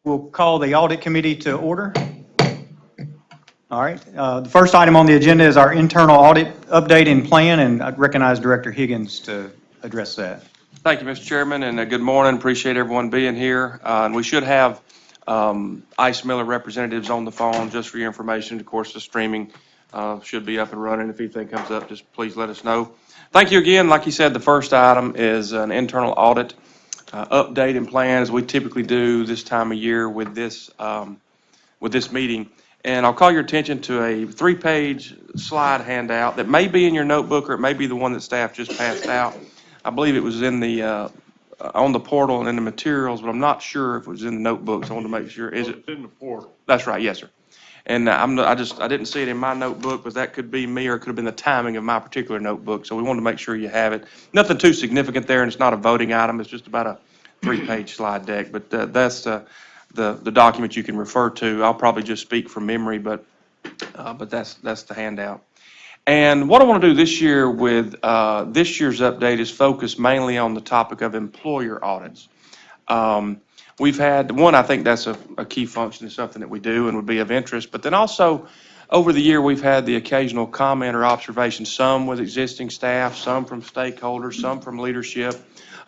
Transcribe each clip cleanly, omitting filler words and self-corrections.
We'll call the Audit Committee to order. All right. The first item on the agenda is our internal audit update and plan, and I recognize Director Higgins to address that. Thank you, Mr. Chairman, and good morning. Appreciate everyone being here. And we should have Ice Miller representatives on the phone just for your information. Of course, the streaming should be up and running. If anything comes up, just please let us know. Thank you again. Like you said, the first item is an internal audit update and plan, as we typically do this time of year with this meeting. And I'll call your attention to a 3-page slide handout that may be in your notebook, or it may be the one that staff just passed out. I believe it was in the on the portal and in the materials, but I'm not sure if it was in the notebooks. I want to make sure. Is it? It's in the portal. That's right. Yes, sir. And I didn't see it in my notebook, but that could be me, or it could have been the timing of my particular notebook. So we wanted to make sure you have it. Athing too significant there, and it's not a voting item. It's just about a 3-page slide deck. But that's the document you can refer to. I'll probably just speak from memory, but that's the handout. And what I want to do this year with this year's update is focus mainly on the topic of employer audits. We've had one, I think that's a key function, is something that we do and would be of interest. But then also, over the year, we've had the occasional comment or observation, some with existing staff, some from stakeholders, some from leadership,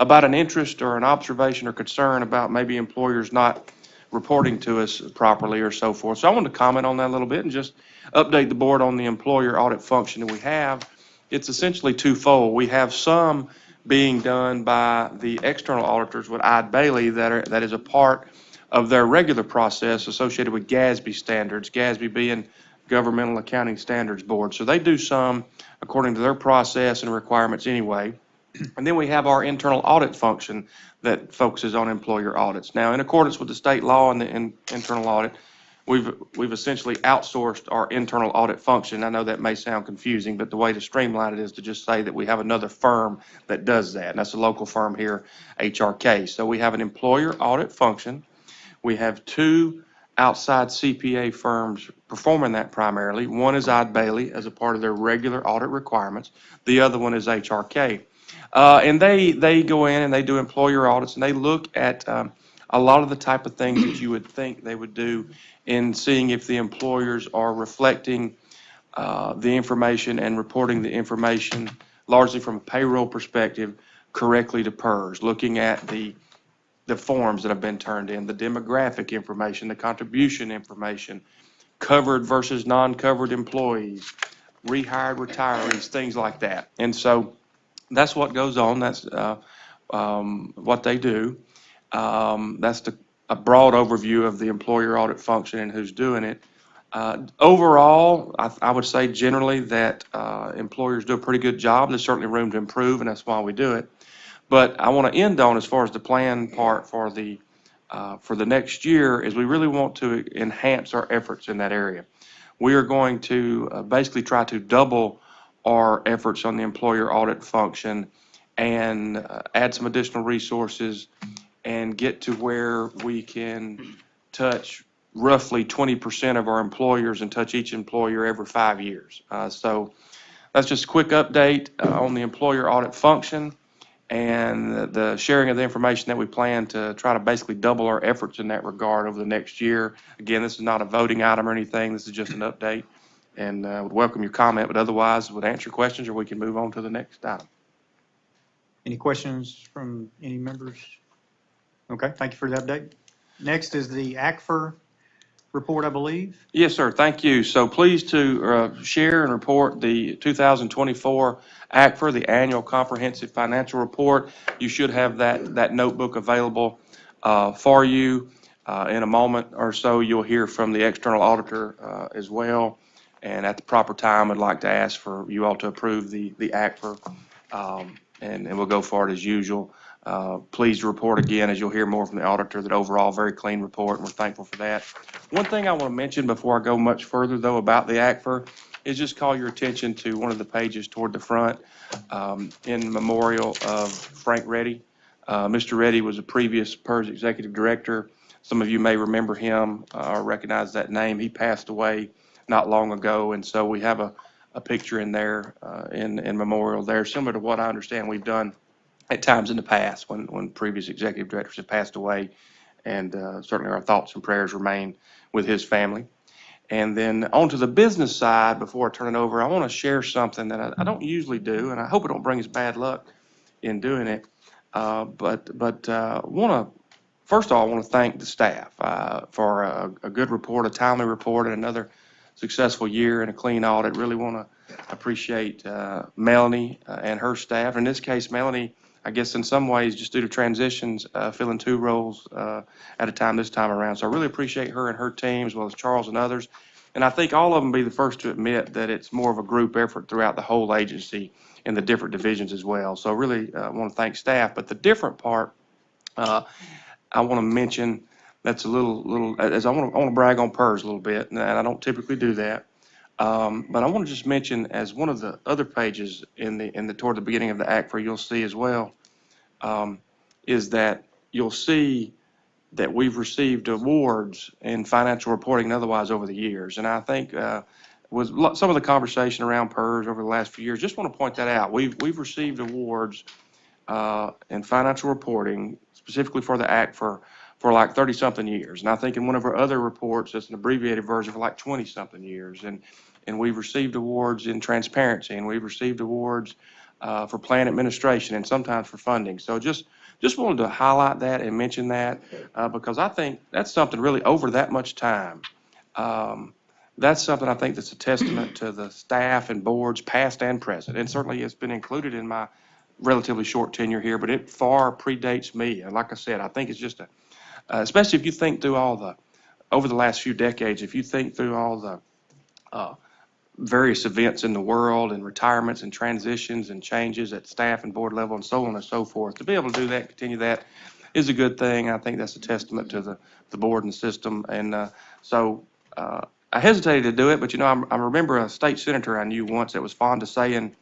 about an interest or an observation or concern about maybe employers not reporting to us properly or so forth. So I wanted to comment on that a little bit and just update the board on the employer audit function that we have. It's essentially twofold. We have some being done by the external auditors with Eide Bailey that is a part of their regular process associated with GASB standards, GASB being Governmental Accounting Standards Board. So they do some according to their process and requirements anyway. And then we have our internal audit function that focuses on employer audits. Now, in accordance with the state law and the internal audit, we've essentially outsourced our internal audit function. I know that may sound confusing, but the way to streamline it is to just say that we have another firm that does that, and that's a local firm here, HRK. So we have an employer audit function. We have 2 outside CPA firms performing that primarily. One is Eide Bailey as a part of their regular audit requirements. The other one is HRK. And they go in and they do employer audits, and they look at a lot of the type of things that you would think they would do in seeing if the employers are reflecting the information and reporting the information, largely from a payroll perspective, correctly to PERS, looking at the forms that have been turned in, the demographic information, the contribution information, covered versus non-covered employees, rehired retirees, things like that. And so that's what goes on. That's what they do. That's a broad overview of the employer audit function and who's doing it. Overall, I would say generally that employers do a pretty good job. There's certainly room to improve, and that's why we do it. But I want to end on, as far as the plan part for the next year, is we really want to enhance our efforts in that area. We are going to basically try to double our efforts on the employer audit function and add some additional resources and get to where we can touch roughly 20% of our employers and touch each employer every 5 years. So that's just a quick update on the employer audit function and the sharing of the information that we plan to try to basically double our efforts in that regard over the next year. Again, this is not a voting item or anything. This is just an update, and would welcome your comment, but otherwise would answer questions, or we can move on to the next item. Any questions from any members? Okay, thank you for the update. Next is the ACFR report, I believe. Yes, sir. Thank you. So pleased to share and report the 2024 ACFR, the Annual Comprehensive Financial Report. You should have that notebook available for you. In a moment or so, you'll hear from the external auditor as well. And at the proper time, I'd like to ask for you all to approve the ACFR, and we'll go forward as usual. Pleased to report again, as you'll hear more from the auditor, that overall very clean report, and we're thankful for that. One thing I want to mention before I go much further, though, about the ACFR is just call your attention to one of the pages toward the front in memorial of Frank Reddy. Mr. Reddy was a previous PERS executive director. Some of you may remember him or recognize that name. He passed away not long ago, and so we have a picture in there in memorial there, similar to what I understand we've done at times in the past when previous executive directors have passed away. and certainly our thoughts and prayers remain with his family. And then onto the business side, before I turn it over, I want to share something that I don't usually do, and I hope it don't bring us bad luck in doing it. But first of all, I want to thank the staff for a good report, a timely report, and another successful year and a clean audit. Really want to appreciate Melanie and her staff. In this case, Melanie, I guess in some ways, just due to transitions, filling 2 roles at a time this time around. So I really appreciate her and her team, as well as Charles and others. And I think all of them be the first to admit that it's more of a group effort throughout the whole agency in the different divisions as well. So really want to thank staff. But the different part I want to mention that's a little as I want to brag on PERS a little bit, and I don't typically do that. But I want to just mention, as one of the other pages toward the beginning of the act, for you'll see as well, is that you'll see that we've received awards in financial reporting and otherwise over the years. And I think with some of the conversation around PERS over the last few years, just want to point that out. We've received awards in financial reporting, specifically for the act, for like 30-something years. And I think in one of our other reports, that's an abbreviated version, for like 20-something years. And we've received awards in transparency, and we've received awards for plan administration, and sometimes for funding. So just wanted to highlight that and mention that because I think that's something really over that much time. That's something I think that's a testament to the staff and boards, past and present. And certainly it's been included in my relatively short tenure here, but it far predates me. And like I said, I think it's just especially if you think through over the last few decades, if you think through all the various events in the world and retirements and transitions and changes at staff and board level and so on and so forth, to be able to do that, continue that, is a good thing. I think that's a testament to the board and system. And so I hesitated to do it, but I remember a state senator I knew once that was fond of saying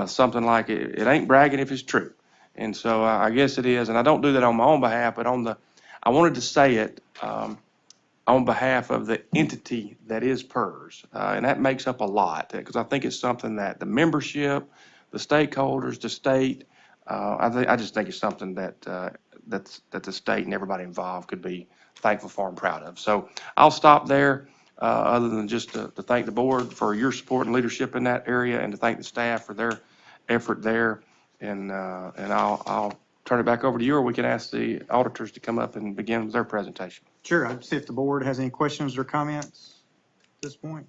something like, it ain't bragging if it's true. And so I guess it is. And I don't do that on my own behalf, but I wanted to say it on behalf of the entity that is PERS. And that makes up a lot, because I think it's something that the membership, the stakeholders, the state, I just think it's something that the state and everybody involved could be thankful for and proud of. So I'll stop there, other than just to thank the board for your support and leadership in that area, and to thank the staff for their effort there. And I'll turn it back over to you, or we can ask the auditors to come up and begin with their presentation. Sure. I'd see if the board has any questions or comments at this point.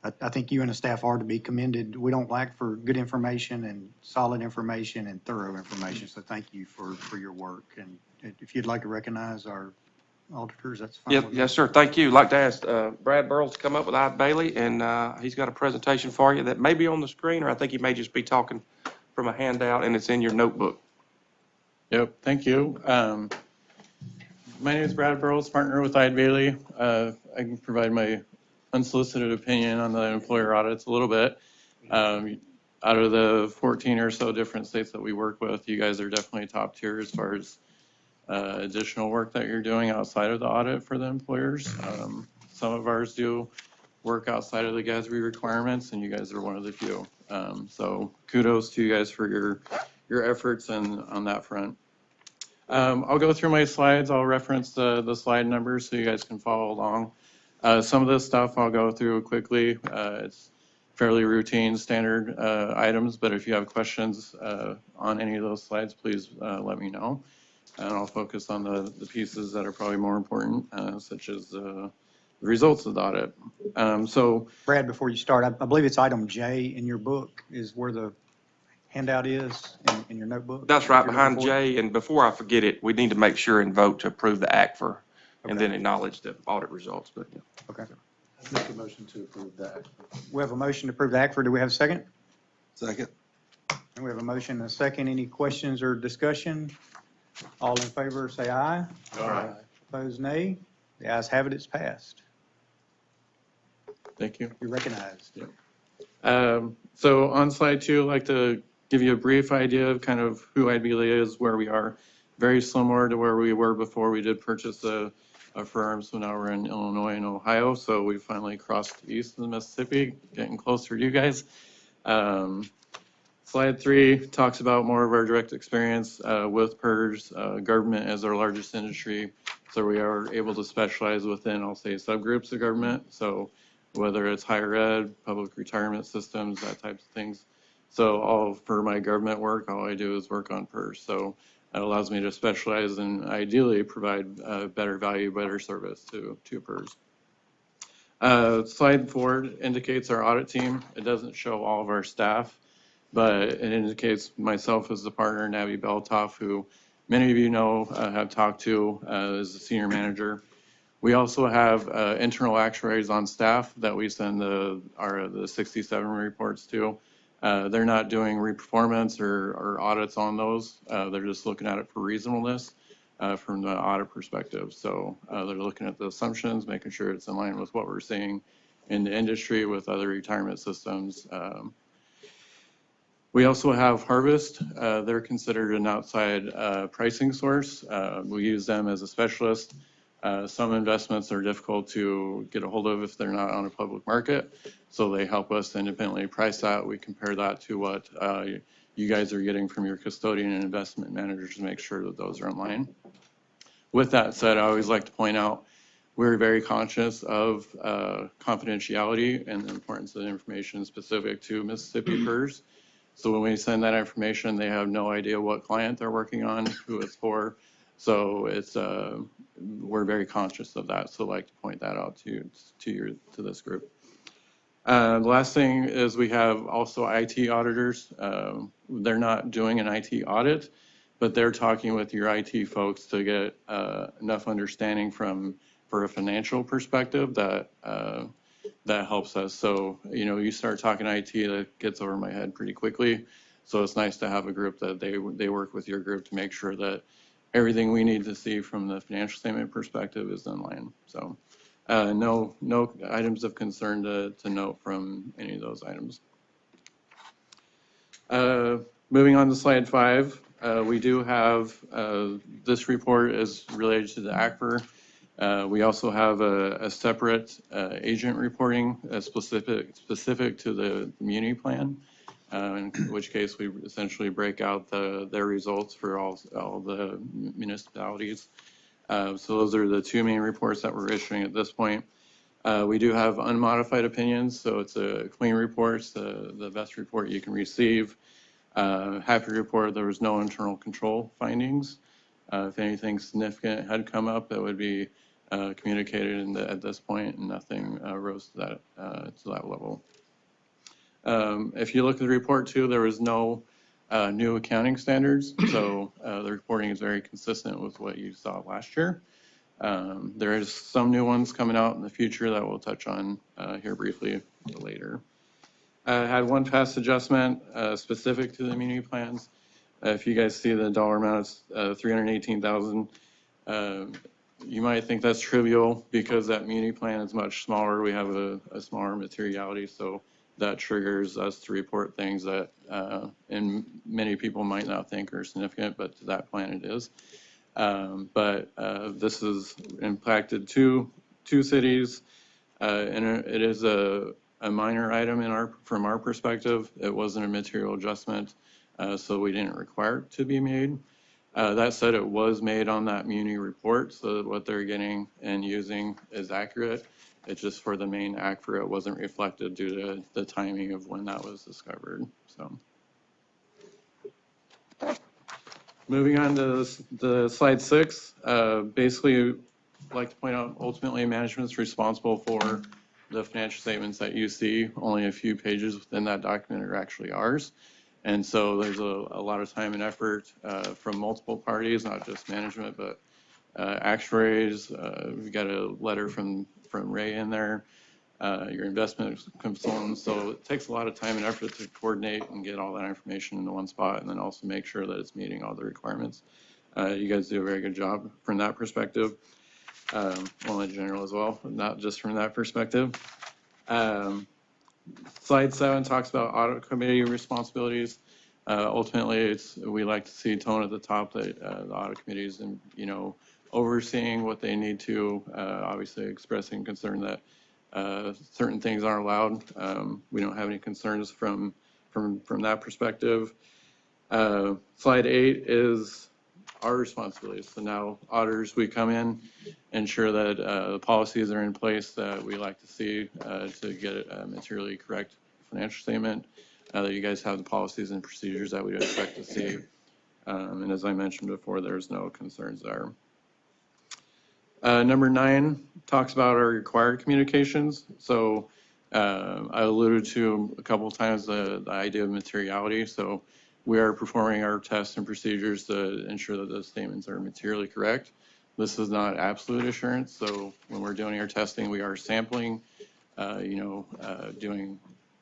I think you and the staff are to be commended. We don't lack for good information and solid information and thorough information. So thank you for your work. And if you'd like to recognize our auditors, that's fine. Yep, yes, sir. Thank you. I'd like to ask Brad Burles to come up with Ide Bailey, and he's got a presentation for you that may be on the screen, or I think he may just be talking from a handout, and it's in your notebook. Yep, thank you. My name is Brad Burles, partner with Ide Bailey. I can provide my unsolicited opinion on the employer audits a little bit. Out of the 14 or so different states that we work with, you guys are definitely top tier as far as additional work that you're doing outside of the audit for the employers. Some of ours do work outside of the GASB requirements, and you guys are one of the few. So kudos to you guys for your efforts and on that front. I'll go through my slides. I'll reference the slide numbers so you guys can follow along. Some of this stuff I'll go through quickly. It's fairly routine, standard items, but if you have questions on any of those slides, please let me know. And I'll focus on the pieces that are probably more important, such as the results of the audit. So, Brad, before you start, I believe it's item J in your book is where the handout is in your notebook. That's right, behind J. And before I forget it, we need to make sure and vote to approve the act and then acknowledge the audit results. But yeah. Okay. Make a motion to approve that. We have a motion to approve the act. Do we have a second? Second. And we have a motion and a second. Any questions or discussion? All in favor, say aye. Aye. Opposed, nay. The ayes have it. It's passed. thank you. You're recognized. So on slide 2, I'd like to give you a brief idea of kind of who Ide Bailey is, where we are. Very similar to where we were before we did purchase a firm. So now we're in Illinois and Ohio. So we finally crossed east of the Mississippi, getting closer to you guys. Slide 3 talks about more of our direct experience with PERS, government as our largest industry. So we are able to specialize within, I'll say, subgroups of government. So whether it's higher ed, public retirement systems, that types of things. So for my government work, all I do is work on PERS. So it allows me to specialize and ideally provide better value, better service to PERS. Slide 4 indicates our audit team. It doesn't show all of our staff, but it indicates myself as the partner, Navi Beltoff, who many of you know, have talked to as the senior manager. We also have internal actuaries on staff that we send the 67 reports to. They're not doing reperformance or audits on those. They're just looking at it for reasonableness from the audit perspective. So they're looking at the assumptions, making sure it's in line with what we're seeing in the industry with other retirement systems. We also have Harvest. They're considered an outside pricing source. We use them as a specialist. Some investments are difficult to get a hold of if they're not on a public market. So they help us independently price that. We compare that to what you guys are getting from your custodian and investment managers to make sure that those are in line. With that said, I always like to point out we're very conscious of confidentiality and the importance of the information specific to Mississippi PERS. So when we send that information, they have no idea what client they're working on, who it's for. So it's we're very conscious of that. So I'd like to point that out to this group. The last thing is we have also IT auditors. They're not doing an IT audit, but they're talking with your IT folks to get enough understanding for a financial perspective that helps us. So, you know, you start talking IT, that gets over my head pretty quickly. So it's nice to have a group that they work with your group to make sure that everything we need to see from the financial statement perspective is in line. So no items of concern to note from any of those items. Moving on to slide 5, we do have, this report is related to the ACFR. We also have a separate agent reporting specific to the muni plan, in which case we essentially break out their results for all the municipalities. So those are the 2 main reports that we're issuing at this point. We do have unmodified opinions, so it's a clean report, the best report you can receive. Happy report, there was no internal control findings. If anything significant had come up, that would be communicated at this point, and nothing rose to that level. If you look at the report too, there was no new accounting standards, so the reporting is very consistent with what you saw last year. There is some new ones coming out in the future that we'll touch on here briefly later. Had one past adjustment specific to the muni plans. If you guys see the dollar amount, it's $318,000. You might think that's trivial because that muni plan is much smaller. We have a smaller materiality, so that triggers us to report things that and many people might not think are significant, but to that plan it is. But this has impacted two cities, and it is a minor item from our perspective. It wasn't a material adjustment, so we didn't require it to be made. That said, it was made on that muni report, so that what they're getting and using is accurate. It's just for the main ACFR, it wasn't reflected due to the timing of when that was discovered. So, moving on to the slide 6, basically, I'd like to point out ultimately management's responsible for the financial statements that you see. Only a few pages within that document are actually ours. And so there's a lot of time and effort from multiple parties, not just management, but actuaries. We've got a letter from Ray in there, your investment consultants. So it takes a lot of time and effort to coordinate and get all that information into one spot, and then also make sure that it's meeting all the requirements. You guys do a very good job from that perspective. Well, in general as well, not just from that perspective. Slide 7 talks about audit committee responsibilities. Ultimately, we like to see tone at the top that the audit committees and, you know, overseeing what they need to, obviously expressing concern that certain things aren't allowed. We don't have any concerns from from that perspective. Slide 8 is our responsibility. So now auditors, we come in, ensure that the policies are in place that we like to see to get a materially correct financial statement, that you guys have the policies and procedures that we would expect to see. And as I mentioned before, there's no concerns there. Number 9 talks about our required communications. So I alluded to a couple of times the idea of materiality. So we are performing our tests and procedures to ensure that those statements are materially correct. This is not absolute assurance. So when we're doing our testing, we are sampling, doing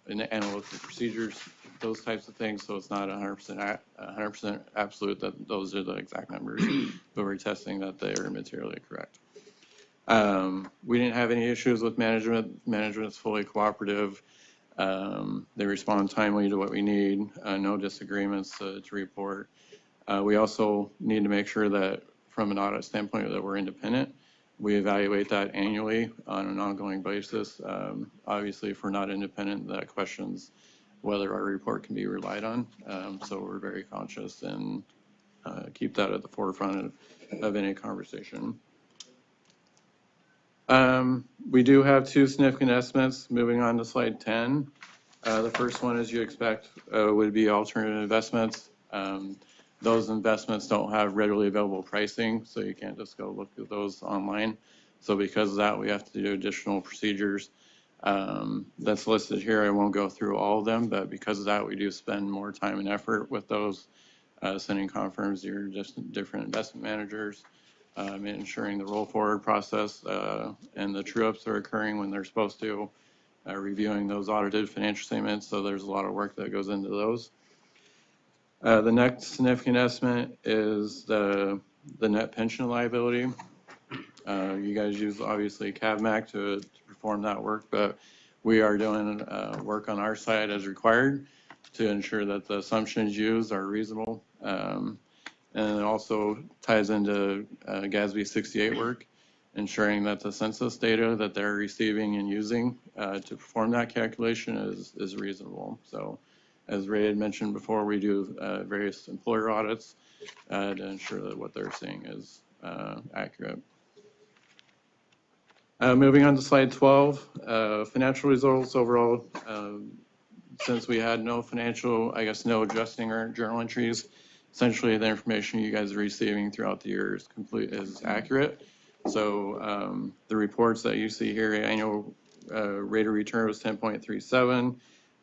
analytical procedures, those types of things. So it's not 100% absolute that those are the exact numbers, but we're testing that they are materially correct. We didn't have any issues with management. Management is fully cooperative. They respond timely to what we need. No disagreements to report. We also need to make sure that from an audit standpoint that we're independent. We evaluate that annually on an ongoing basis. Obviously, if we're not independent, that questions whether our report can be relied on. So we're very conscious and keep that at the forefront of any conversation. We do have 2 significant estimates. Moving on to slide 10. The first one, as you expect, would be alternative investments. Those investments don't have readily available pricing, so you can't just go look at those online. So because of that, we have to do additional procedures. That's listed here. I won't go through all of them, but because of that, we do spend more time and effort with those, sending confirms to your different investment managers, ensuring the roll forward process and the true ups are occurring when they're supposed to, reviewing those audited financial statements. So there's a lot of work that goes into those. The next significant estimate is the net pension liability. You guys use obviously CAVMAC to perform that work, but we are doing work on our side as required to ensure that the assumptions used are reasonable. And it also ties into GASB 68 work, ensuring that the census data that they're receiving and using to perform that calculation is reasonable. So as Ray had mentioned before, we do various employer audits to ensure that what they're seeing is accurate. Moving on to slide 12, financial results overall. Since we had no no adjusting or journal entries, essentially the information you guys are receiving throughout the year is accurate. So the reports that you see here, annual rate of return was 10.37.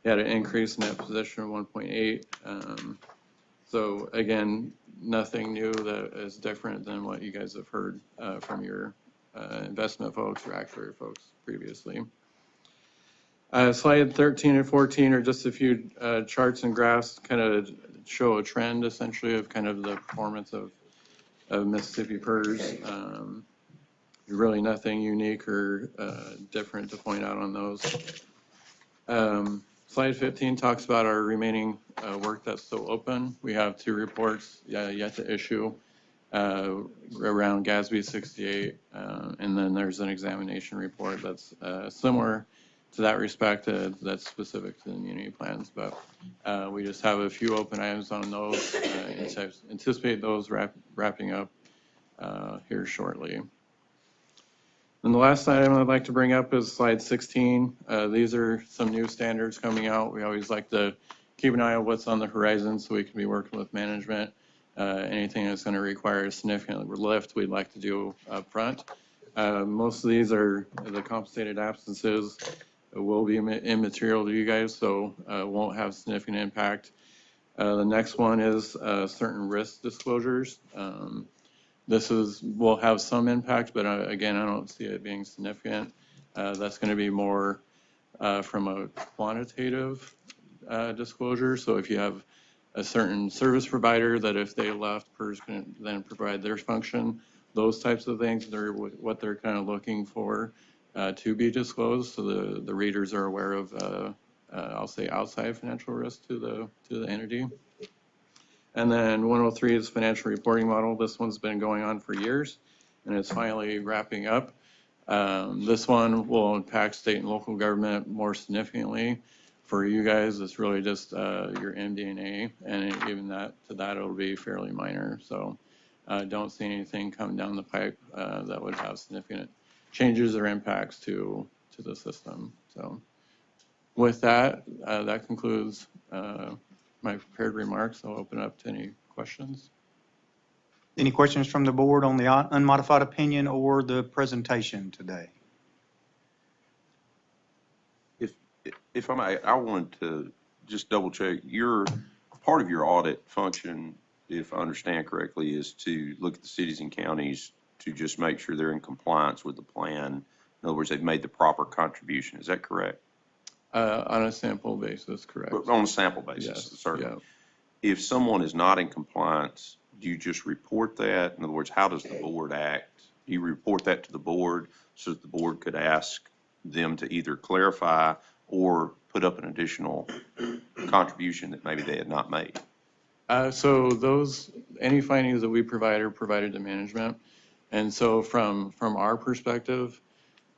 You had an increase in net position of 1.8. So again, nothing new that is different than what you guys have heard from your investment folks or actuary folks previously. Slide 13 and 14 are just a few charts and graphs kind of show a trend essentially of kind of the performance of Mississippi PERS. Really nothing unique or different to point out on those. Slide 15 talks about our remaining work that's still open. We have 2 reports yet to issue around GASB 68, and then there's an examination report that's similar to that respect that's specific to the immunity plans, but we just have a few open items on those. Anticipate those wrapping up here shortly. And the last item I'd like to bring up is slide 16. These are some new standards coming out. We always like to keep an eye on what's on the horizon so we can be working with management. Anything that's going to require a significant lift, we'd like to do up front. Most of these are the compensated absences will be immaterial to you guys, so won't have significant impact. The next one is certain risk disclosures. This will have some impact, but again, I don't see it being significant. That's going to be more from a quantitative disclosure. So if you have a certain service provider that if they left, PERS can then provide their function, those types of things, they're what they're kind of looking for to be disclosed. So the readers are aware of, I'll say, outside financial risk to the entity. And then 103 is financial reporting model. This one's been going on for years, and it's finally wrapping up. This one will impact state and local government more significantly. For you guys, it's really just your MD&A, and even that, to that, it'll be fairly minor. So don't see anything coming down the pipe that would have significant changes or impacts to the system. So with that, that concludes my prepared remarks. I'll open it up to any questions. Any questions from the board on the unmodified opinion or the presentation today? If I may, I wanted to just double check, part of your audit function, if I understand correctly, is to look at the cities and counties to just make sure they're in compliance with the plan. In other words, they've made the proper contribution. Is that correct? On a sample basis, correct. On a sample basis, Yes, certainly. yeah. If someone is not in compliance, do you just report that? In other words, how does the board act? Do you report that to the board so that the board could ask them to either clarify or put up an additional contribution that maybe they had not made? So any findings that we provide are provided to management. And so from our perspective,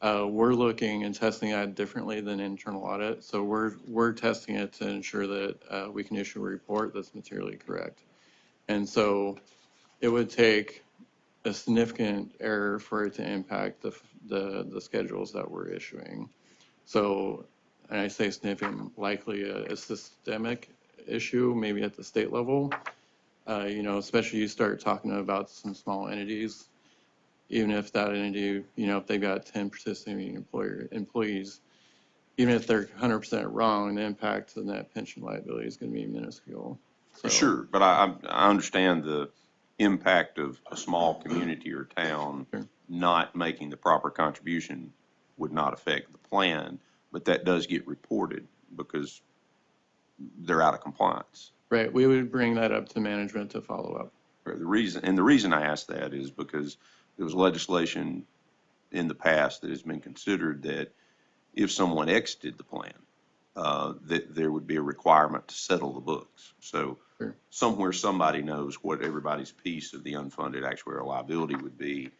we're looking and testing that differently than internal audit. So we're testing it to ensure that we can issue a report that's materially correct. And so it would take a significant error for it to impact the schedules that we're issuing. So, and I say significant, likely a systemic issue, maybe at the state level. Especially you start talking about some small entities, even if that entity, if they've got 10 participating employees, even if they're 100% wrong, the impact to that pension liability is going to be minuscule. So, Sure, but I understand the impact of a small community or town Sure. not making the proper contribution would not affect the plan, but that does get reported because they're out of compliance. Right, we would bring that up to management to follow up. The reason I ask that is because there was legislation in the past that has been considered that if someone exited the plan, that there would be a requirement to settle the books. So Sure. somewhere somebody knows what everybody's piece of the unfunded actuarial liability would be.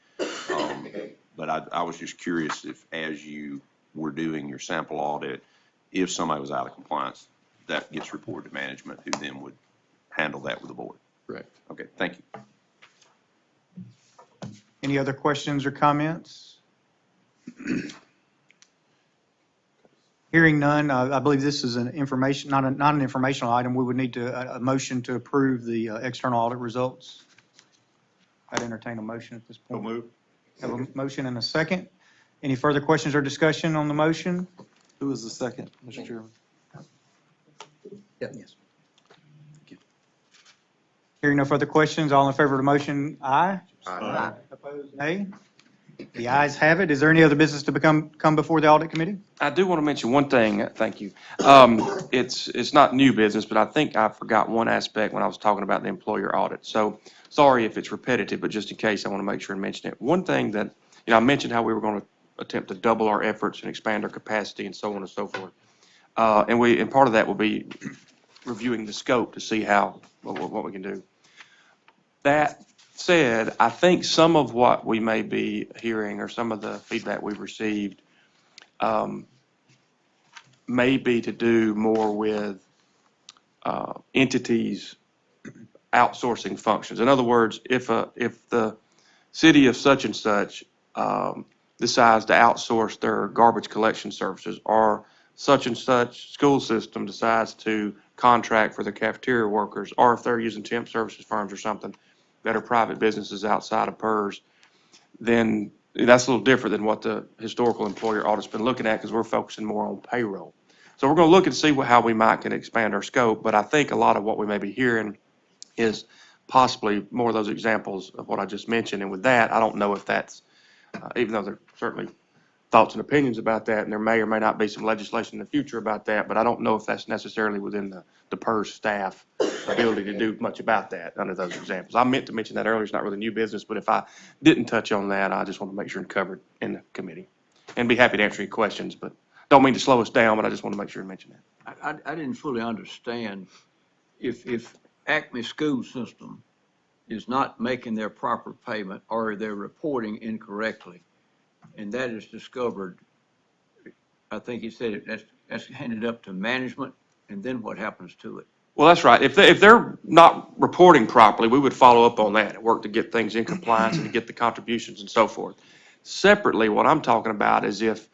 But I was just curious if, as you were doing your sample audit, if somebody was out of compliance, that gets reported to management, who then would handle that with the board. Correct. Okay, thank you. Any other questions or comments? Hearing none, I believe this is an information, not an informational item. We would need a motion to approve the external audit results. I'd entertain a motion at this point. move. Have a motion and a second. Any further questions or discussion on the motion? Who is the second, Mr. Chairman? Yes. Hearing no further questions, all in favor of the motion, aye? Aye. Opposed, nay? The ayes have it. Is there any other business to come before the audit committee? I do want to mention one thing, thank you. It's not new business, but I think I forgot one aspect when I was talking about the employer audit. So sorry if it's repetitive, but just in case, I want to make sure and mention it. One thing that, I mentioned how we were going to attempt to double our efforts and expand our capacity and so on and so forth. And part of that will be reviewing the scope to see what we can do. That said, I think some of what we may be hearing or some of the feedback we've received may be to do more with entities outsourcing functions. In other words, if the city of such and such decides to outsource their garbage collection services, or such and such school system decides to contract for the cafeteria workers, or if they're using temp services firms or something that are private businesses outside of PERS, then that's a little different than what the historical employer audit's been looking at, because we're focusing more on payroll. So we're going to look and see how we might can expand our scope, but I think a lot of what we may be hearing is possibly more of those examples of what I just mentioned. And with that, I don't know if that's, even though there are certainly thoughts and opinions about that, and there may or may not be some legislation in the future about that, but I don't know if that's necessarily within the PERS staff ability to do much about that under those examples. I meant to mention that earlier. It's not really new business, but if I didn't touch on that, I just want to make sure and cover it in the committee. And be happy to answer any questions, but don't mean to slow us down, but I just want to make sure and mention that. I didn't fully understand if Acme School System is not making their proper payment or they're reporting incorrectly, and that is discovered, I think he said that's handed up to management, and then what happens to it? Well, that's right. If they're not reporting properly, we would follow up on that and work to get things in compliance and to get the contributions and so forth. Separately, what I'm talking about is if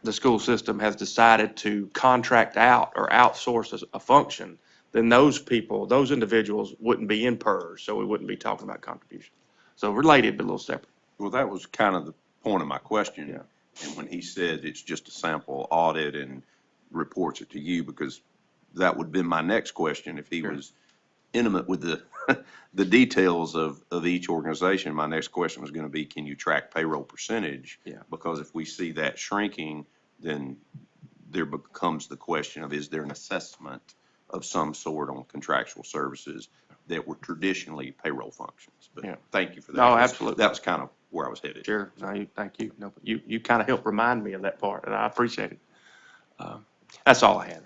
the school system has decided to contract out or outsource a function, then those people, those individuals wouldn't be in PERS, so we wouldn't be talking about contributions. So related, but a little separate. Well, that was kind of the point of my question. Yeah. And when he said it's just a sample audit and reports it to you, because that would have been my next question. If he was intimate with the, the details of each organization, my next question was going to be, can you track payroll percentage? Yeah. Because if we see that shrinking, then there becomes the question of, is there an assessment of some sort on contractual services that were traditionally payroll functions? But Yeah. thank you for that. No, absolutely. That was kind of where I was headed. Sure. No, thank you. No, you kind of helped remind me of that part, and I appreciate it. That's all I had.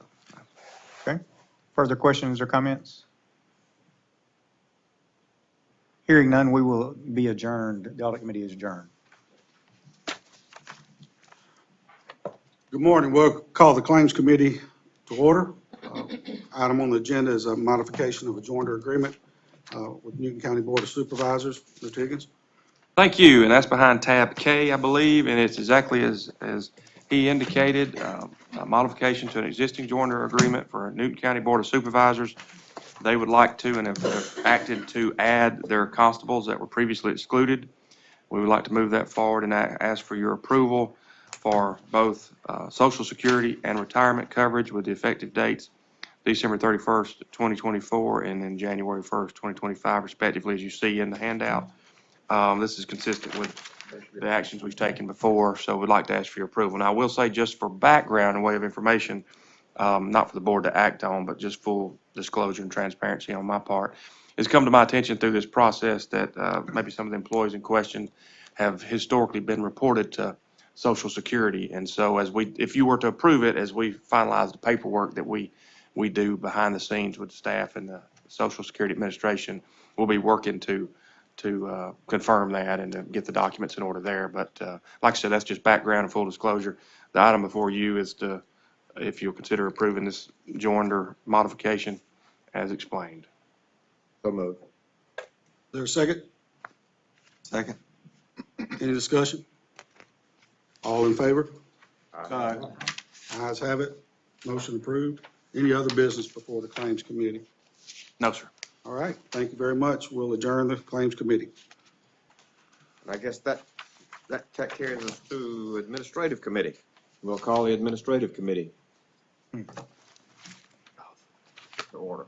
Okay. Further questions or comments? Hearing none, we will be adjourned. The audit committee is adjourned. Good morning. We'll call the Claims Committee to order. Item on the agenda is a modification of a joinder agreement with Newton County Board of Supervisors. Mr. Higgins? Thank you, and that's behind tab K, I believe, and it's exactly as he indicated, a modification to an existing joinder agreement for Newton County Board of Supervisors. They would like to and have acted to add their constables that were previously excluded. We would like to move that forward and ask for your approval for both Social Security and retirement coverage with the effective dates December 31st, 2024, and then January 1st, 2025, respectively, as you see in the handout. This is consistent with the actions we've taken before, so we'd like to ask for your approval. Now, I will say, just for background and way of information, not for the board to act on, but just full disclosure and transparency on my part, it's come to my attention through this process that maybe some of the employees in question have historically been reported to Social Security. And so if you were to approve it, as we finalize the paperwork that we do behind the scenes with the staff and the Social Security Administration, we'll be working to confirm that and to get the documents in order there. But like I said, that's just background and full disclosure. The item before you is if you'll consider approving this joinder modification as explained. So moved. Is there a second? Second. Any discussion? All in favor? Aye. Ayes have it. Motion approved. Any other business before the Claims Committee? No, sir. All right, thank you very much. We'll adjourn the Claims Committee. I guess that carries us to Administrative Committee. We'll call the Administrative Committee to order.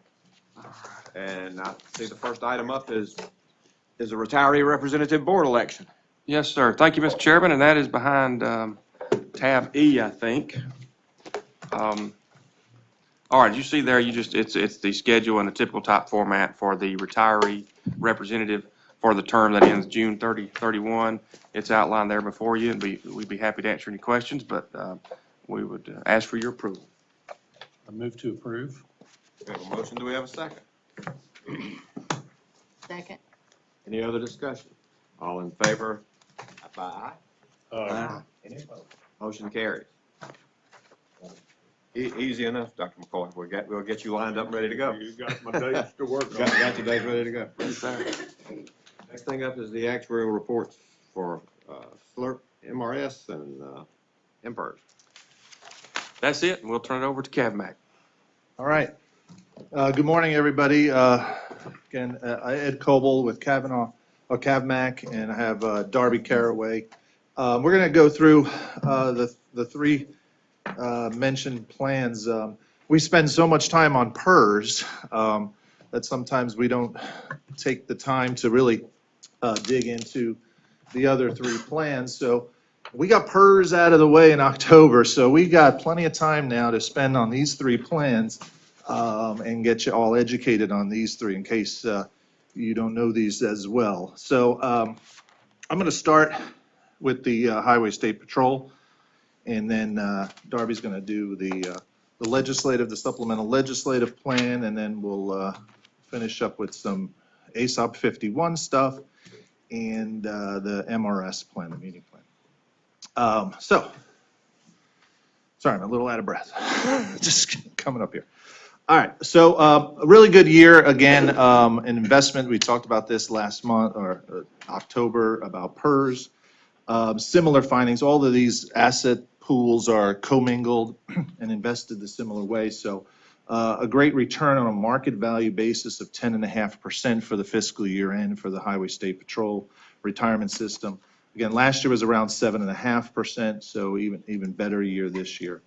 And I see the first item up is a retiree representative board election. Yes, sir. Thank you, Mr. Chairman, and that is behind tab E, I think. All right, you see there, it's the schedule in the typical type format for the retiree representative for the term that ends June 31. It's outlined there before you, and we'd be happy to answer any questions, but we would ask for your approval. I move to approve. We have a motion. Do we have a second? Second. Any other discussion? All in favor? Aye. Aye. Any opposed? Motion carries. Easy enough, Dr. McCoy. We'll get you lined up and ready to go. You got my dates to work on. Got your days ready to go. Yes, sir. Next thing up is the actuarial reports for SLRP, MRS, and PERS. That's it, and we'll turn it over to CAVMAC. All right. Good morning, everybody. Again, Ed Coble with CAVMAC, and I have Darby Caraway. We're going to go through the three mentioned plans. We spend so much time on PERS that sometimes we don't take the time to really dig into the other three plans. So we got PERS out of the way in October, so we got plenty of time now to spend on these three plans and get you all educated on these three in case you don't know these as well. So I'm going to start with the Highway State Patrol, and then Darby's going to do the supplemental legislative plan, and then we'll finish up with some ASOP 51 stuff and the MRS plan, the meeting plan. So Sorry, I'm a little out of breath. Just coming up here. All right, so a really good year, again, in investment. We talked about this last month, or October, about PERS. Similar findings, all of these asset pools are commingled and invested the similar way. So a great return on a market value basis of 10.5% for the fiscal year end for the Highway State Patrol retirement system. Again, last year was around 7.5%, so even better year this year.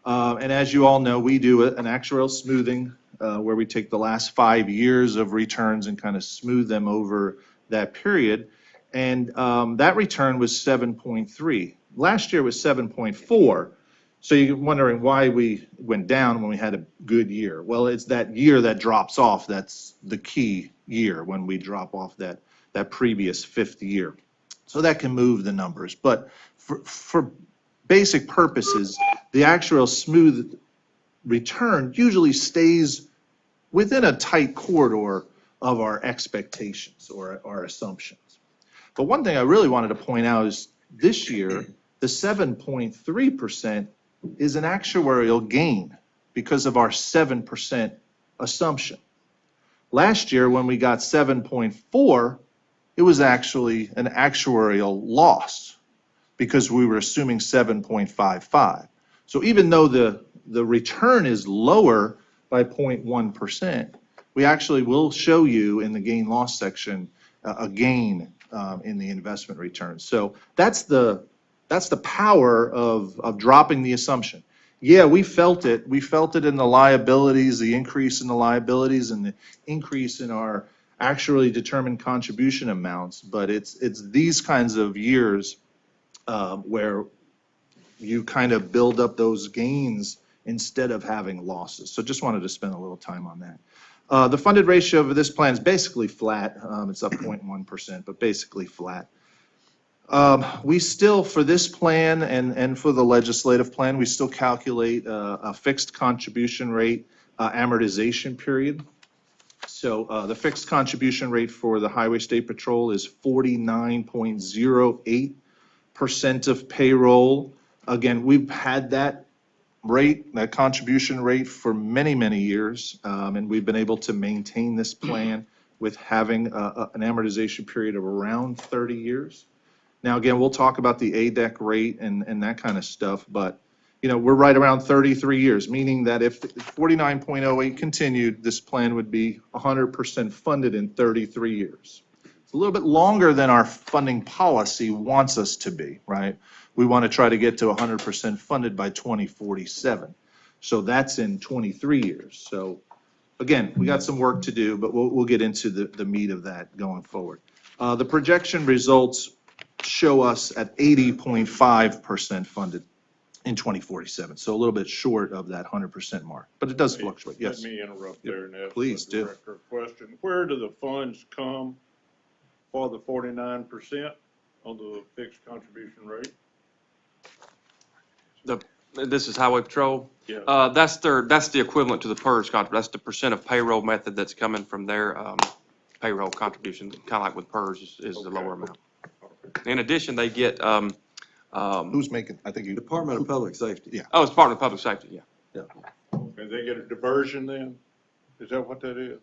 And as you all know, we do an actuarial smoothing where we take the last 5 years of returns and kind of smooth them over that period. And that return was 7.3. Last year was 7.4. So you're wondering why we went down when we had a good year. Well, it's that year that drops off. That's the key year when we drop off that previous fifth year. So that can move the numbers. But for basic purposes, the actual smooth return usually stays within a tight corridor of our expectations or our assumptions. But one thing I really wanted to point out is this year, the 7.3% is an actuarial gain because of our 7% assumption. Last year, when we got 7.4, it was actually an actuarial loss because we were assuming 7.55. So even though the return is lower by 0.1%, we actually will show you in the gain loss section a gain in the investment returns. So that's the power of dropping the assumption. Yeah, we felt it. We felt it in the liabilities, the increase in the liabilities and the increase in our actually determined contribution amounts. But it's these kinds of years where you kind of build up those gains instead of having losses. So just wanted to spend a little time on that. The funded ratio of this plan is basically flat. It's up 0.1%, but basically flat. We still, for this plan and for the legislative plan, we still calculate a fixed contribution rate amortization period. So the fixed contribution rate for the Highway State Patrol is 49.08% of payroll. Again, we've had that rate, that contribution rate for many, many years, and we've been able to maintain this plan with having an amortization period of around 30 years. Now, again, we'll talk about the ADEC rate and that kind of stuff, but we're right around 33 years, meaning that if 49.08 continued, this plan would be 100% funded in 33 years. It's a little bit longer than our funding policy wants us to be, right? We want to try to get to 100% funded by 2047. So that's in 23 years. So again, we got some work to do, but we'll get into the meat of that going forward. The projection results show us at 80.5% funded in 2047. So a little bit short of that 100% mark, but it does fluctuate. Yes. Let me interrupt there and ask Please the do. director a question. Where do the funds come for the 49% on the fixed contribution rate? This is Highway Patrol. Yeah. That's the equivalent to the PERS contribution. That's the percent of payroll method that's coming from their payroll contribution, kind of like with PERS is the lower amount. In addition, they get, Who's making, I think you. Department of Public Safety. Yeah. oh, it's part of the public safety, yeah. And they get a diversion then? Is that what that is?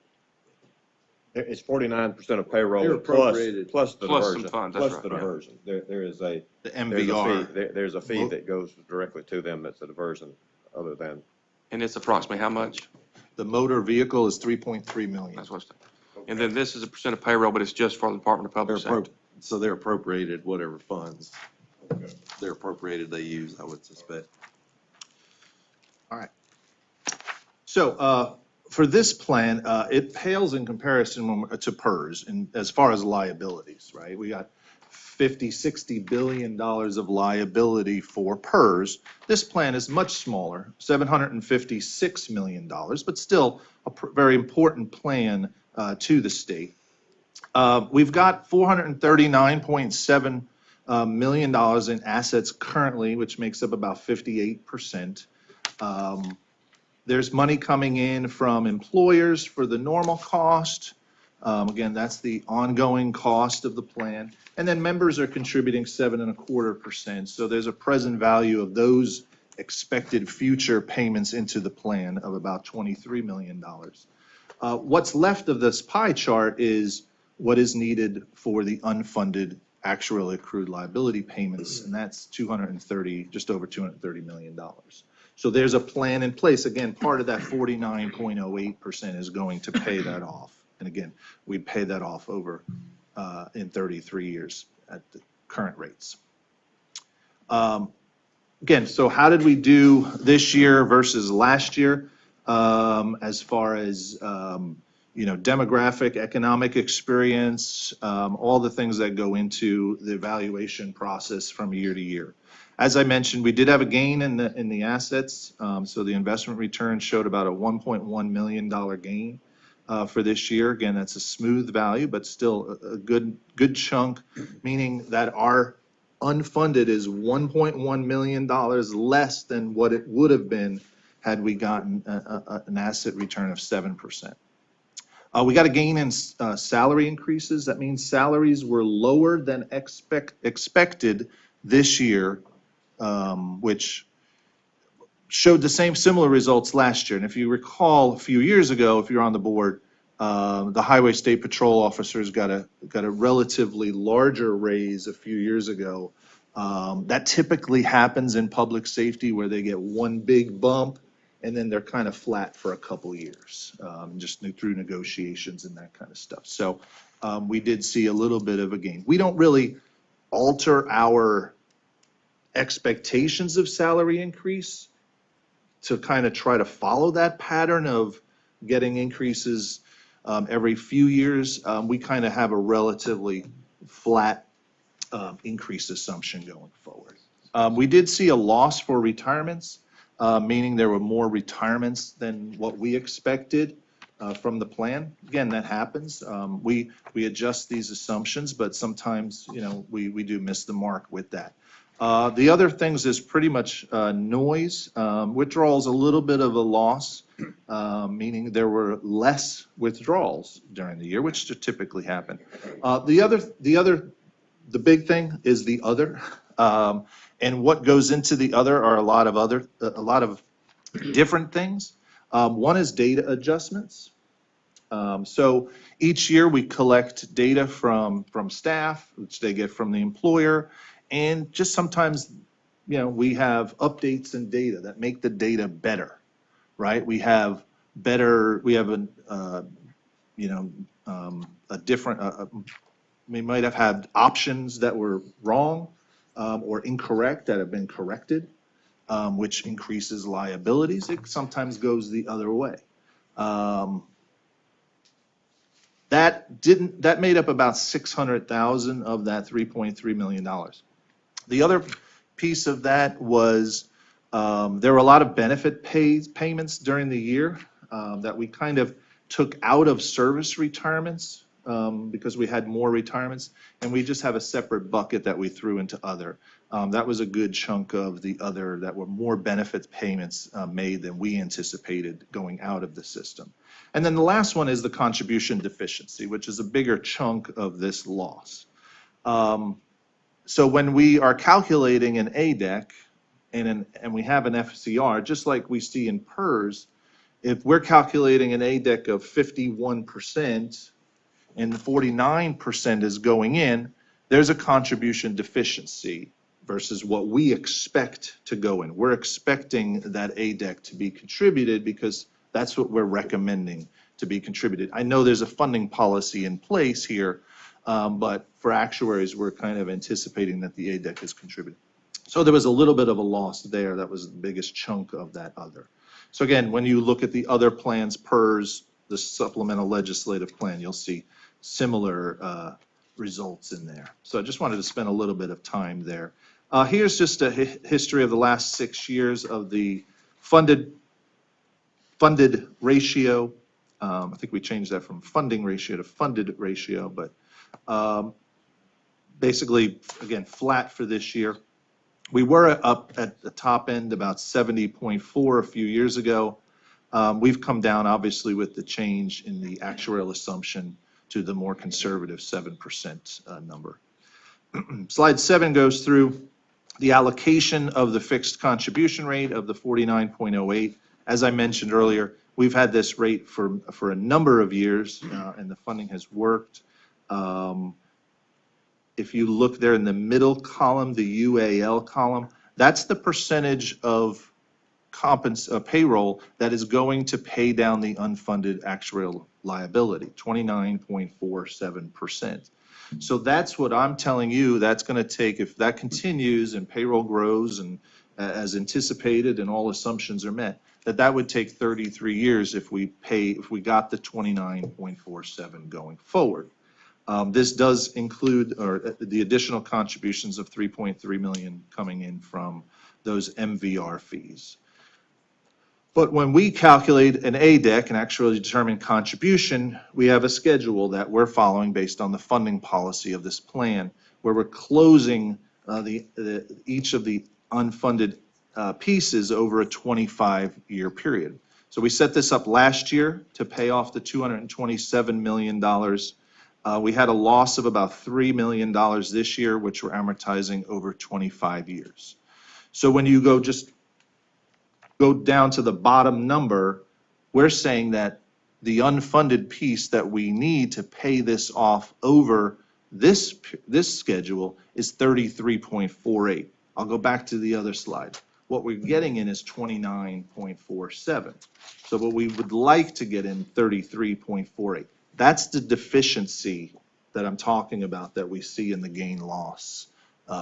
It's 49% of payroll They're plus appropriated. the Plus some diversion. funds, that's Plus the right, yeah. diversion. There is a. The There's a MVR. fee, there's a fee that goes directly to them that's a diversion other than. And it's approximately how much? The motor vehicle is 3.3 million. That's what's, and then this is a percent of payroll, but it's just for the Department of Public Safety. So they're appropriated whatever funds they're appropriated they use, I would suspect. All right. So for this plan, it pales in comparison to PERS and as far as liabilities, right? We got $50-60 billion of liability for PERS. This plan is much smaller, $756 million, but still a very important plan to the state. We've got $439.7 million in assets currently, which makes up about 58%. There's money coming in from employers for the normal cost. Again, that's the ongoing cost of the plan. And then members are contributing 7.25%. So there's a present value of those expected future payments into the plan of about $23 million. What's left of this pie chart is what is needed for the unfunded actual accrued liability payments, and that's just over $230 million. So there's a plan in place. Again, part of that 49.08% is going to pay that off. And again, we pay that off over in 33 years at the current rates. Again, so how did we do this year versus last year? As far as, demographic, economic experience, all the things that go into the evaluation process from year to year. As I mentioned, we did have a gain in the assets. So the investment return showed about a $1.1 million gain for this year. Again, that's a smooth value, but still a good chunk, meaning that our unfunded is $1.1 million less than what it would have been had we gotten an asset return of 7%. We got a gain in salary increases. That means salaries were lower than expected this year, which showed the similar results last year. And if you recall, a few years ago, if you're on the board, the Highway State Patrol officers got a relatively larger raise a few years ago. That typically happens in public safety where they get one big bump and then they're kind of flat for a couple years, just through negotiations and that kind of stuff. So we did see a little bit of a gain. We don't really alter our expectations of salary increase to kind of try to follow that pattern of getting increases every few years. We kind of have a relatively flat increase assumption going forward. We did see a loss for retirements, meaning there were more retirements than what we expected from the plan. Again, that happens. We adjust these assumptions, but sometimes, we do miss the mark with that. The other things is pretty much noise. Withdrawals, a little bit of a loss, meaning there were less withdrawals during the year, which typically happen. The big thing is the other, and what goes into the other are a lot of different things. One is data adjustments. So each year we collect data from staff, which they get from the employer, and just sometimes, we have updates in data that make the data better, right? We might have had options that were wrong or incorrect that have been corrected, which increases liabilities. It sometimes goes the other way. That made up about $600,000 of that $3.3 million. The other piece of that was there were a lot of benefit payments during the year that we kind of took out of service retirements because we had more retirements, and we just have a separate bucket that we threw into other. That was a good chunk of the other that were more benefit payments made than we anticipated going out of the system. And then the last one is the contribution deficiency, which is a bigger chunk of this loss. So when we are calculating an ADEC and we have an FCR, just like we see in PERS, if we're calculating an ADEC of 51% and 49% is going in, there's a contribution deficiency versus what we expect to go in. We're expecting that ADEC to be contributed because that's what we're recommending to be contributed. I know there's a funding policy in place here, but for actuaries, we're kind of anticipating that the ADEC is contributed. So there was a little bit of a loss there. That was the biggest chunk of that other. So again, when you look at the other plans, PERS, the supplemental legislative plan, you'll see similar results in there. So I just wanted to spend a little bit of time there. Here's just a history of the last 6 years of the funded ratio. I think we changed that from funding ratio to funded ratio, but basically, again, flat for this year. We were up at the top end about 70.4 a few years ago. We've come down, obviously, with the change in the actuarial assumption to the more conservative 7% number. Slide 7 goes through The allocation of the fixed contribution rate of the 49.08, as I mentioned earlier, we've had this rate for a number of years, and the funding has worked. If you look there in the middle column, the UAL column, that's the percentage of payroll that is going to pay down the unfunded actuarial liability, 29.47%. So that's what I'm telling you, that's going to take, if that continues and payroll grows and as anticipated and all assumptions are met, that would take 33 years if we got the 29.47 going forward. This does include, or the additional contributions of 3.3 million coming in from those MVR fees. But when we calculate an ADEC, an actually determined contribution, we have a schedule that we're following based on the funding policy of this plan, where we're closing each of the unfunded pieces over a 25-year period. So we set this up last year to pay off the $227 million. We had a loss of about $3 million this year, which we're amortizing over 25 years. So when you go down to the bottom number, we're saying that the unfunded piece that we need to pay this off over this schedule is 33.48. I'll go back to the other slide. What we're getting in is 29.47. So what we would like to get in 33.48. That's the deficiency that I'm talking about that we see in the gain loss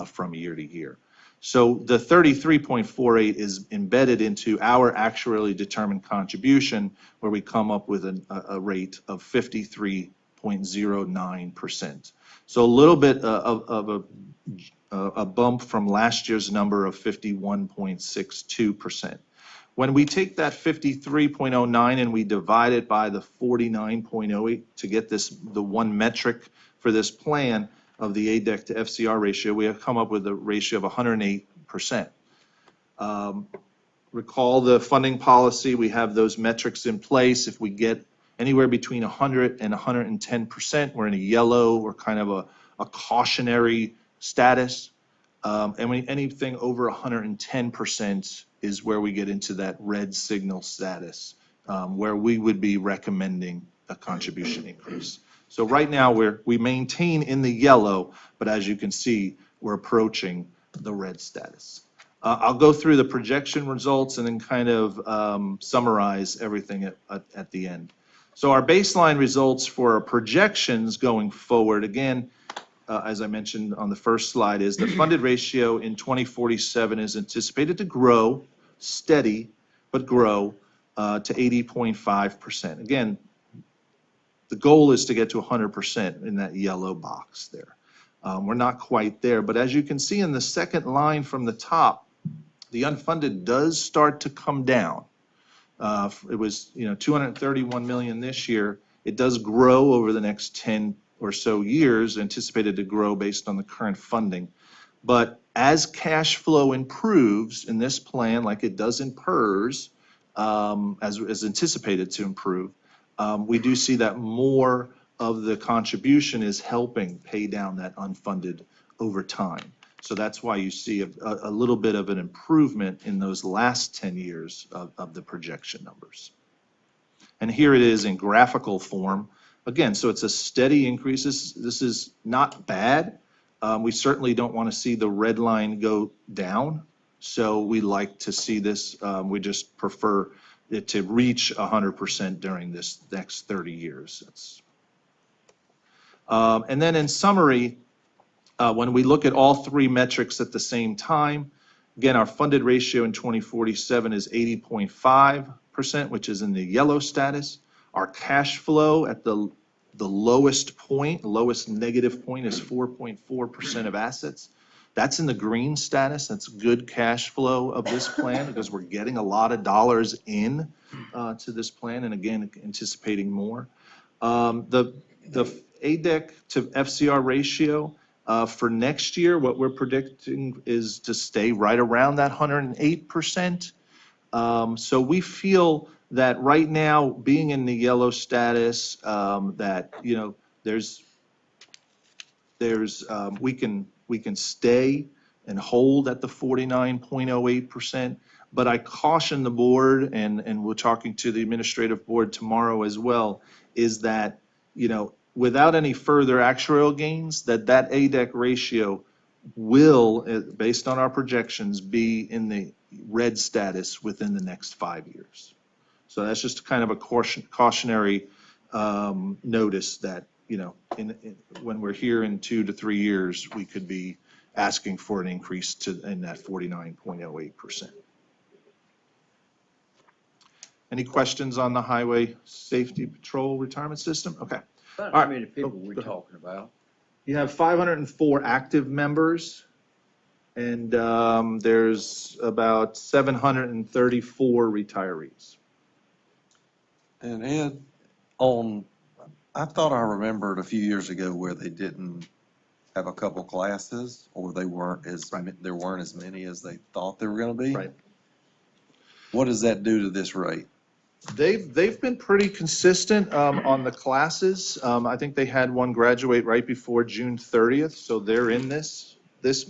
from year to year. So the 33.48 is embedded into our actuarially determined contribution, where we come up with a rate of 53.09%. So a little bit of a bump from last year's number of 51.62%. When we take that 53.09 and we divide it by the 49.08 to get the one metric for this plan of the ADEC to FCR ratio, we have come up with a ratio of 108%. Recall the funding policy, we have those metrics in place. If we get anywhere between 100 and 110%, we're in a yellow or kind of a cautionary status. And anything over 110% is where we get into that red signal status, where we would be recommending a contribution increase. So right now, we maintain in the yellow, but as you can see, we're approaching the red status. I'll go through the projection results and then kind of summarize everything at the end. So our baseline results for our projections going forward, again, as I mentioned on the first slide, is the funded ratio in 2047 is anticipated to grow, steady, but grow to 80.5%. Again, the goal is to get to 100% in that yellow box there. We're not quite there, but as you can see in the second line from the top, the unfunded does start to come down. It was, 231 million this year. It does grow over the next 10 or so years, anticipated to grow based on the current funding. But as cash flow improves in this plan, like it does in PERS, as anticipated to improve, we do see that more of the contribution is helping pay down that unfunded over time. So that's why you see a little bit of an improvement in those last 10 years of the projection numbers. And here it is in graphical form. Again, so it's a steady increase. This is not bad. We certainly don't want to see the red line go down. So we like to see this, we just prefer it to reach 100% during this next 30 years. And then in summary, when we look at all three metrics at the same time, again, our funded ratio in 2047 is 80.5%, which is in the yellow status. Our cash flow at the lowest point, lowest negative point, is 4.4% of assets. That's in the green status. That's good cash flow of this plan because we're getting a lot of dollars in to this plan, and again, anticipating more. The ADEC to FCR ratio for next year, what we're predicting is to stay right around that 108%. So we feel that right now, being in the yellow status, that we can stay and hold at the 49.08%. But I caution the board, and we're talking to the administrative board tomorrow as well, is that, without any further actuarial gains, that ADEC ratio will, based on our projections, be in the red status within the next 5 years. So that's just kind of a cautionary notice that, when we're here in 2 to 3 years, we could be asking for an increase in that 49.08%. Any questions on the Highway Safety Patrol retirement system? Okay. How many people we talking about? You have 504 active members, and there's about 734 retirees. And Ed, I thought I remembered a few years ago where they didn't have a couple classes, or there weren't as many as they thought there were gonna be. Right. What does that do to this rate? They've been pretty consistent on the classes. I think they had one graduate right before June 30th, so they're in this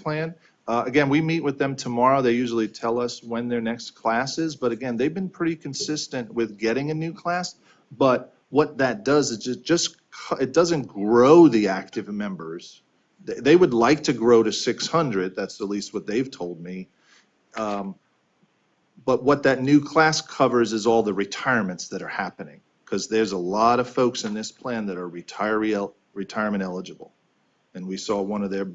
plan. Again, we meet with them tomorrow. They usually tell us when their next class is, but again, they've been pretty consistent with getting a new class. But what that does is it doesn't grow the active members. They would like to grow to 600. That's at least what they've told me. But what that new class covers is all the retirements that are happening, because there's a lot of folks in this plan that are retirement eligible. And we saw one of their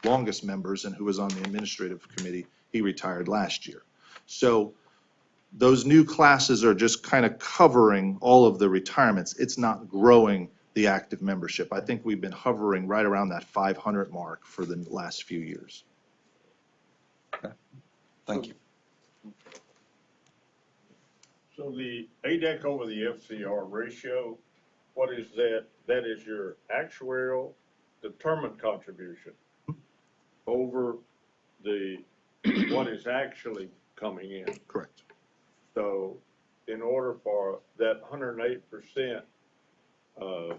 longest members, and who was on the administrative committee, he retired last year. So those new classes are just kind of covering all of the retirements. It's not growing the active membership. I think we've been hovering right around that 500 mark for the last few years. Thank you. So the ADEC over the FCR ratio, what is that? That is your actuarial determined contribution over what is actually coming in. Correct. So in order for that 108% to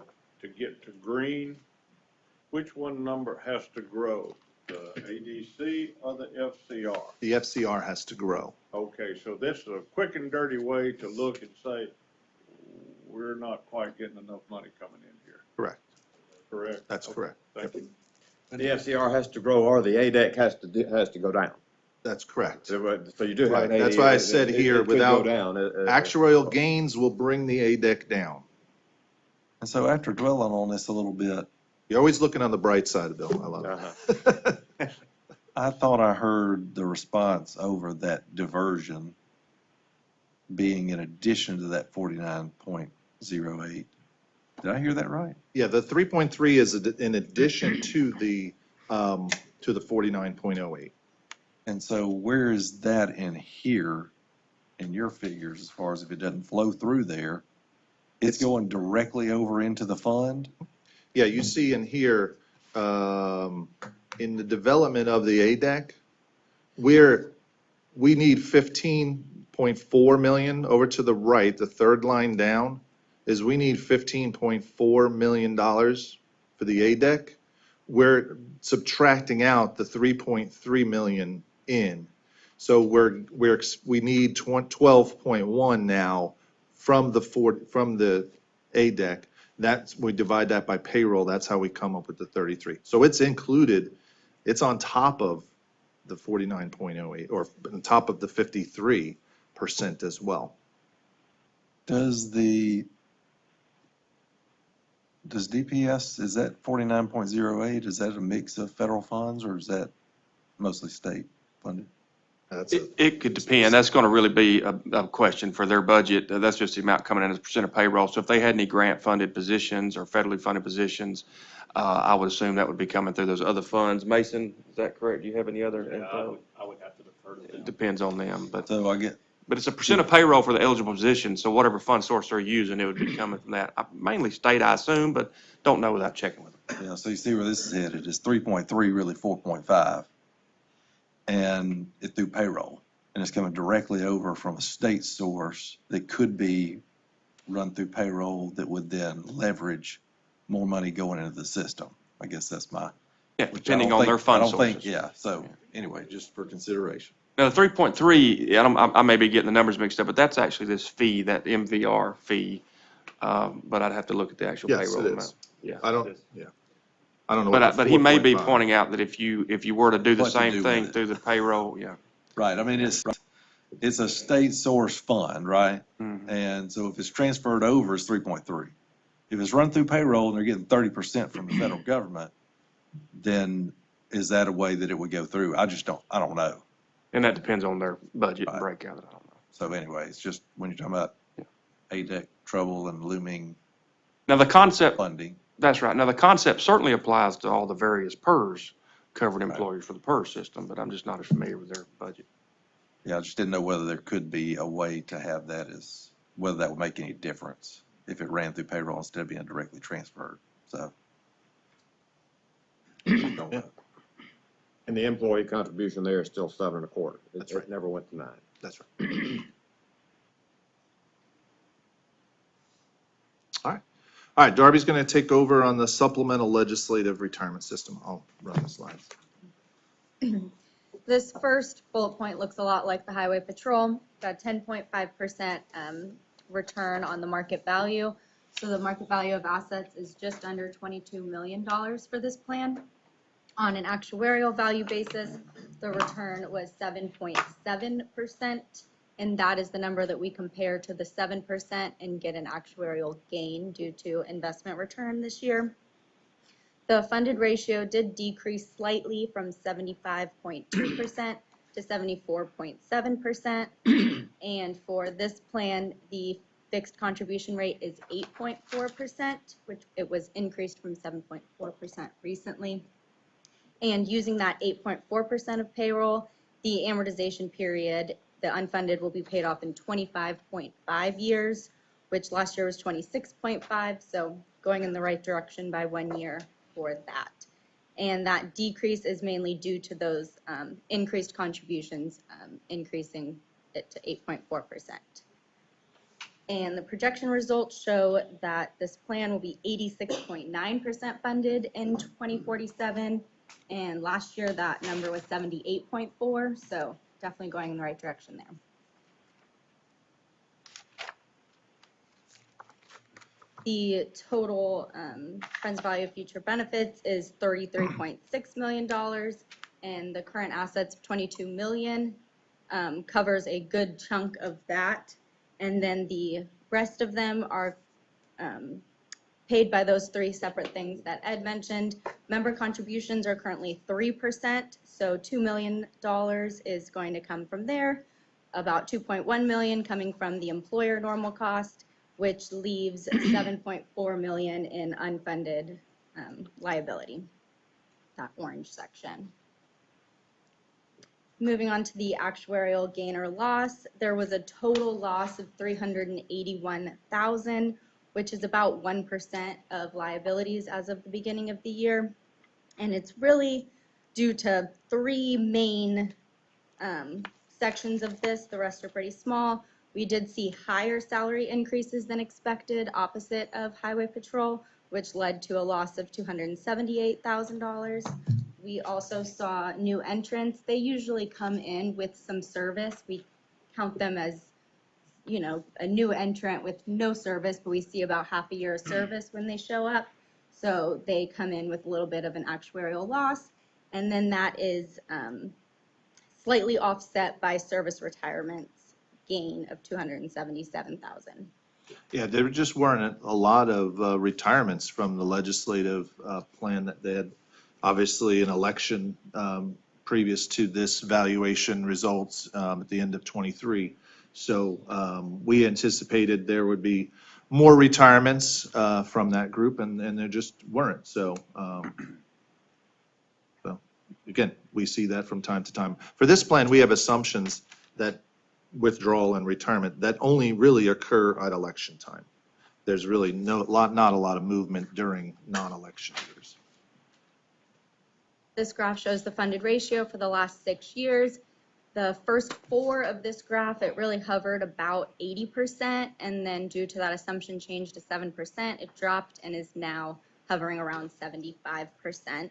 get to green, which one number has to grow? The ADC or the FCR? The FCR has to grow. Okay, so this is a quick and dirty way to look and say, we're not quite getting enough money coming in here. Correct. Correct? That's correct. Thank you. The FCR has to grow or the ADEC has to go down. That's correct. So you do have Right. an That's why I it- said it- here, it could without go down. actuarial gains will bring the ADEC down. And so after dwelling on this a little bit, You're always looking on the bright side, Bill. I love it. I thought I heard the response over that diversion being in addition to that 49.08. Did I hear that right? Yeah, the 3.3 is in addition to the 49.08. And so where is that in here, in your figures, as far as if it doesn't flow through there? It's going directly over into the fund? Yeah, you see in here, in the development of the ADEC, we need 15.4 million. Over to the right, the third line down, is we need $15.4 million for the ADEC. We're subtracting out the 3.3 million in. So we need 12.1 now from the ADEC. We divide that by payroll. That's how we come up with the 33. So it's included. It's on top of the 49.08, or on top of the 53% as well. Does DPS, is that 49.08, is that a mix of federal funds, or is that mostly state funded? It could depend. That's going to really be a question for their budget. That's just the amount coming in as a percent of payroll. So if they had any grant-funded positions or federally funded positions, I would assume that would be coming through those other funds. Mason, is that correct? Do you have any other info? I would have to defer to them. It depends on them, but So it's a percent of payroll for the eligible position. So whatever fund source they're using, it would be coming from that. Mainly state, I assume, but don't know without checking with them. yeah, so you see where this is headed. It's 3.3, really 4.5. And it through payroll. And it's coming directly over from a state source that could be run through payroll that would then leverage more money going into the system. I guess that's my Yeah, which I depending don't on think- their fund I don't think, sources. yeah, so, anyway, just for consideration. Now, the 3.3, I may be getting the numbers mixed up, but that's actually this fee, that MVR fee. But I'd have to look at the actual Yes, payroll it amount. is. Yeah. I don't, yeah. I don't know what the But he may be 4.5. pointing out that if you were to do the What to same do thing with it. through the payroll, yeah. Right, I mean, it's a state source fund, right? Mhm. And so if it's transferred over, it's 3.3. If it's run through payroll and they're getting 30% from the federal government, then is that a way that it would go through? I don't know. And that depends on their budget Right. breakout, I don't know. So anyway, it's just when you're talking about ADEC trouble and looming Now, the concept, funding. that's right. Now, the concept certainly applies to all the various PERS covered Right. employers for the PERS system, but I'm just not as familiar with their budget. Yeah, I just didn't know whether there could be a way to have that whether that would make any difference if it ran through payroll instead of being directly transferred, so. Don't know. And the employee contribution there is still 7.25. That's right. It never went to 9. That's right. All right, Darby's going to take over on the supplemental legislative retirement system. I'll run the slides. This first bullet point looks a lot like the highway patrol, got 10.5% return on the market value. So the market value of assets is just under $22 million for this plan. On an actuarial value basis, the return was 7.7%, and that is the number that we compare to the 7% and get an actuarial gain due to investment return this year. The funded ratio did decrease slightly from 75.2% to 74.7%. And for this plan, the fixed contribution rate is 8.4%, which it was increased from 7.4% recently. And using that 8.4% of payroll, the amortization period, the unfunded will be paid off in 25.5 years, which last year was 26.5, so going in the right direction by 1 year for that. And that decrease is mainly due to those increased contributions, increasing it to 8.4%. And the projection results show that this plan will be 86.9% funded in 2047. And last year, that number was 78.4, so definitely going in the right direction there. The total present value of future benefits is $33.6 million, and the current assets of $22 million covers a good chunk of that. And then the rest of them are paid by those three separate things that Ed mentioned. Member contributions are currently 3%, so $2 million is going to come from there, about $2.1 million coming from the employer normal cost, which leaves $7.4 million in unfunded liability, that orange section. Moving on to the actuarial gain or loss, there was a total loss of $381,000, which is about 1% of liabilities as of the beginning of the year. And it's really due to three main sections of this. The rest are pretty small. We did see higher salary increases than expected, opposite of highway patrol, which led to a loss of $278,000. We also saw new entrants. They usually come in with some service. We count them as, you know, a new entrant with no service, but we see about half a year of service when they show up. So they come in with a little bit of an actuarial loss, and then that is slightly offset by service retirements gain of $277,000. Yeah, there just weren't a lot of retirements from the legislative plan that they had. Obviously, an election previous to this valuation results at the end of '23. So we anticipated there would be more retirements from that group, and there just weren't. So again, we see that from time to time. For this plan, we have assumptions that withdrawal and retirement that only really occur at election time. There's really not a lot of movement during non-election years. This graph shows the funded ratio for the last 6 years. The first 4 of this graph, it really hovered about 80%, and then due to that assumption change to 7%, it dropped and is now hovering around 75%.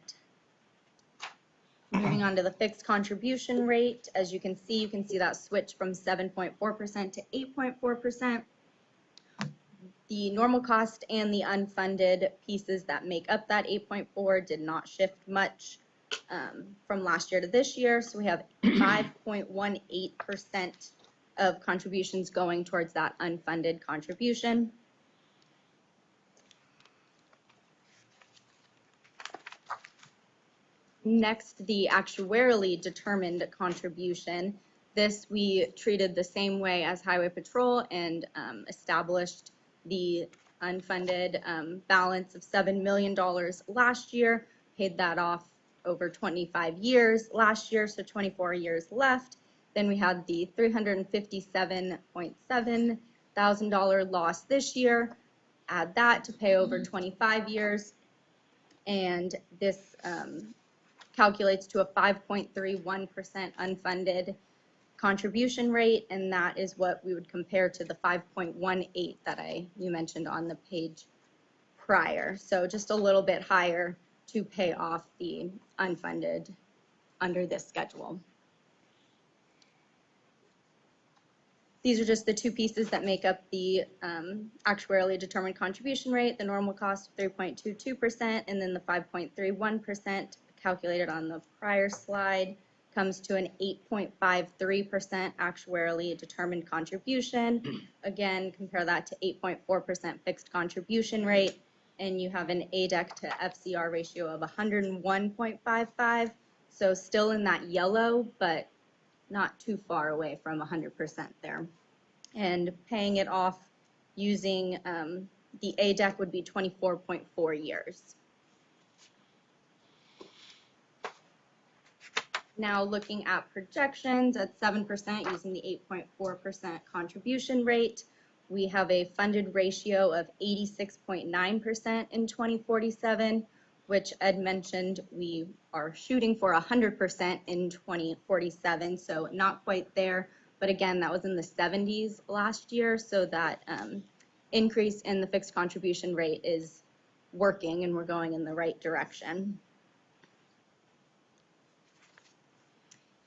Moving on to the fixed contribution rate, as you can see that switch from 7.4% to 8.4%. The normal cost and the unfunded pieces that make up that 8.4 did not shift much from last year to this year. So we have 5.18% of contributions going towards that unfunded contribution. Next, the actuarially determined contribution. This we treated the same way as Highway Patrol and established the unfunded balance of $7 million last year, paid that off over 25 years last year, so 24 years left. Then we had the $357.7 thousand loss this year, add that to pay over 25 years, and this calculates to a 5.31% unfunded contribution rate, and that is what we would compare to the 5.18 that you mentioned on the page prior. So just a little bit higher to pay off the unfunded under this schedule. These are just the two pieces that make up the actuarially determined contribution rate, the normal cost of 3.22%, and then the 5.31% calculated on the prior slide comes to an 8.53% actuarially determined contribution. Again, compare that to 8.4% fixed contribution rate, and you have an ADEC to FCR ratio of 101.55, so still in that yellow, but not too far away from 100% there. And paying it off using the ADEC would be 24.4 years. Now looking at projections at 7% using the 8.4% contribution rate, we have a funded ratio of 86.9% in 2047, which Ed mentioned we are shooting for 100% in 2047, so not quite there. But again, that was in the 70s last year, so that increase in the fixed contribution rate is working and we're going in the right direction.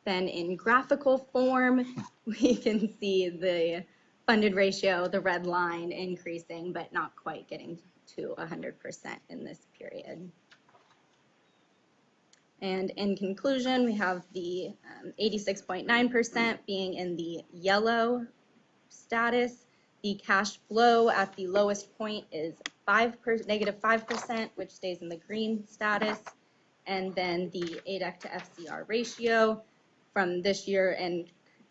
Then in graphical form, we can see the funded ratio, the red line, increasing, but not quite getting to 100% in this period. And in conclusion, we have the 86.9% being in the yellow status. The cash flow at the lowest point is negative 5%, which stays in the green status. And then the ADEC to FCR ratio from this year and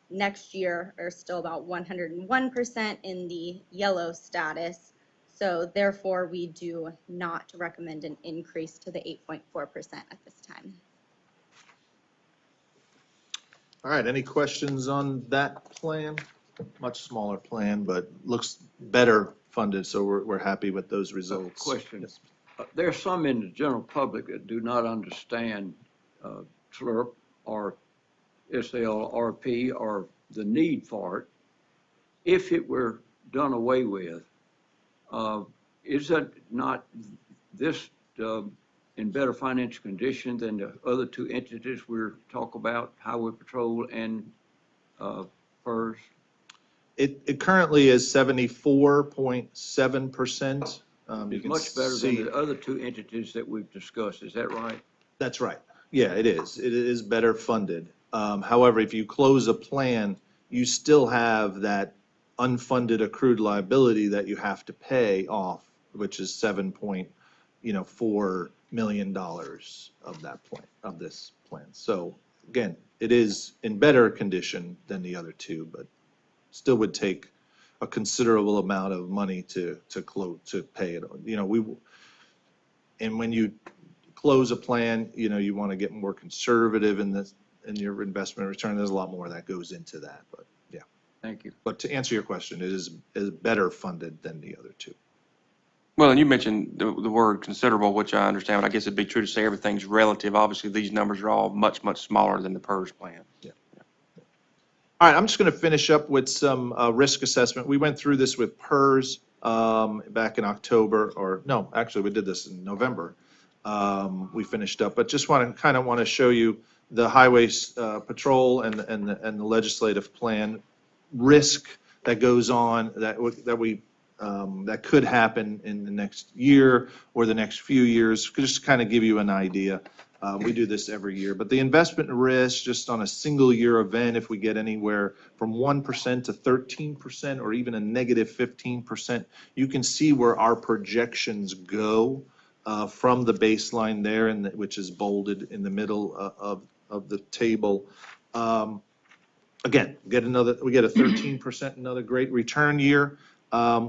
next year are still about 101% in the yellow status. So therefore, we do not recommend an increase to the 8.4% at this time. All right, any questions on that plan? Much smaller plan, but looks better funded, so we're happy with those results. Question. Yes. There are some in the general public that do not understand TLRP or SLRP or the need for it. If it were done away with, is that not this in better financial condition than the other two entities we're talking about, Highway Patrol and PERS? It currently is 74.7%. It's much better than the other two entities that we've discussed, is that right? That's right. Yeah, it is. It is better funded. However, if you close a plan, you still have that unfunded accrued liability that you have to pay off, which is $7.4 million of that plan, of this plan. So again, it is in better condition than the other two, but still would take a considerable amount of money to pay it. And when you close a plan, you want to get more conservative in your investment return. There's a lot more that goes into that, but yeah. Thank you. But to answer your question, it is better funded than the other two. Well, and you mentioned the word considerable, which I understand, but I guess it'd be true to say everything's relative. Obviously, these numbers are all much, much smaller than the PERS plan. Yeah. All right, I'm just going to finish up with some risk assessment. We went through this with PERS back in October, or no, actually we did this in November. We finished up, but just want to show you the highway patrol and the legislative plan risk that goes on that could happen in the next year or the next few years, just to kind of give you an idea. We do this every year, but the investment risk just on a single year event, if we get anywhere from 1% to 13% or even a negative 15%, you can see where our projections go from the baseline there, which is bolded in the middle of the table. Again, we get a 13%, another great return year.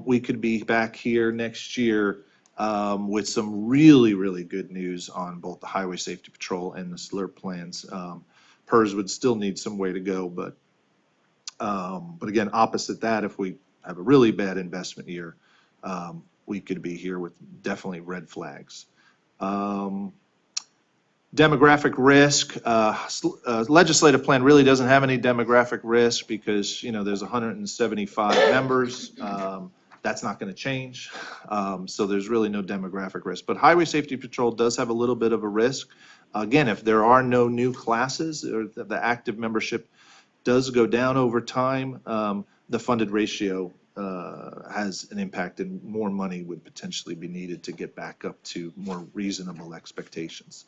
We could be back here next year with some really, really good news on both the Highway Safety Patrol and the SLRP plans. PERS would still need some way to go, but again, opposite that, if we have a really bad investment year, we could be here with definitely red flags. Demographic risk, legislative plan really doesn't have any demographic risk because, there's 175 members. That's not going to change. So there's really no demographic risk. But Highway Safety Patrol does have a little bit of a risk. Again, if there are no new classes or the active membership does go down over time, the funded ratio has an impact and more money would potentially be needed to get back up to more reasonable expectations.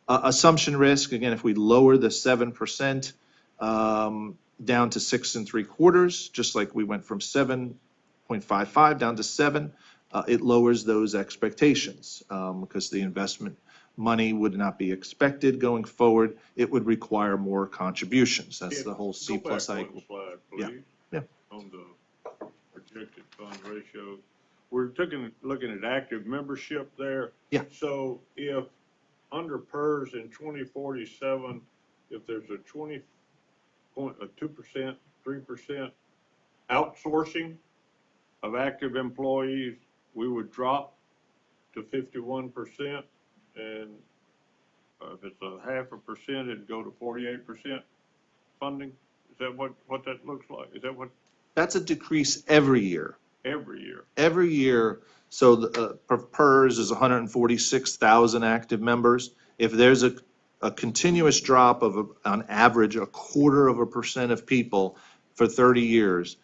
Assumption risk, again, if we lower the 7% down to 6 3/4, just like we went from 7.55 down to 7, it lowers those expectations because the investment money would not be expected going forward. It would require more contributions. That's the whole C plus I equal. Go back one slide, Yeah. please. Yeah. On the projected fund ratio. We're looking at active membership there. Yeah. So if under PERS in 2047, if there's a 2%, 3% outsourcing of active employees, we would drop to 51%. And if it's a 0.5%, it'd go to 48% funding. Is that what that looks like? Is that what? That's a decrease every year. Every year. Every year, so the PERS is 146,000 active members. If there's a continuous drop of, on average, 0.25% of people for 30 years,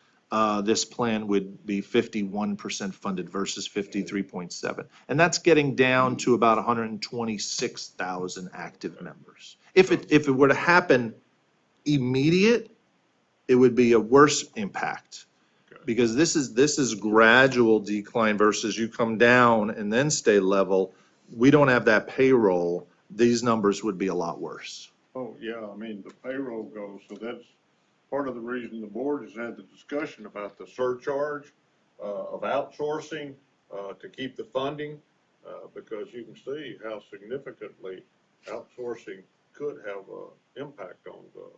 this plan would be 51% funded versus 53.7. And that's getting down to about 126,000 active members. If it were to happen immediate, it would be a worse impact. Because this is gradual decline versus you come down and then stay level. We don't have that payroll. These numbers would be a lot worse. Oh, yeah, I mean, the payroll goes, so that's part of the reason the board has had the discussion about the surcharge of outsourcing to keep the funding, because you can see how significantly outsourcing could have an impact on the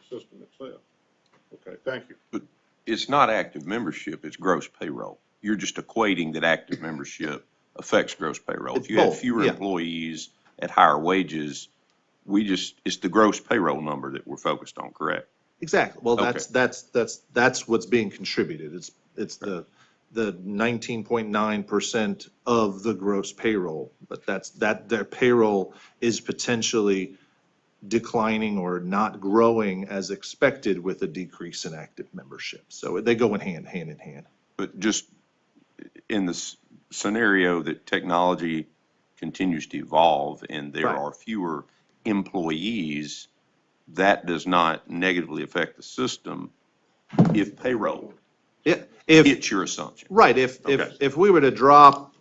system itself. Okay, thank you. But it's not active membership, it's gross payroll. You're just equating that active membership affects gross payroll. If you have fewer employees at higher wages, it's the gross payroll number that we're focused on, correct? Exactly. Well, Okay. that's what's being contributed. It's the 19.9% of the gross payroll, but their payroll is potentially declining or not growing as expected with a decrease in active membership. So they go hand in hand. But just in the scenario that technology continues to evolve and there Right. are fewer employees, that does not negatively affect the system if payroll hits your assumption. Right, Okay. if we were to drop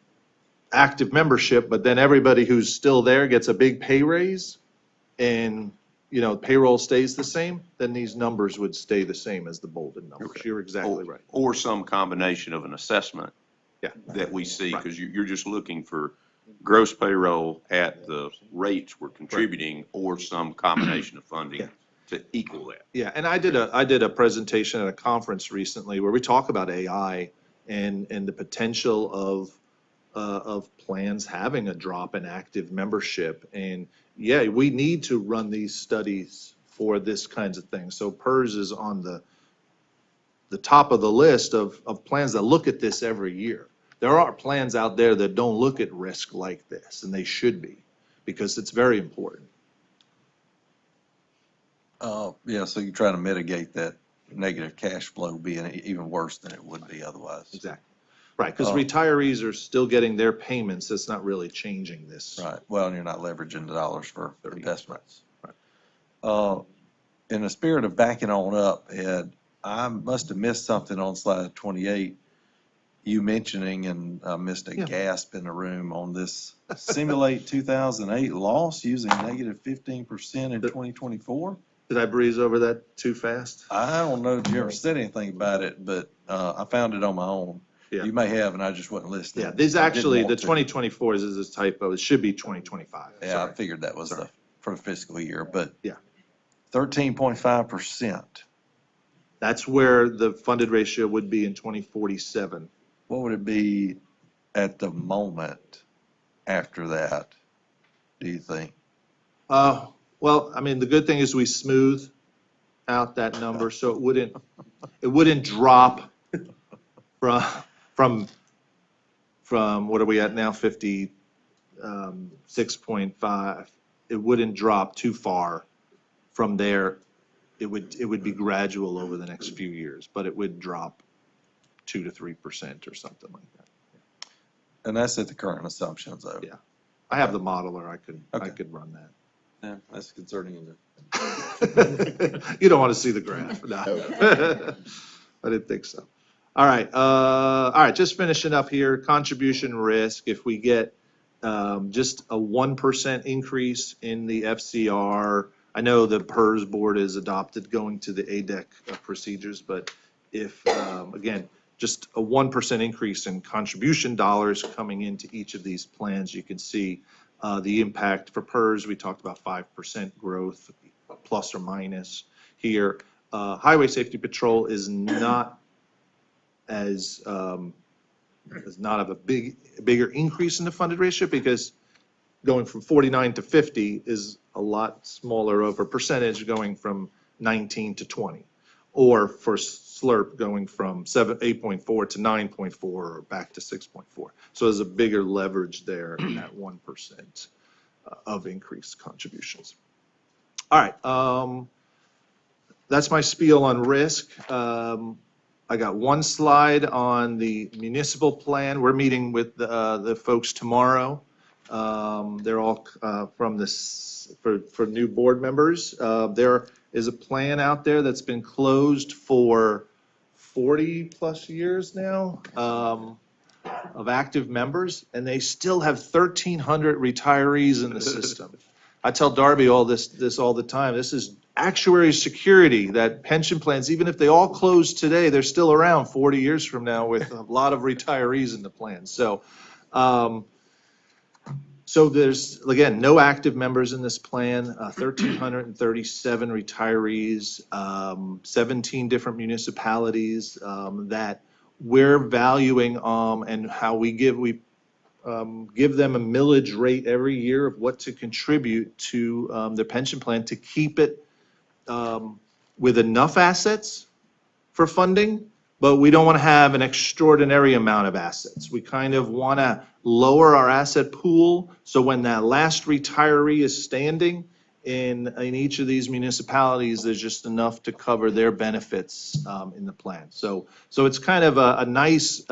active membership, but then everybody who's still there gets a big pay raise and, payroll stays the same, then these numbers would stay the same as the bolded numbers. Okay. You're exactly right. Or some combination of an assessment Yeah. that we see, Right. because you're just looking for gross payroll at the rates we're contributing or some combination of funding Yeah. to equal that. Yeah, and I did a presentation at a conference recently where we talk about AI and the potential of plans having a drop in active membership. And yeah, we need to run these studies for this kinds of things. So PERS is on the top of the list of plans that look at this every year. There are plans out there that don't look at risk like this, and they should be, because it's very important. Yeah, so you're trying to mitigate that negative cash flow being even worse than it would be otherwise. Exactly. Right, because Oh. retirees are still getting their payments. That's not really changing this. Right, well, and you're not leveraging the dollars for 30 years, investments. right. In the spirit of backing on up, Ed, I must have missed something on slide 28. You mentioning, and I missed a Yeah. gasp in the room on this simulate 2008 loss using negative 15% in 2024. Did I breeze over that too fast? I don't know if you ever said anything about it, but I found it on my own. Yeah. You may have, and I just wasn't listening. Yeah, this I didn't actually, want the to. 2024 is a typo. It should be 2025. Yeah, I Sorry. figured that was Sorry. for the fiscal year, but. Yeah. 13.5%. That's where the funded ratio would be in 2047. What would it be at the moment after that, do you think? Well, I mean, the good thing is we smooth out that number, so it wouldn't drop from what are we at now, 56.5. It wouldn't drop too far from there. It would be gradual over the next few years, but it would drop 2 to 3% or something like that. And that's at the current assumptions, though. Yeah. I have the modeler. I Okay. could run that. Yeah, that's concerning, isn't it? You don't want to see the graph. No. I didn't think so. All right. Just finishing up here, contribution risk. If we get just a 1% increase in the FCR, I know the PERS board is adopted going to the ADEC procedures, but if, again, just a 1% increase in contribution dollars coming into each of these plans, you can see the impact for PERS. We talked about 5% growth, plus or minus here. Highway Safety Patrol is not as not of a bigger increase in the funded ratio, because going from 49 to 50 is a lot smaller of a percentage, going from 19 to 20. Or for SLRP going from 8.4 to 9.4 or back to 6.4. So there's a bigger leverage there in that 1% of increased contributions. All right, that's my spiel on risk. I got one slide on the municipal plan. We're meeting with the folks tomorrow. They're all from this for new board members. There is a plan out there that's been closed for 40 plus years now of active members, and they still have 1,300 retirees in the system. I tell Darby this all the time. This is actuary security, that pension plans, even if they all close today, they're still around 40 years from now with a lot of retirees in the plan. So there's, again, no active members in this plan, 1,337 retirees, 17 different municipalities that we're valuing, and how we give them a millage rate every year of what to contribute to their pension plan to keep it with enough assets for funding, but we don't want to have an extraordinary amount of assets. We kind of want to lower our asset pool, so when that last retiree is standing in each of these municipalities, there's just enough to cover their benefits in the plan. So it's kind of a nice,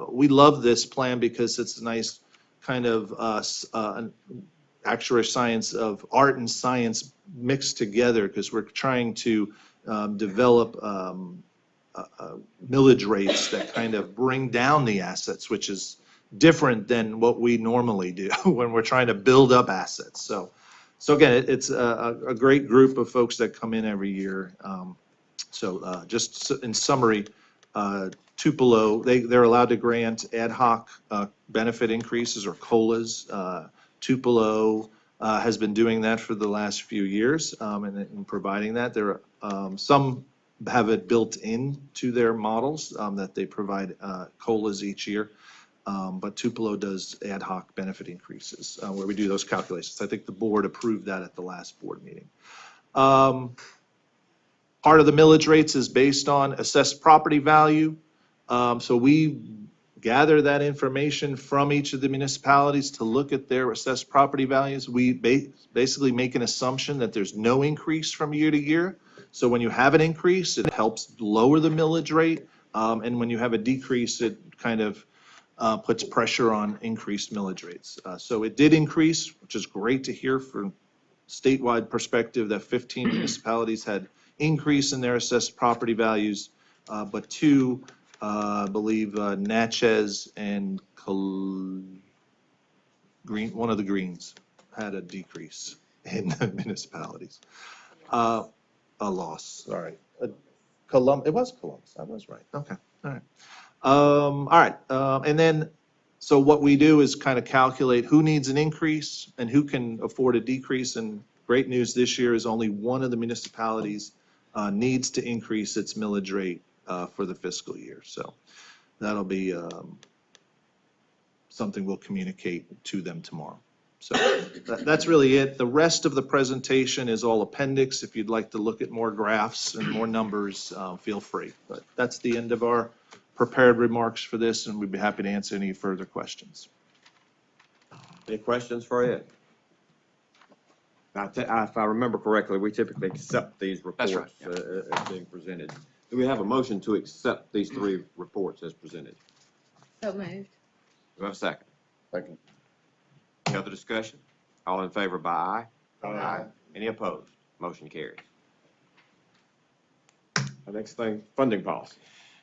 we love this plan because it's a nice kind of actuary science of art and science mixed together, because we're trying to develop millage rates that kind of bring down the assets, which is different than what we normally do when we're trying to build up assets. So again, it's a great group of folks that come in every year. Just in summary, Tupelo, they're allowed to grant ad hoc benefit increases or COLAs. Tupelo has been doing that for the last few years and providing that. There are some have it built into their models that they provide COLAs each year. But Tupelo does ad hoc benefit increases where we do those calculations. I think the board approved that at the last board meeting. Part of the millage rates is based on assessed property value. So we gather that information from each of the municipalities to look at their assessed property values. We basically make an assumption that there's no increase from year to year. So when you have an increase, it helps lower the millage rate. And when you have a decrease, it kind of puts pressure on increased millage rates. So it did increase, which is great to hear from statewide perspective that 15 municipalities had increase in their assessed property values, but two, I believe Natchez and one of the Greens had a decrease in the municipalities. A loss, sorry. It was Columbus, I was right, okay, all right. All right, and then, so what we do is kind of calculate who needs an increase and who can afford a decrease, and great news this year is only one of the municipalities needs to increase its millage rate for the fiscal year, so that'll be something we'll communicate to them tomorrow. So that's really it. The rest of the presentation is all appendix. If you'd like to look at more graphs and more numbers, feel free. But that's the end of our prepared remarks for this, and we'd be happy to answer any further questions. Any questions for Ed? If I remember correctly, we typically accept these reports as being presented. Do we have a motion to accept these three reports as presented? So moved. Do we have a second? Second. Any other discussion? All in favor by aye? Aye. Any opposed? Motion carries. The next thing, funding policy.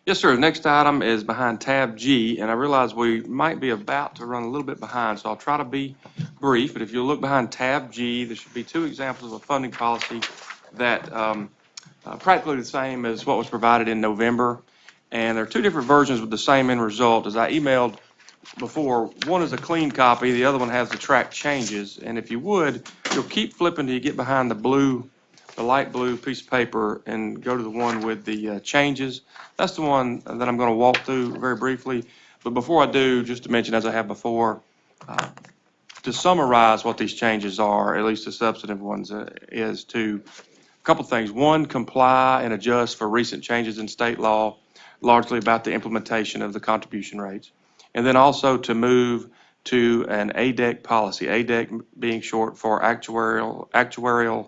Yes, sir. The next item is behind tab G, and I realize we might be about to run a little bit behind, so I'll try to be brief. But if you look behind tab G, there should be two examples of a funding policy that practically the same as what was provided in November. And there are two different versions with the same end result. As I emailed before, one is a clean copy, the other one has the track changes. And if you would, you'll keep flipping till you get behind the light blue piece of paper and go to the one with the changes. That's the one that I'm going to walk through very briefly. But before I do, just to mention, as I have before, to summarize what these changes are, at least the substantive ones, is to a couple things. One, comply and adjust for recent changes in state law, largely about the implementation of the contribution rates. And then also to move to an ADEC policy, ADEC being short for actuarially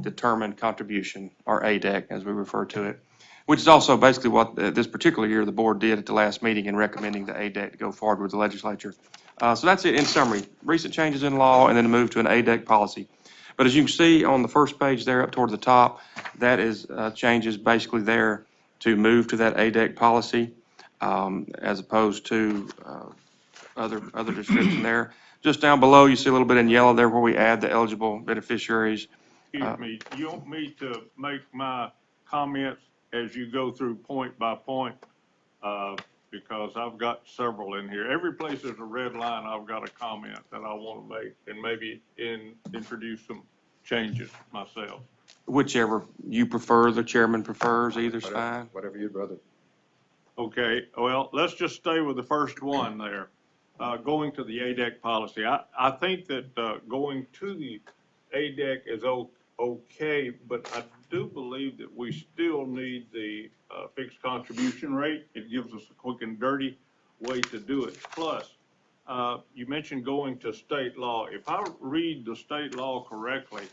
determined contribution, or ADEC as we refer to it, which is also basically what this particular year the board did at the last meeting in recommending the ADEC to go forward with the legislature. So that's it in summary, recent changes in law and then a move to an ADEC policy. But as you can see on the first page there up toward the top, that is changes basically there to move to that ADEC policy as opposed to other description there. Just down below, you see a little bit in yellow there where we add the eligible beneficiaries. Excuse me, you want me to make my comments as you go through point by point? Because I've got several in here. Every place there's a red line, I've got a comment that I want to make and maybe introduce some changes myself. Whichever you prefer, the chairman prefers, either's fine. Whatever you'd rather. Okay, well, let's just stay with the first one there. Going to the ADEC policy. I think that going to the ADEC is okay, but I do believe that we still need the fixed contribution rate. It gives us a quick and dirty way to do it. Plus, you mentioned going to state law. If I read the state law correctly,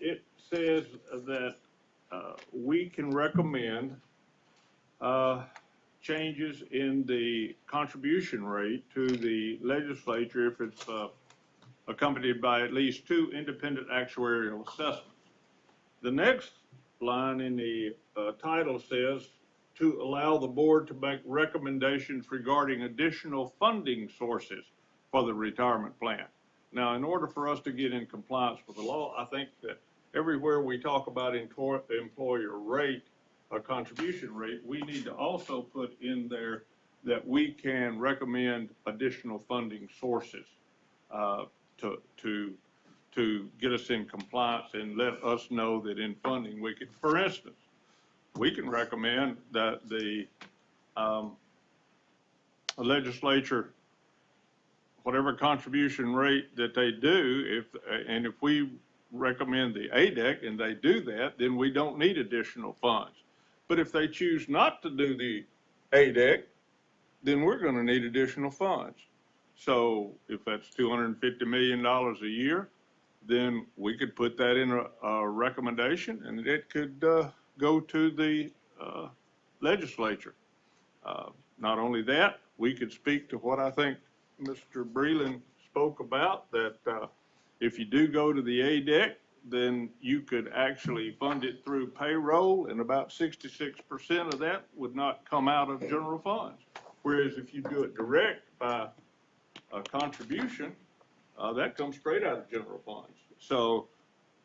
it says that we can recommend changes in the contribution rate to the legislature if it's accompanied by at least 2 independent actuarial assessments. The next line in the title says to allow the board to make recommendations regarding additional funding sources for the retirement plan. Now, in order for us to get in compliance with the law, I think that everywhere we talk about employer rate, a contribution rate, we need to also put in there that we can recommend additional funding sources to get us in compliance and let us know that in funding we could, for instance, we can recommend that the legislature, whatever contribution rate that they do, if we recommend the ADEC and they do that, then we don't need additional funds. But if they choose not to do the ADEC, then we're going to need additional funds. So if that's $250 million a year, then we could put that in a recommendation, and it could go to the legislature. Not only that, we could speak to what I think Mr. Breland spoke about, that if you do go to the ADEC, then you could actually fund it through payroll, and about 66% of that would not come out of general funds. Whereas if you do it direct by a contribution, that comes straight out of general funds. So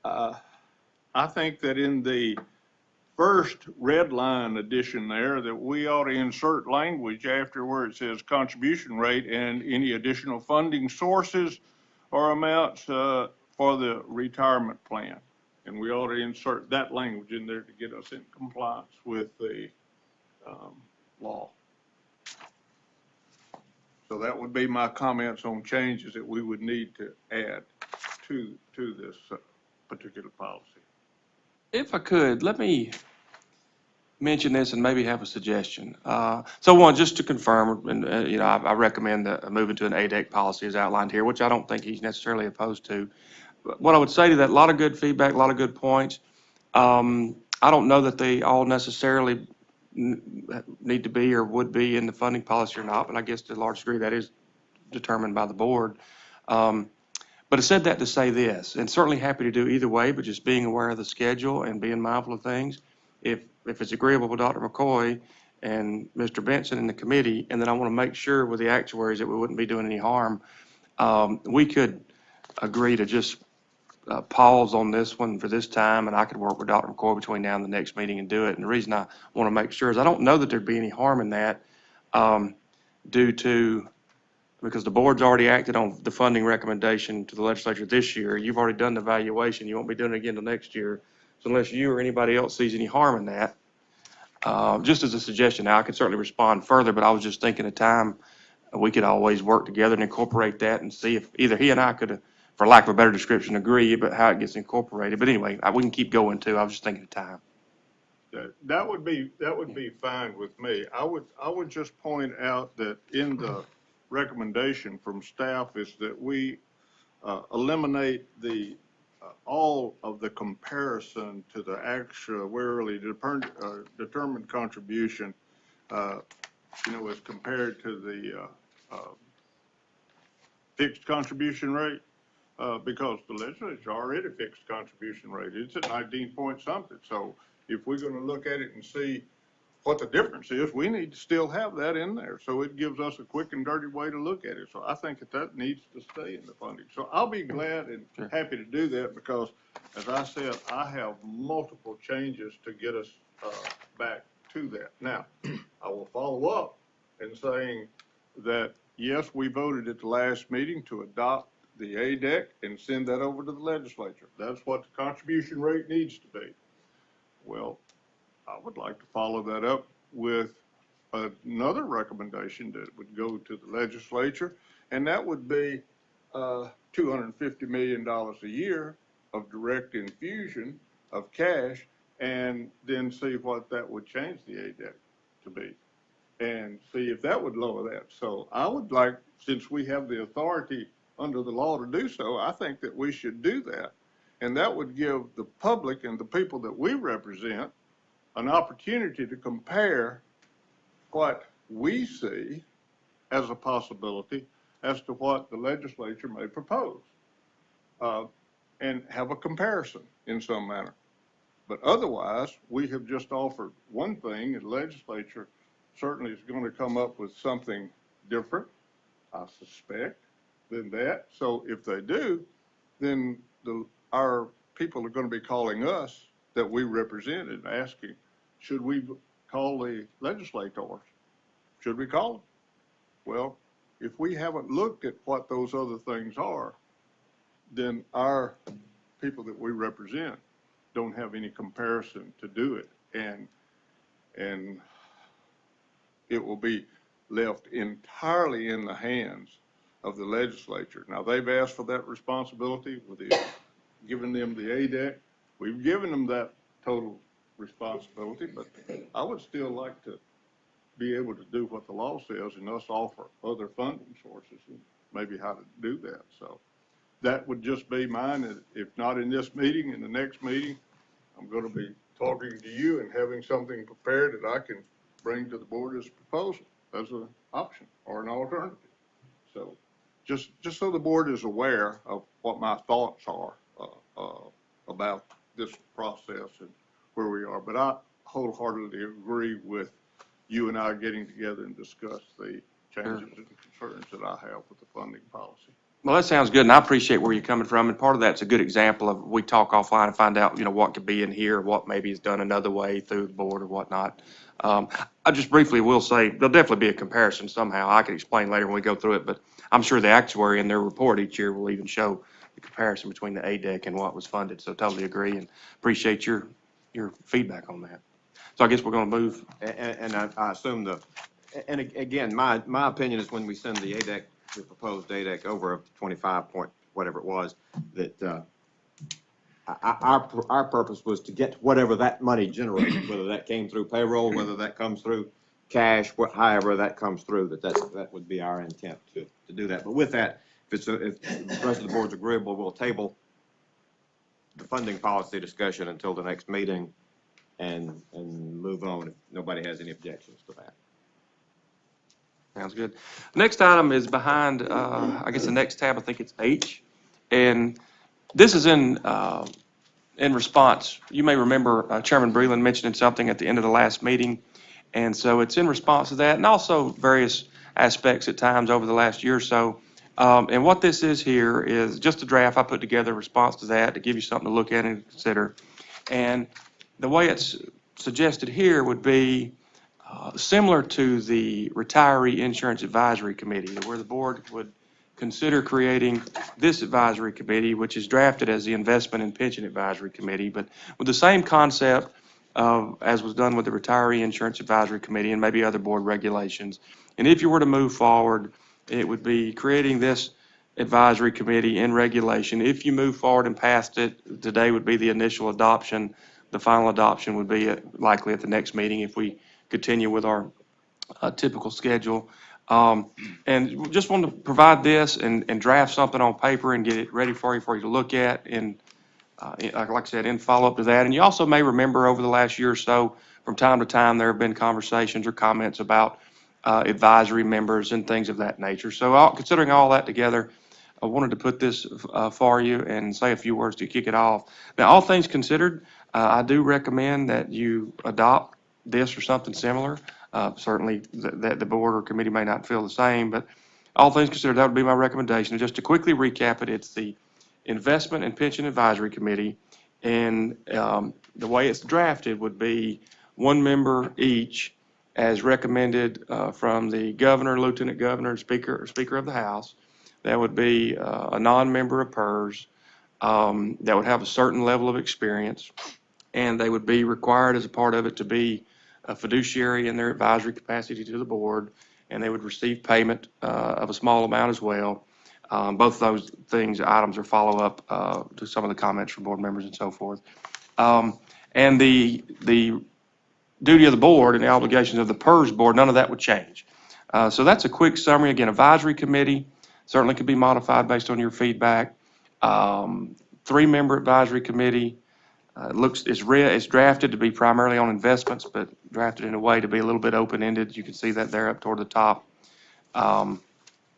I think that in the first red line addition there, that we ought to insert language after where it says contribution rate and any additional funding sources or amounts for the retirement plan. And we ought to insert that language in there to get us in compliance with the law. So that would be my comments on changes that we would need to add to this particular policy. If I could, let me mention this and maybe have a suggestion. So one, just to confirm, and I recommend that moving to an ADEC policy as outlined here, which I don't think he's necessarily opposed to. But what I would say to that, a lot of good feedback, a lot of good points. I don't know that they all necessarily need to be or would be in the funding policy or not, but I guess to a large degree that is determined by the board. But I said that to say this, and certainly happy to do either way, but just being aware of the schedule and being mindful of things. If it's agreeable with Dr. McCoy and Mr. Benson and the committee, and then I want to make sure with the actuaries that we wouldn't be doing any harm, we could agree to just pause on this one for this time, and I could work with Dr. McCoy between now and the next meeting and do it. And the reason I want to make sure is I don't know that there'd be any harm in that because the board's already acted on the funding recommendation to the legislature this year. You've already done the evaluation. You won't be doing it again until next year. So unless you or anybody else sees any harm in that, just as a suggestion, now I could certainly respond further, but I was just thinking of time, we could always work together and incorporate that and see if either he and I could, for lack of a better description, agree, but how it gets incorporated. But anyway, we can keep going too. I was just thinking of time. That would be fine with me. I would just point out that in the recommendation from staff is that we eliminate all of the comparison to the actuarially determined contribution, as compared to the fixed contribution rate, because the legislature already fixed contribution rate. It's at 19 point something. So if we're going to look at it and see what the difference is, we need to still have that in there. So it gives us a quick and dirty way to look at it. So I think that needs to stay in the funding. So I'll be glad and happy to do that because, as I said, I have multiple changes to get us back to that. Now, I will follow up in saying that, yes, we voted at the last meeting to adopt the ADEC and send that over to the legislature. That's what the contribution rate needs to be. Well, I would like to follow that up with another recommendation that would go to the legislature, and that would be $250 million a year of direct infusion of cash, and then see what that would change the ADEC to be, and see if that would lower that. So I would like, since we have the authority under the law to do so, I think that we should do that. And that would give the public and the people that we represent an opportunity to compare what we see as a possibility as to what the legislature may propose, and have a comparison in some manner. But otherwise, we have just offered one thing, and the legislature certainly is going to come up with something different, I suspect, than that. So if they do, then our people are going to be calling us that we represent and asking, should we call the legislators? Should we call them? Well, if we haven't looked at what those other things are, then our people that we represent don't have any comparison to do it. And it will be left entirely in the hands of the legislature. Now, they've asked for that responsibility with giving them the ADEC. We've given them that total responsibility, but I would still like to be able to do what the law says and us offer other funding sources and maybe how to do that. So that would just be mine. And if not in this meeting, in the next meeting, I'm going to be talking to you and having something prepared that I can bring to the board as a proposal, as an option or an alternative. So just so the board is aware of what my thoughts are about this process and where we are. But I wholeheartedly agree with you and I getting together and discuss the changes and concerns that I have with the funding policy. Well, that sounds good, and I appreciate where you're coming from, and part of that's a good example of, we talk offline and find out, what could be in here, what maybe is done another way through the board or whatnot. I just briefly will say, there'll definitely be a comparison somehow. I can explain later when we go through it, but I'm sure the actuary in their report each year will even show the comparison between the ADEC and what was funded, so totally agree, and appreciate your feedback on that. So I guess we're gonna move. And I assume and again, my opinion is when we send the ADEC, the proposed ADEC over of 25 point, whatever it was, that our purpose was to get whatever that money generated, whether that came through payroll, whether that comes through cash, however that comes through, that would be our intent to do that. But with that, if the rest of the board's agreeable, we'll table the funding policy discussion until the next meeting and move on if nobody has any objections to that. Sounds good. Next item is behind, I guess the next tab, I think it's H. And this is in response. You may remember Chairman Breland mentioning something at the end of the last meeting. And so it's in response to that, and also various aspects at times over the last year or so. And what this is here is just a draft I put together in response to that to give you something to look at and consider. And the way it's suggested here would be similar to the Retiree Insurance Advisory Committee, where the board would consider creating this advisory committee, which is drafted as the Investment and Pension Advisory Committee, but with the same concept as was done with the Retiree Insurance Advisory Committee and maybe other board regulations. And if you were to move forward, it would be creating this advisory committee in regulation. If you move forward and passed it, today would be the initial adoption. The final adoption would be likely at the next meeting if we continue with our typical schedule. And just want to provide this and draft something on paper and get it ready for you to look at. And like I said, in follow-up to that. And you also may remember over the last year or so, from time to time, there have been conversations or comments about advisory members and things of that nature. So considering all that together, I wanted to put this for you and say a few words to kick it off. Now, all things considered, I do recommend that you adopt this or something similar. Certainly that the board or committee may not feel the same, but all things considered, that would be my recommendation. And just to quickly recap it, it's the Investment and Pension Advisory Committee, and the way it's drafted would be one member each as recommended from the governor, lieutenant governor, and speaker of the House. That would be a non-member of PERS that would have a certain level of experience, and they would be required as a part of it to be a fiduciary in their advisory capacity to the board, and they would receive payment of a small amount as well. Both of those items are follow-up to some of the comments from board members and so forth. And the duty of the board and the obligations of the PERS board, none of that would change. So that's a quick summary. Again, advisory committee certainly could be modified based on your feedback. 3-member advisory committee. It's drafted to be primarily on investments, but drafted in a way to be a little bit open-ended. You can see that there up toward the top.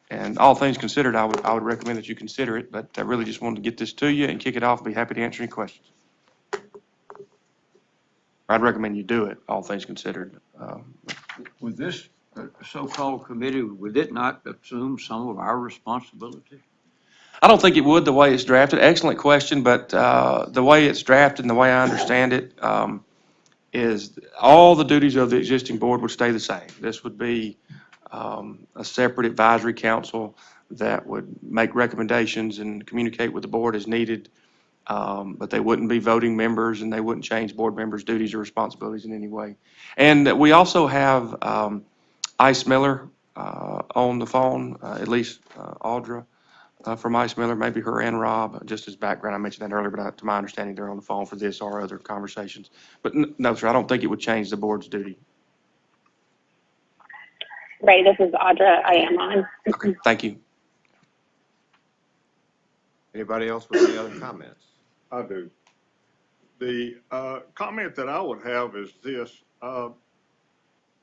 And all things considered, I would recommend that you consider it, but I really just wanted to get this to you and kick it off. Be happy to answer any questions. I'd recommend you do it, all things considered. With this so-called committee, would it not assume some of our responsibility? I don't think it would the way it's drafted. Excellent question, but the way it's drafted and the way I understand it is all the duties of the existing board would stay the same. This would be a separate advisory council that would make recommendations and communicate with the board as needed, but they wouldn't be voting members and they wouldn't change board members' duties or responsibilities in any way. And we also have Ice Miller on the phone, at least Audra for Mice Miller, maybe her and Rob, just as background. I mentioned that earlier, but to my understanding, they're on the phone for this or other conversations. But no, sir, I don't think it would change the board's duty. Ray, this is Audra. I am on. Okay, thank you. Anybody else with any other comments? I do. The comment that I would have is this,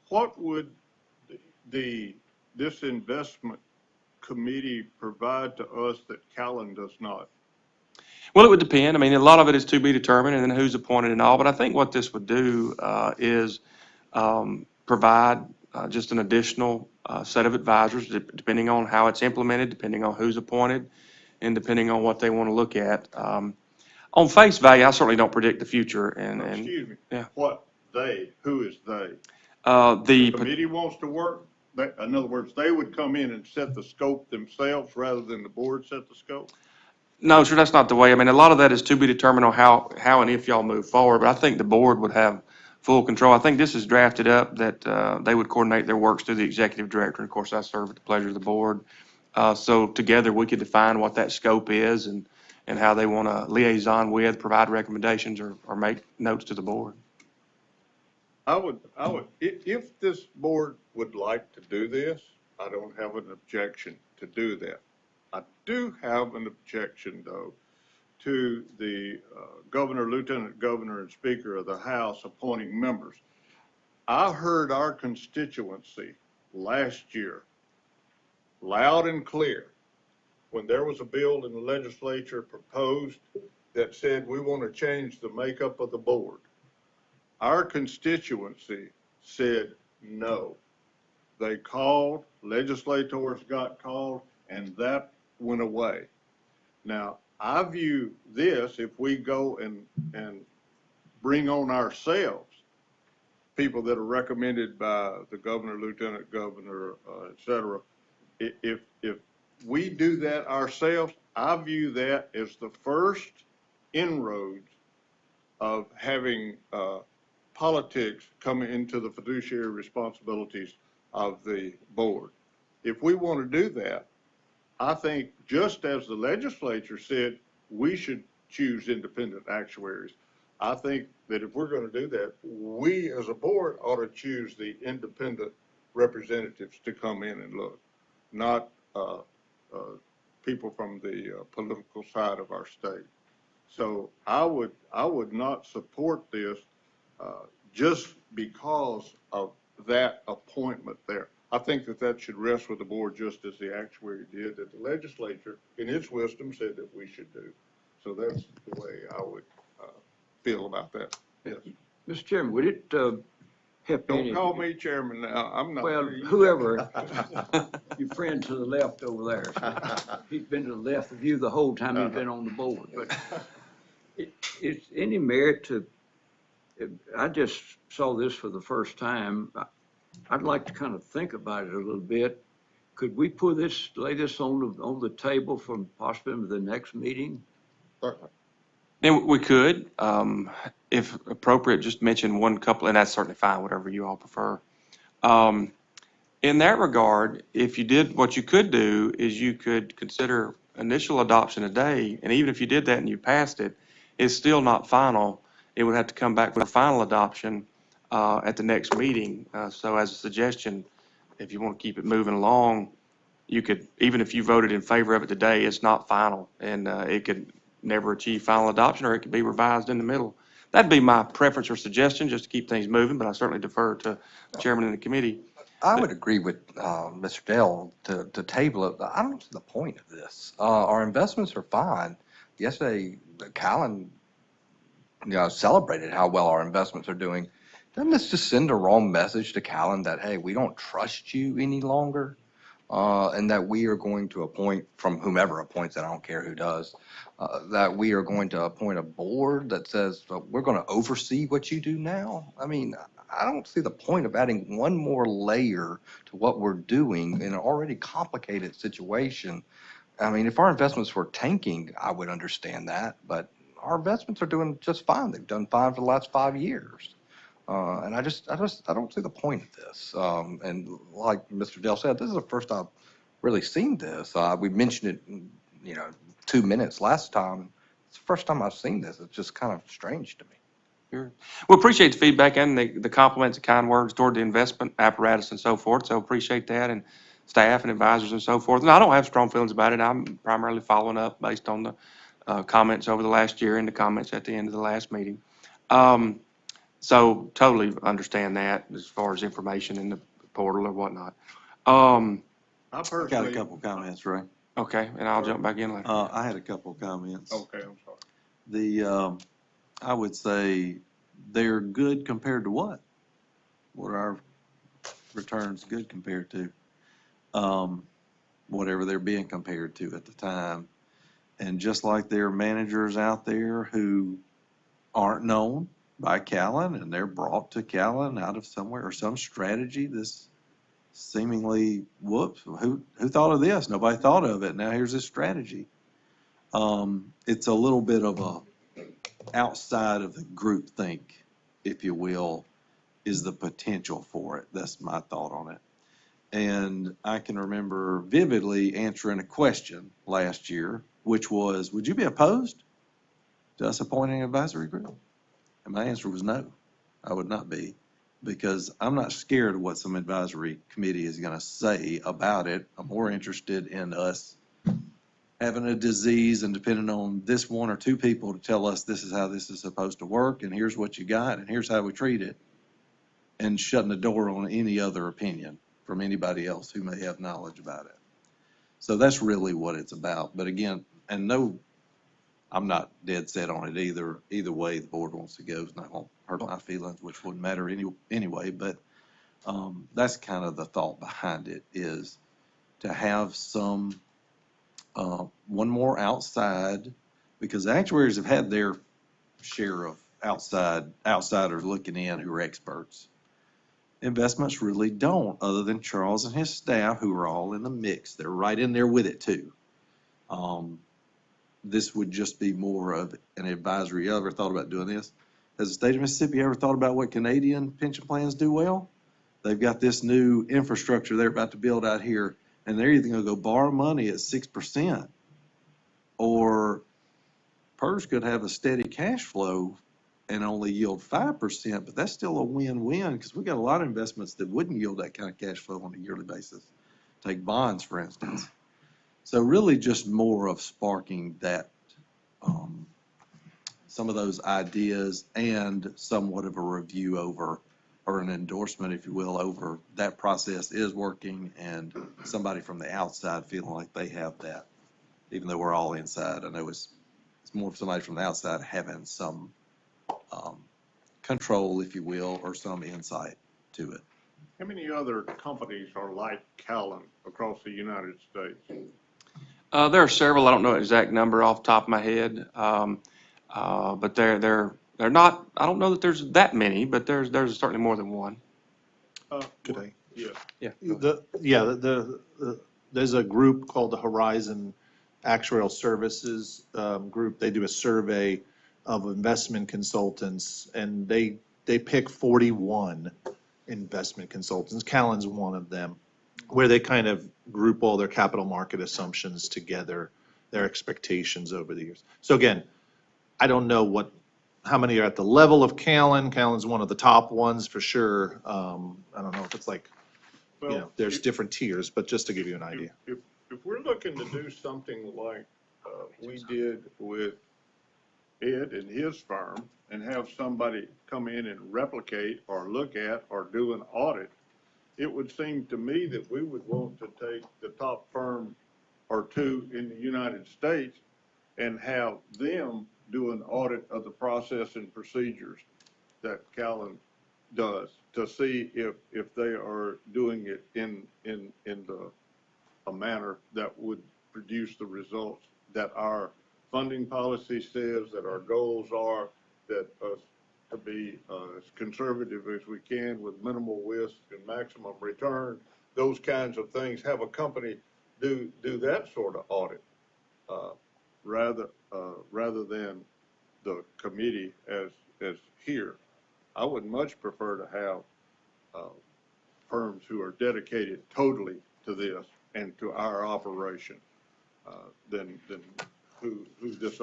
what would this investment committee provide to us that Callan does not? Well, it would depend. I mean, a lot of it is to be determined and then who's appointed and all, but I think what this would do is provide just an additional set of advisors, depending on how it's implemented, depending on who's appointed, and depending on what they want to look at. On face value, I certainly don't predict the future. Excuse me. Yeah. Who is they? The Committee wants to work? In other words, they would come in and set the scope themselves rather than the board set the scope? No, sir, that's not the way. I mean, a lot of that is to be determined on how and if y'all move forward, but I think the board would have full control. I think this is drafted up that they would coordinate their works through the executive director, and of course, I serve at the pleasure of the board. So together, we could define what that scope is and how they want to liaison with, provide recommendations, or make notes to the board. If this board would like to do this, I don't have an objection to do that. I do have an objection, though, to the governor, lieutenant governor, and speaker of the House appointing members. I heard our constituency last year, loud and clear, when there was a bill in the legislature proposed that said we want to change the makeup of the board. Our constituency said no. They called, legislators got called, and that went away. Now, I view this, if we go and bring on ourselves people that are recommended by the governor, lieutenant governor, et cetera, if we do that ourselves, I view that as the first inroads of having politics come into the fiduciary responsibilities of the board. If we want to do that, I think just as the legislature said we should choose independent actuaries, I think that if we're going to do that, we as a board ought to choose the independent representatives to come in and look, not people from the political side of our state. So I would not support this just because of that appointment there. I think that should rest with the board just as the actuary did, that the legislature, in its wisdom, said that we should do. So that's the way I would feel about that. Yes. Mr. Chairman, would it help any? Don't call me chairman now. I'm not. Well, whoever, your friend to the left over there. So he's been to the left of you the whole time he's been on the board. But it's any merit to, I just saw this for the first time. I'd like to kind of think about it a little bit. Could we lay this on the table for possibly the next meeting? And we could, if appropriate, just mention one couple, and that's certainly fine, whatever you all prefer. In that regard, if you did, what you could do is you could consider initial adoption today, and even if you did that and you passed it, it's still not final. It would have to come back for final adoption at the next meeting. So as a suggestion, if you want to keep it moving along, you could, even if you voted in favor of it today, it's not final, and it could never achieve final adoption, or it could be revised in the middle. That'd be my preference or suggestion, just to keep things moving, but I certainly defer to the chairman of the committee. I would agree with Mr. Dell to table it. I don't see the point of this. Our investments are fine. Yesterday, Callan celebrated how well our investments are doing. Doesn't this just send a wrong message to Callan that, hey, we don't trust you any longer? And that we are going to appoint, from whomever appoints it, I don't care who does, that we are going to appoint a board that says, we're going to oversee what you do now? I mean, I don't see the point of adding one more layer to what we're doing in an already complicated situation. I mean, if our investments were tanking, I would understand that, but our investments are doing just fine. They've done fine for the last 5 years. And I don't see the point of this. And like Mr. Dell said, this is the first I've really seen this. We mentioned it 2 minutes last time. It's the first time I've seen this. It's just kind of strange to me. Sure. We appreciate the feedback and the compliments and kind words toward the investment apparatus and so forth, so appreciate that, and staff and advisors and so forth. And I don't have strong feelings about it. I'm primarily following up based on the comments over the last year and the comments at the end of the last meeting. So totally understand that as far as information in the portal or whatnot. I I got a personally, couple comments, Ray. Okay, and I'll jump back in later. I had a couple comments. okay, I'm sorry. I would say they're good compared to what? What are our returns good compared to? Whatever they're being compared to at the time. And just like there are managers out there who aren't known by Callan and they're brought to Callan out of somewhere or some strategy, this seemingly, whoops, who thought of this? Nobody thought of it. Now here's this strategy. It's a little bit of a outside of the group think, if you will, is the potential for it. That's my thought on it. And I can remember vividly answering a question last year, which was, would you be opposed to us appointing an advisory group? And my answer was no, I would not be, because I'm not scared of what some advisory committee is going to say about it. I'm more interested in us having a disease and depending on this one or two people to tell us this is how this is supposed to work and here's what you got and here's how we treat it, and shutting the door on any other opinion from anybody else who may have knowledge about it. So that's really what it's about. But again, and no, I'm not dead set on it either. Either way the board wants to go is not going to hurt my feelings, which wouldn't matter anyway. But that's kind of the thought behind it, is to have some, one more outside, because the actuaries have had their share of outsiders looking in who are experts. Investments really don't, other than Charles and his staff, who are all in the mix. They're right in there with it too. This would just be more of an advisory. You ever thought about doing this? Has the state of Mississippi ever thought about what Canadian pension plans do well? They've got this new infrastructure they're about to build out here, and they're either going to go borrow money at 6%, or PERS could have a steady cash flow and only yield 5%, but that's still a win-win, because we've got a lot of investments that wouldn't yield that kind of cash flow on a yearly basis. Take bonds, for instance. So really just more of sparking that, some of those ideas and somewhat of a review over, or an endorsement, if you will, over that process is working, and somebody from the outside feeling like they have that, even though we're all inside. I know it's more of somebody from the outside having some control, if you will, or some insight to it. How many other companies are like Callan across the United States? There are several. I don't know the exact number off the top of my head. But they're not, I don't know that there's that many, but there's certainly more than one. Could I? Yeah. There's a group called the Horizon Actuarial Services Group. They do a survey of investment consultants, and they pick 41 investment consultants. Callan's one of them, where they kind of group all their capital market assumptions together, their expectations over the years. So again, I don't know how many are at the level of Callan. Callan's one of the top ones for sure. I don't know if it's like, there's different tiers, but just to give you an idea. If we're looking to do something like we did with Ed and his firm, and have somebody come in and replicate or look at or do an audit, it would seem to me that we would want to take the top firm or two in the United States and have them do an audit of the process and procedures that Callan does, to see if they are doing it in a manner that would produce the results that our funding policy says, that our goals are, that us to be as conservative as we can with minimal risk and maximum return, those kinds of things. Have a company do that sort of audit rather than the committee as here. I would much prefer to have firms who are dedicated totally to this and to our operation. than who this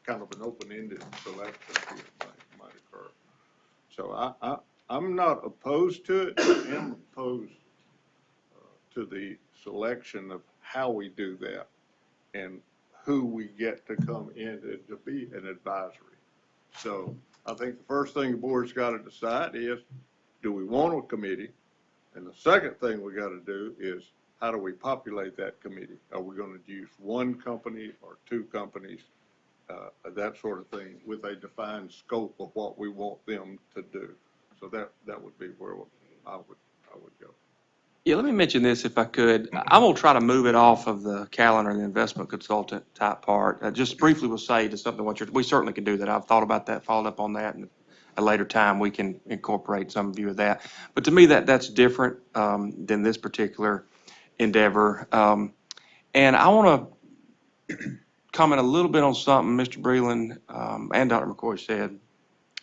kind of an open-ended selection here might occur. So I'm not opposed to it. I am opposed to the selection of how we do that and who we get to come in to be an advisory. So I think the first thing the board's got to decide is, do we want a committee? And the second thing we got to do is, how do we populate that committee? Are we going to use one company or two companies, that sort of thing, with a defined scope of what we want them to do? So that would be where I would go. Yeah, let me mention this if I could. I'm going to try to move it off of the calendar and the investment consultant type part. Just briefly will say to something we certainly can do that. I've thought about that, followed up on that, and at a later time we can incorporate some view of that. But to me, that's different than this particular endeavor. And I want to comment a little bit on something Mr. Breland and Dr. McCoy said.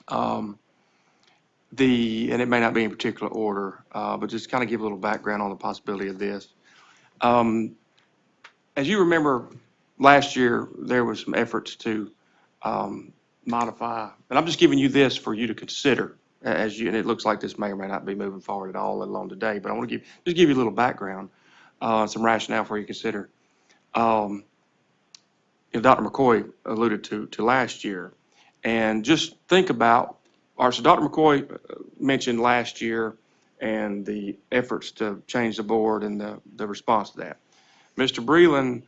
And it may not be in particular order, but just kind of give a little background on the possibility of this. As you remember, last year, there was some efforts to modify, and I'm just giving you this for you to consider and it looks like this may or may not be moving forward at all, let alone today, but I want to just give you a little background, some rationale for you to consider. Dr. McCoy alluded to last year, and just think about, so Dr. McCoy mentioned last year and the efforts to change the board and the response to that. Mr. Breland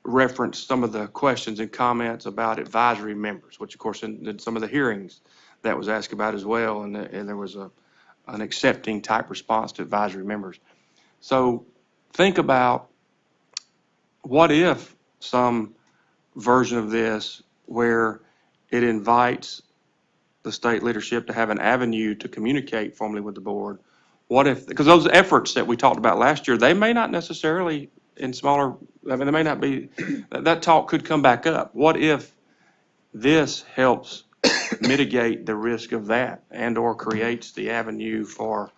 referenced some of the questions and comments about advisory members, which of course in some of the hearings that was asked about as well, and there was an accepting type response to advisory members. So think about, what if some version of this where it invites the state leadership to have an avenue to communicate formally with the board? What if, because those efforts that we talked about last year, they may not necessarily in smaller, I mean, they may not be, that talk could come back up. What if this helps mitigate the risk of that and or creates the avenue for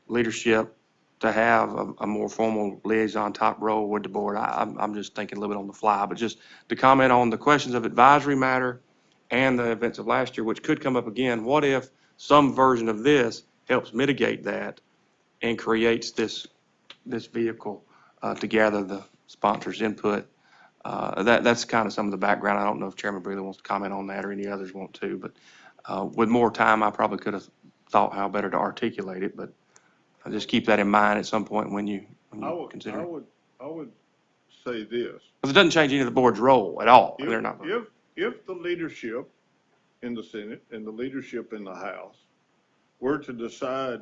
leadership to have a more formal liaison type role with the board? I'm just thinking a little bit on the fly, but just to comment on the questions of advisory matter and the events of last year, which could come up again. What if some version of this helps mitigate that and creates this vehicle to gather the sponsors' input? That's kind of some of the background. I don't know if Chairman Breland wants to comment on that or any others want to, but with more time, I probably could have thought how better to articulate it, but I'll just keep that in mind at some point when you consider it. I would say this. Because it doesn't change any of the board's role at all. They're not. If the leadership in the Senate and the leadership in the House were to decide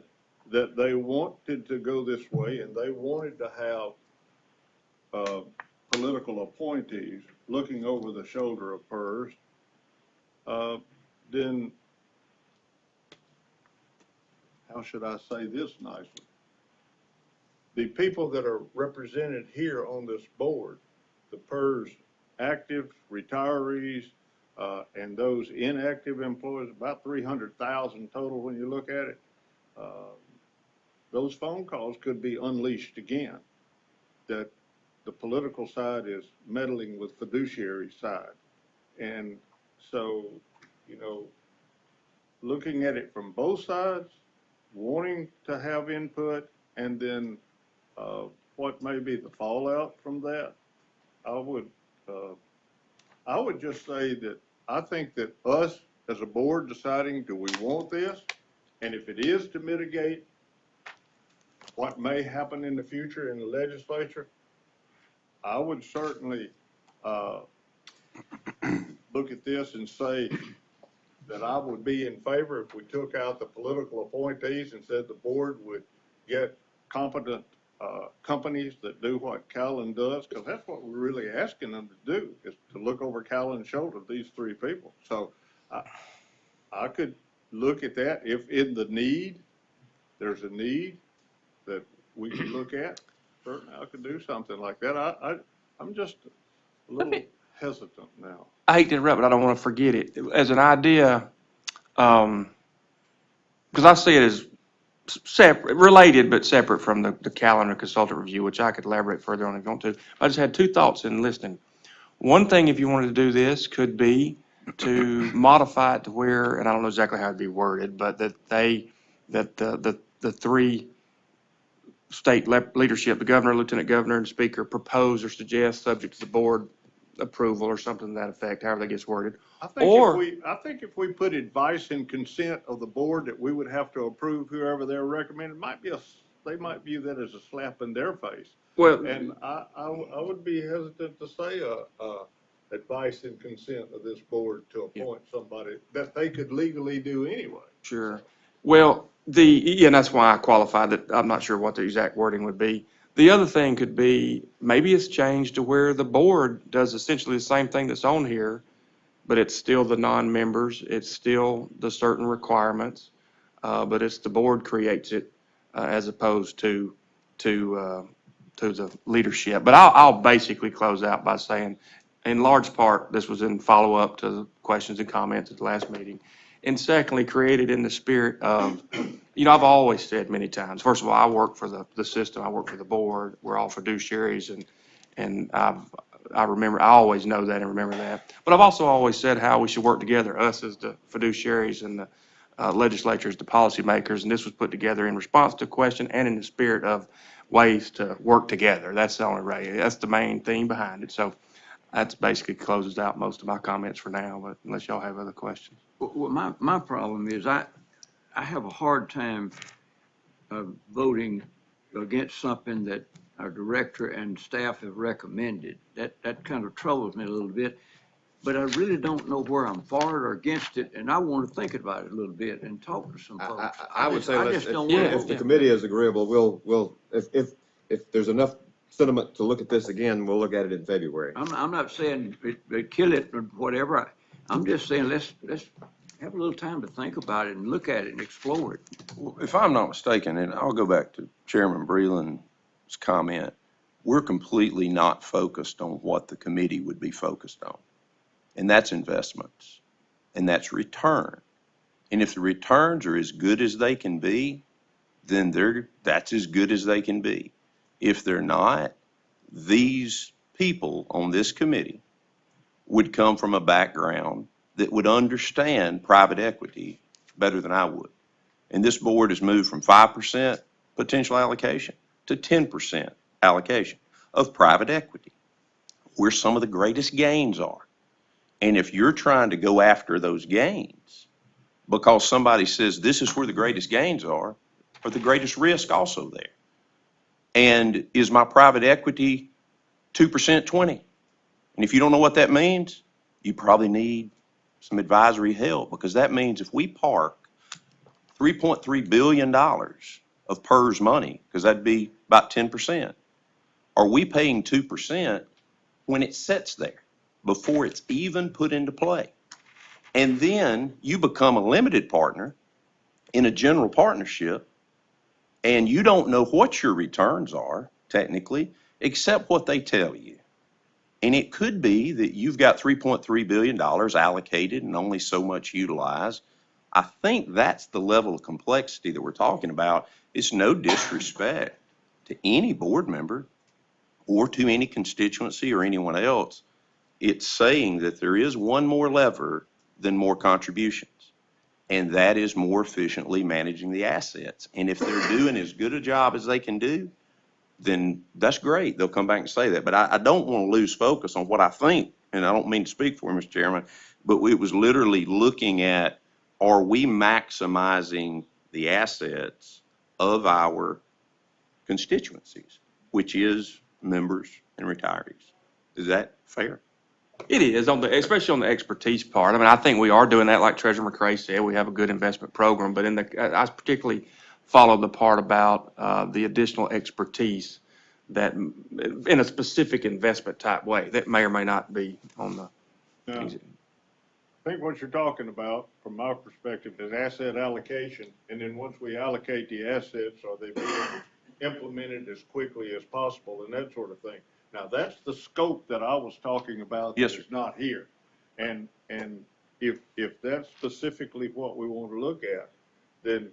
that they wanted to go this way and they wanted to have political appointees looking over the shoulder of PERS, then how should I say this nicely? The people that are represented here on this board, the PERS active retirees, and those inactive employees, about 300,000 total when you look at it, those phone calls could be unleashed again, that the political side is meddling with fiduciary side. And so, looking at it from both sides, wanting to have input, and then what may be the fallout from that, I would just say that I think that us as a board deciding, do we want this? And if it is to mitigate what may happen in the future in the legislature, I would certainly look at this and say that I would be in favor if we took out the political appointees and said the board would get competent companies that do what Callan does, because that's what we're really asking them to do, is to look over Callan's shoulder, these three people. So I could look at that. If in the need, there's a need that we could look at, certainly I could do something like that. I'm just a little hesitant now. I hate to interrupt, but I don't want to forget it. As an idea, because I see it as separate, related but separate from the calendar consultant review, which I could elaborate further on if you want to. I just had two thoughts in listening. One thing, if you wanted to do this, could be to modify it to where, and I don't know exactly how it'd be worded, but that the three state leadership, the governor, lieutenant governor, and speaker, propose or suggest, subject to the board approval or something to that effect, however that gets worded. I think Or- I think if we put advice and consent of the board that we would have to approve whoever they're recommending, they might view that as a slap in their face. Well, And I would be hesitant to say, advice and consent of this board to appoint somebody that they could legally do anyway. sure. Well, yeah, and that's why I qualified that I'm not sure what the exact wording would be. The other thing could be, maybe it's changed to where the board does essentially the same thing that's on here, but it's still the non-members, it's still the certain requirements, but it's the board creates it, as opposed to the leadership. But I'll basically close out by saying, in large part, this was in follow-up to the questions and comments at the last meeting. And secondly, created in the spirit of, I've always said many times, first of all, I work for the system, I work for the board, we're all fiduciaries, and I remember, I always know that and remember that. But I've also always said how we should work together, us as the fiduciaries and the legislatures, the policymakers, and this was put together in response to a question and in the spirit of ways to work together. That's the only way, that's the main theme behind it. So that's basically closes out most of my comments for now, but unless y'all have other questions. Well, my problem is I have a hard time voting against something that our director and staff have recommended. That kind of troubles me a little bit, but I really don't know where I'm for it or against it, and I want to think about it a little bit and talk to some folks. I would say, I just don't want to if the committee is agreeable, we'll, if there's enough sentiment to look at this again, we'll look at it in February. I'm not saying kill it or whatever. I'm just saying let's have a little time to think about it and look at it and explore it. Well, if I'm not mistaken, and I'll go back to Chairman Breland's comment, we're completely not focused on what the committee would be focused on. And that's investments, and that's return. And if the returns are as good as they can be, then that's as good as they can be. If they're not, these people on this committee would come from a background that would understand private equity better than I would. And this board has moved from 5% potential allocation to 10% allocation of private equity, where some of the greatest gains are. And if you're trying to go after those gains because somebody says this is where the greatest gains are the greatest risk also there? And is my private equity 2% 20? And if you don't know what that means, you probably need some advisory help, because that means if we park $3.3 billion of PERS money, because that'd be about 10%, are we paying 2% when it sits there before it's even put into play? And then you become a limited partner in a general partnership, and you don't know what your returns are, technically, except what they tell you. And it could be that you've got $3.3 billion allocated and only so much utilized. I think that's the level of complexity that we're talking about. It's no disrespect to any board member or to any constituency or anyone else. It's saying that there is one more lever than more contributions, and that is more efficiently managing the assets. And if they're doing as good a job as they can do, then that's great. They'll come back and say that. But I don't want to lose focus on what I think, and I don't mean to speak for Mr. Chairman, but it was literally looking at, are we maximizing the assets of our constituencies, which is members and retirees? Is that fair? It is, especially on the expertise part. I mean, I think we are doing that, like Treasurer McRae said, we have a good investment program, but I particularly followed the part about the additional expertise that, in a specific investment type way, that may or may not be on the. Now, I think what you're talking about, from my perspective, is asset allocation, and then once we allocate the assets, are they being implemented as quickly as possible and that sort of thing. Now, that's the scope that I was talking about. Yes, that is not here. And if that's specifically what we want to look at, then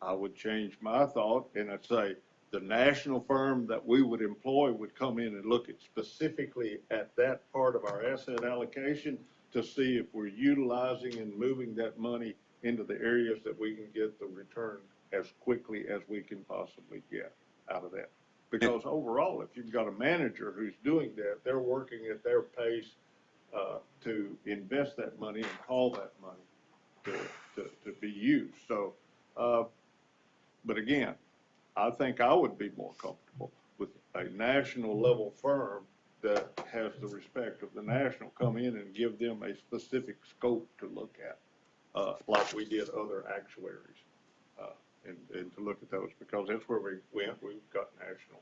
I would change my thought and I'd say the national firm that we would employ would come in and look at specifically at that part of our asset allocation to see if we're utilizing and moving that money into the areas that we can get the return as quickly as we can possibly get out of that. Because overall, if you've got a manager who's doing that, they're working at their pace to invest that money and call that money to be used. So, but again, I think I would be more comfortable with a national level firm that has the respect of the national come in and give them a specific scope to look at, like we did other actuaries, and to look at those, because that's where we've got national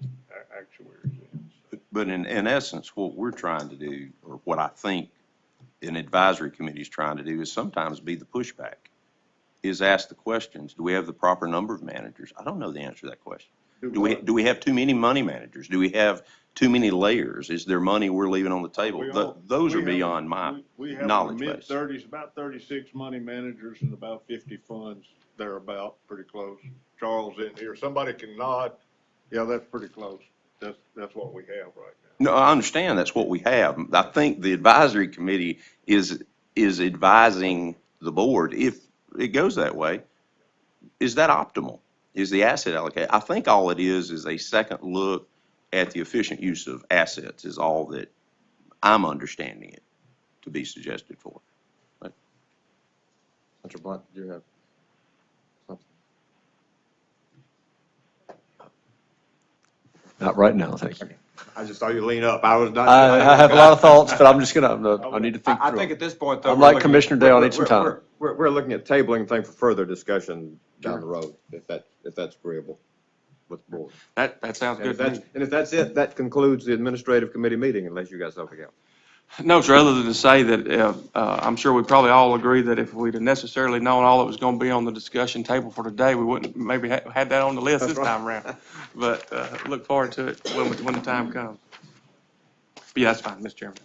actuaries in. So. But in essence, what we're trying to do, or what I think an advisory committee is trying to do, is sometimes be the pushback, is ask the questions. Do we have the proper number of managers? I don't know the answer to that question. Do we have too many money managers? Do we have too many layers? Is there money we're leaving on the table? Those are beyond my knowledge base. Mid-30s, about 36 money managers and about 50 funds, thereabout, pretty close. Charles in here, somebody can nod. Yeah, that's pretty close. That's what we have right now. No, I understand that's what we have. I think the advisory committee is advising the board, if it goes that way, is that optimal? Is the asset allocation? I think all it is a second look at the efficient use of assets is all that I'm understanding it to be suggested for. But Mr. Blunt, do you have something? Not right now, thank you. I just saw you lean up. I was not. I have a lot of thoughts, but I'm just gonna, I need to think I through think it. at this point, though. I'm we're like looking- Commissioner Dale, I need some time. We're looking at tabling things for further discussion down the road, if that's agreeable with the board. That sounds good to me. And if that's it, that concludes the administrative committee meeting, unless you got something else. No, sir, other than to say that I'm sure we probably all agree that if we'd have necessarily known all that was going to be on the discussion table for today, we wouldn't maybe had that on the list this time around. But look forward to it when the time comes. But yeah, that's fine, Mr. Chairman.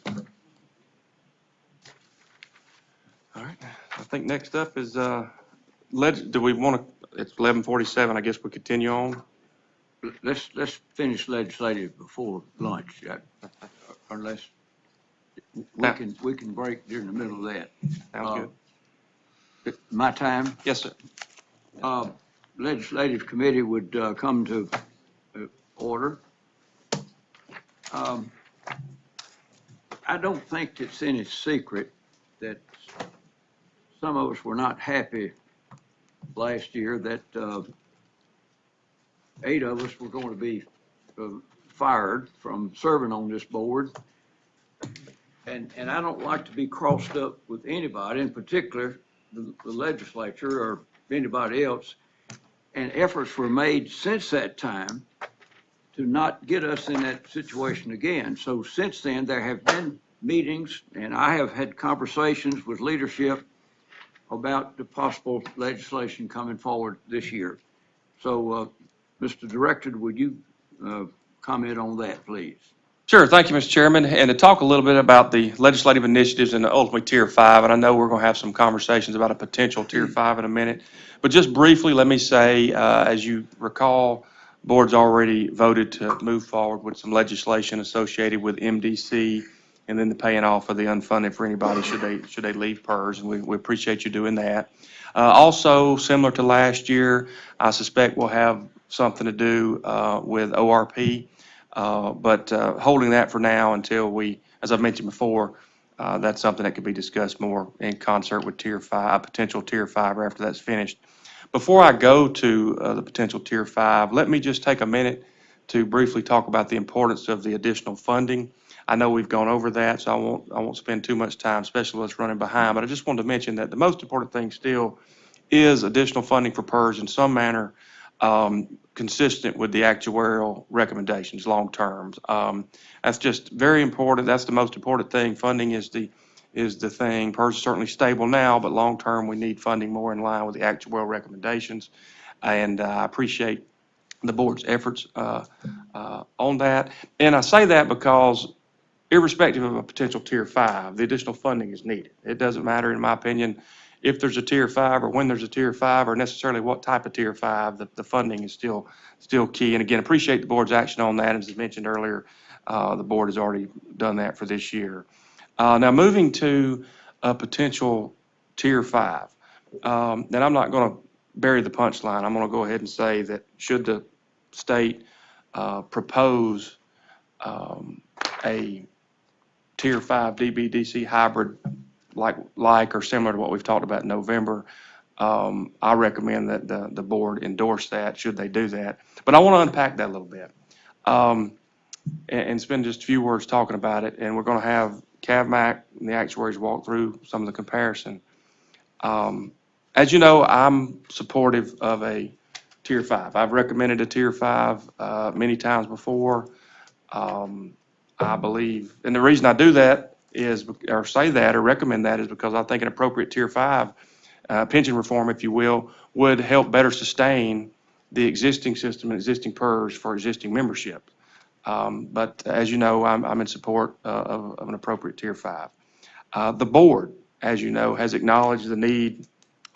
All right, I think next up is, do we want to, it's 11:47, I guess we continue on? Let's finish legislative before lunch, unless we can break during the middle of that. Sounds good. My time? Yes, sir. Legislative committee would come to order. I don't think it's any secret that some of us were not happy last year that 8 of us were going to be fired from serving on this board. And I don't like to be crossed up with anybody, in particular the legislature or anybody else. And efforts were made since that time to not get us in that situation again. So since then, there have been meetings, and I have had conversations with leadership about the possible legislation coming forward this year. So, Mr. Director, would you comment on that, please? Sure, thank you, Mr. Chairman. And to talk a little bit about the legislative initiatives and ultimately Tier 5, and I know we're going to have some conversations about a potential Tier 5 in a minute. But just briefly, let me say, as you recall, board's already voted to move forward with some legislation associated with MDC and then the paying off of the unfunded for anybody should they leave PERS, and we appreciate you doing that. Also, similar to last year, I suspect we'll have something to do with ORP, but holding that for now until we, as I've mentioned before, that's something that could be discussed more in concert with Tier 5, potential Tier 5 after that's finished. Before I go to the potential Tier 5, let me just take a minute to briefly talk about the importance of the additional funding. I know we've gone over that, so I won't spend too much time, especially with us running behind, but I just wanted to mention that the most important thing still is additional funding for PERS in some manner consistent with the actuarial recommendations long term. That's just very important. That's the most important thing. Funding is the thing. PERS is certainly stable now, but long term we need funding more in line with the actuarial recommendations. And I appreciate the board's efforts on that. And I say that because irrespective of a potential Tier 5, the additional funding is needed. It doesn't matter, in my opinion, if there's a tier 5 or when there's a tier 5 or necessarily what type of tier 5, the funding is still key. And again, appreciate the board's action on that. As I mentioned earlier, the board has already done that for this year. Now moving to a potential tier 5. And I'm not going to bury the punchline. I'm going to go ahead and say that should the state propose a tier 5 DB/DC hybrid like or similar to what we've talked about in November, I recommend that the board endorse that should they do that. But I want to unpack that a little bit and spend just a few words talking about it. And we're going to have CAVMAC and the actuaries walk through some of the comparison. As you know, I'm supportive of a tier 5. I've recommended a tier 5 many times before. I believe, and the reason I do that is, or say that, or recommend that, is because I think an appropriate tier 5 pension reform, if you will, would help better sustain the existing system and existing PERS for existing membership. But as you know, I'm in support of an appropriate tier 5. The board, as you know, has acknowledged the need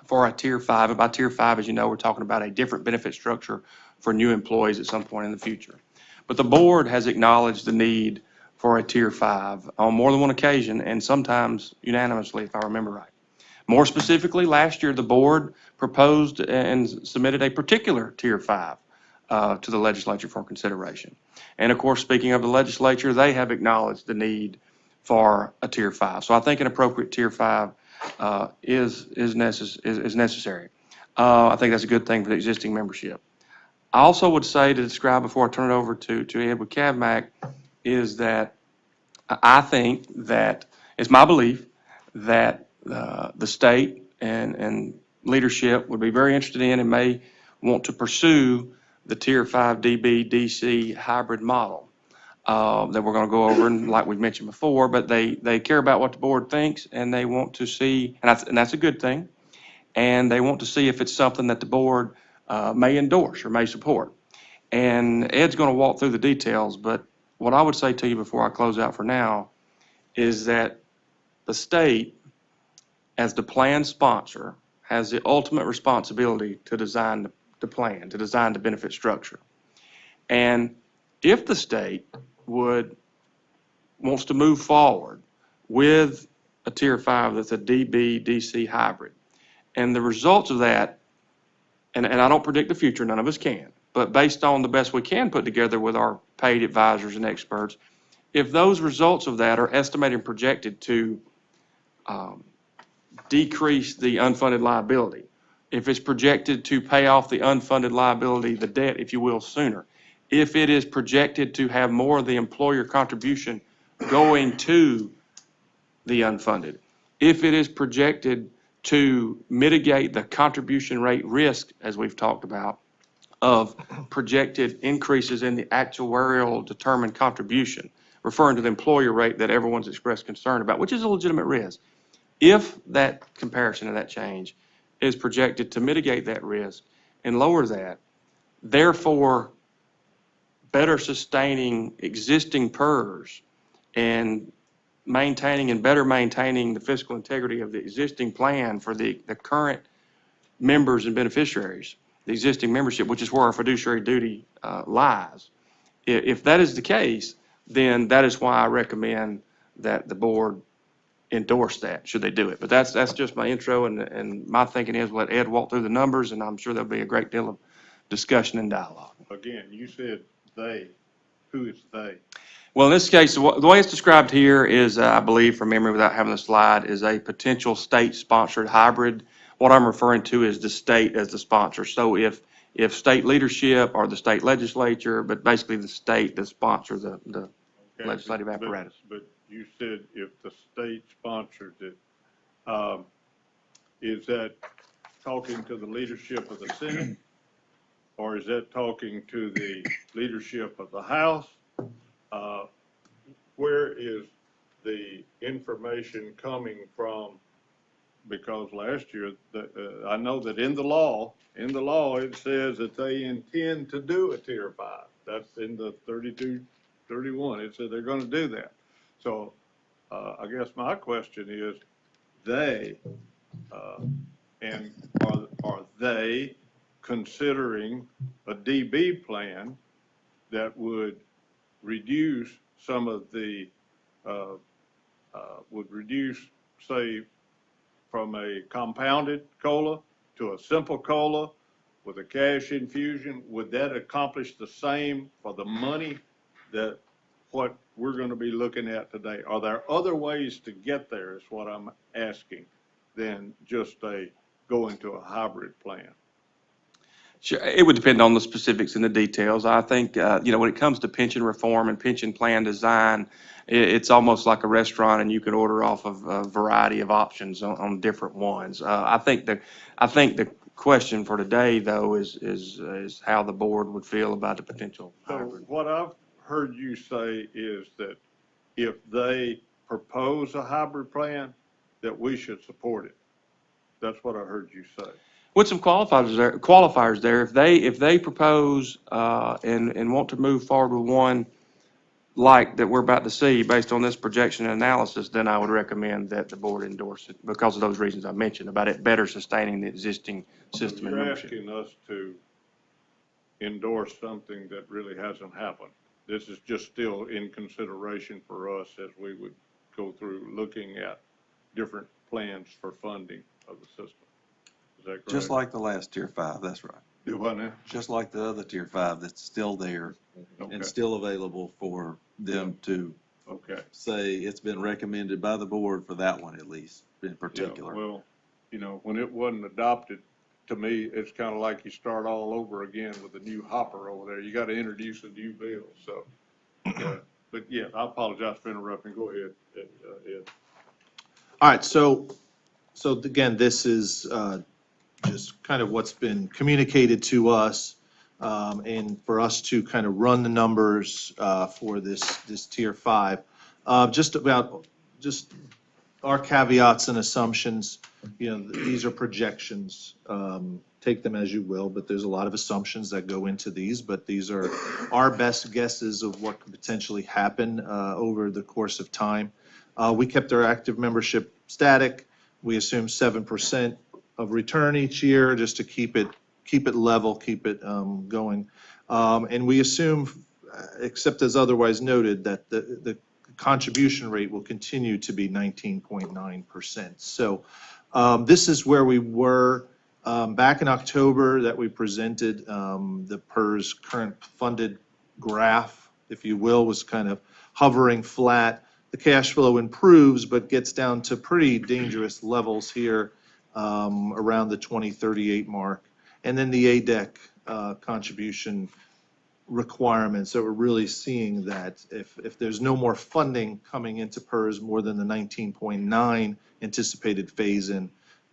for a tier 5. And by tier 5, as you know, we're talking about a different benefit structure for new employees at some point in the future. But the board has acknowledged the need for a tier 5 on more than one occasion, and sometimes unanimously, if I remember right. More specifically, last year, the board proposed and submitted a particular tier 5 to the legislature for consideration. And of course, speaking of the legislature, they have acknowledged the need for a tier 5. So I think an appropriate tier 5 is necessary. I think that's a good thing for the existing membership. I also would say, to describe before I turn it over to Ed with CAVMAC, is that I think that it's my belief that the state and leadership would be very interested in and may want to pursue the tier 5 DB/DC hybrid model that we're going to go over, and like we've mentioned before, but they care about what the board thinks, and they want to see, and that's a good thing, and they want to see if it's something that the board may endorse or may support. And Ed's going to walk through the details, but what I would say to you before I close out for now is that the state, as the plan sponsor, has the ultimate responsibility to design the plan, to design the benefit structure. And if the state wants to move forward with a tier 5 that's a DB/DC hybrid, and the results of that, and I don't predict the future, none of us can, but based on the best we can put together with our paid advisors and experts, if those results of that are estimated and projected to decrease the unfunded liability, if it's projected to pay off the unfunded liability, the debt, if you will, sooner, if it is projected to have more of the employer contribution going to the unfunded, if it is projected to mitigate the contribution rate risk, as we've talked about, of projected increases in the actuarial determined contribution, referring to the employer rate that everyone's expressed concern about, which is a legitimate risk. If that comparison of that change is projected to mitigate that risk and lower that, therefore better sustaining existing PERS and maintaining and better maintaining the fiscal integrity of the existing plan for the current members and beneficiaries, the existing membership, which is where our fiduciary duty lies. If that is the case, then that is why I recommend that the board endorse that, should they do it. But that's just my intro, and my thinking is we'll let Ed walk through the numbers, and I'm sure there'll be a great deal of discussion and dialogue. Again, you said they. Who is they? Well, in this case, the way it's described here is, I believe from memory without having the slide, is a potential state-sponsored hybrid. What I'm referring to is the state as the sponsor. So if state leadership or the state legislature, but basically the state that sponsors the legislative apparatus. But you said if the state sponsored it, is that talking to the leadership of the Senate? Or is that talking to the leadership of the House? Where is the information coming from? Because last year, I know that in the law, it says that they intend to do a tier 5. That's in the 3231. It said they're going to do that. So I guess my question is, they, And are they considering a DB plan that would reduce some of the, would reduce, say, from a compounded COLA to a simple COLA with a cash infusion? Would that accomplish the same for the money that what we're going to be looking at today? Are there other ways to get there is what I'm asking than just going to a hybrid plan? Sure, it would depend on the specifics and the details. I think, when it comes to pension reform and pension plan design, it's almost like a restaurant, and you can order off of a variety of options on different ones. I think the question for today, though, is how the board would feel about the potential So hybrid. what I've heard you say is that if they propose a hybrid plan, that we should support it. That's what I heard you say. With some qualifiers there, if they propose and want to move forward with one like that we're about to see based on this projection and analysis, then I would recommend that the board endorse it because of those reasons I mentioned about it better sustaining the existing system and You're membership. asking us to endorse something that really hasn't happened. This is just still in consideration for us as we would go through looking at different plans for funding of the system. Is that correct? Just like the last Tier 5, that's right. Do what now? Just like the other Tier 5 that's still there Okay. and still available for them to Okay. say it's been recommended by the board for that one at least, in Yeah, particular. well, when it wasn't adopted, to me, it's kind of like you start all over again with a new hopper over there. You got to introduce a new bill, so. But yeah, I apologize for interrupting. Go ahead, Ed. All right, so again, this is just kind of what's been communicated to us, and for us to kind of run the numbers for this Tier 5. Just our caveats and assumptions, these are projections. Take them as you will, but there's a lot of assumptions that go into these, but these are our best guesses of what could potentially happen over the course of time. We kept our active membership static. We assumed 7% of return each year just to keep it level, keep it going. And we assume, except as otherwise noted, that the contribution rate will continue to be 19.9%. So this is where we were back in October that we presented the PERS current funded graph, if you will, was kind of hovering flat. The cash flow improves, but gets down to pretty dangerous levels here around the 2038 mark. And then the ADEC contribution requirements. So we're really seeing that if there's no more funding coming into PERS more than the 19.9 anticipated phase-in,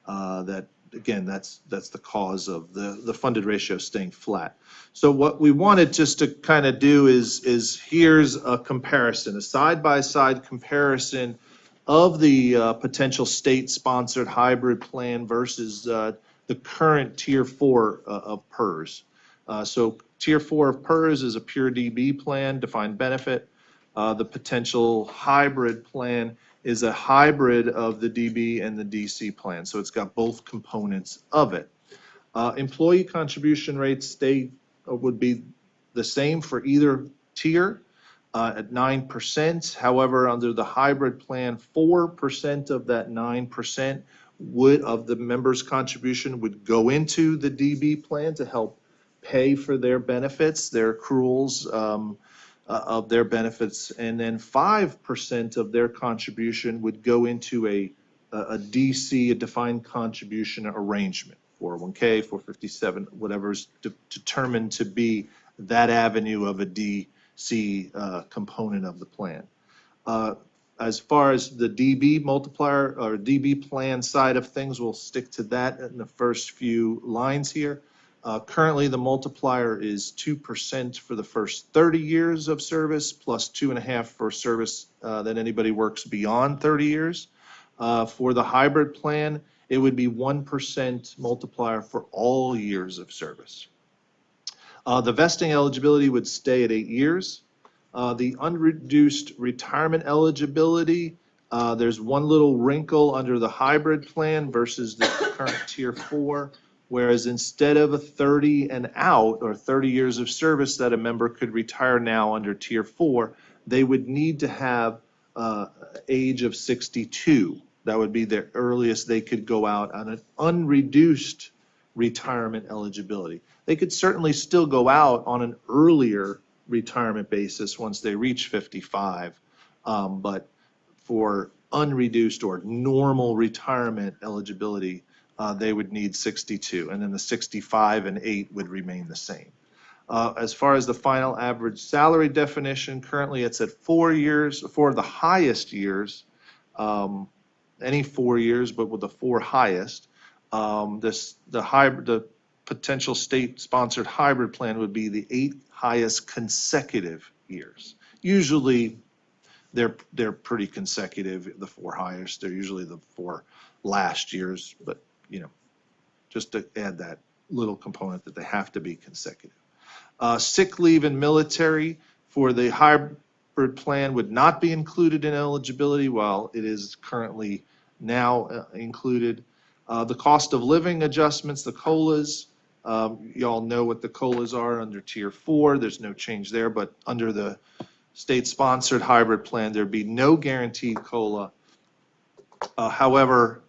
that again, that's the cause of the funded ratio staying flat. So what we wanted just to kind of do is here's a comparison, a side-by-side comparison of the potential state-sponsored hybrid plan versus the current Tier 4 of PERS. So Tier 4 of PERS is a pure DB plan, defined benefit. The potential hybrid plan is a hybrid of the DB and the DC plan. So it's got both components of it. Employee contribution rates would be the same for either tier at 9%. However, under the hybrid plan, 4% of that 9% of the members' contribution would go into the DB plan to help pay for their benefits, their accruals of their benefits, and then 5% of their contribution would go into a DC, a defined contribution arrangement, 401k, 457, whatever's determined to be that avenue of a DC component of the plan. As far as the DB multiplier or DB plan side of things, we'll stick to that in the first few lines here. Currently, the multiplier is 2% for the first 30 years of service, plus 2.5% for service that anybody works beyond 30 years. For the hybrid plan, it would be 1% multiplier for all years of service. The vesting eligibility would stay at 8 years. The unreduced retirement eligibility There's one little wrinkle under the hybrid plan versus the current Tier 4, whereas instead of a 30 and out, or 30 years of service that a member could retire now under Tier 4, they would need to have age of 62. That would be the earliest they could go out on an unreduced retirement eligibility. They could certainly still go out on an earlier retirement basis once they reach 55, but for unreduced or normal retirement eligibility, they would need 62, and then the 65 and 8 would remain the same. As far as the final average salary definition, currently it's at 4 years for the highest years, any 4 years, but with the 4 highest. The potential state-sponsored hybrid plan would be the 8 highest consecutive years. Usually, they're pretty consecutive, the 4 highest. They're usually the 4 last years, but, just to add that little component that they have to be consecutive. Sick leave and military for the hybrid plan would not be included in eligibility, while it is currently now included. The cost of living adjustments, the COLAs, you all know what the COLAs are under Tier 4. There's no change there, but under the state-sponsored hybrid plan, there'd be no guaranteed COLA. However,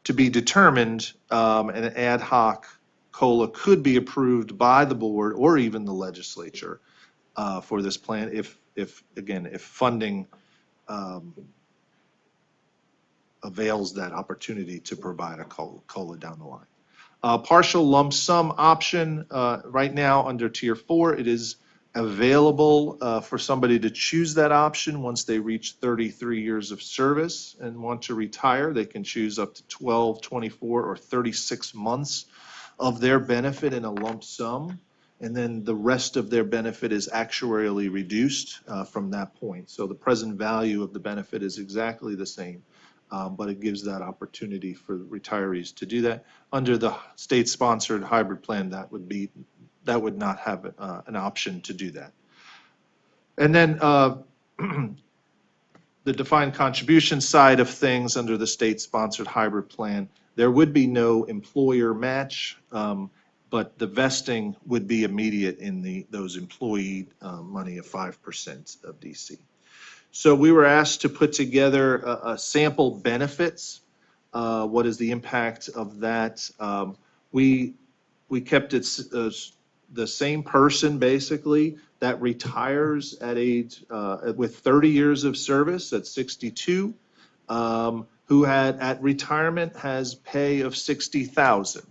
to be determined, an ad hoc COLA could be approved by the board or even the legislature for this plan if funding avails that opportunity to provide a COLA down the line. Partial lump sum option, right now under Tier 4, it is available for somebody to choose that option once they reach 33 years of service and want to retire. They can choose up to 12, 24, or 36 months of their benefit in a lump sum, and then the rest of their benefit is actuarially reduced from that point. So the present value of the benefit is exactly the same, but it gives that opportunity for retirees to do that. Under the state-sponsored hybrid plan, that would not have an option to do that. And then the defined contribution side of things under the state-sponsored hybrid plan, there would be no employer match, but the vesting would be immediate in those employee money of 5% of DC. So we were asked to put together a sample benefits. What is the impact of that? We kept it the same person basically that retires at age with 30 years of service at 62, who at retirement has pay of 60,000.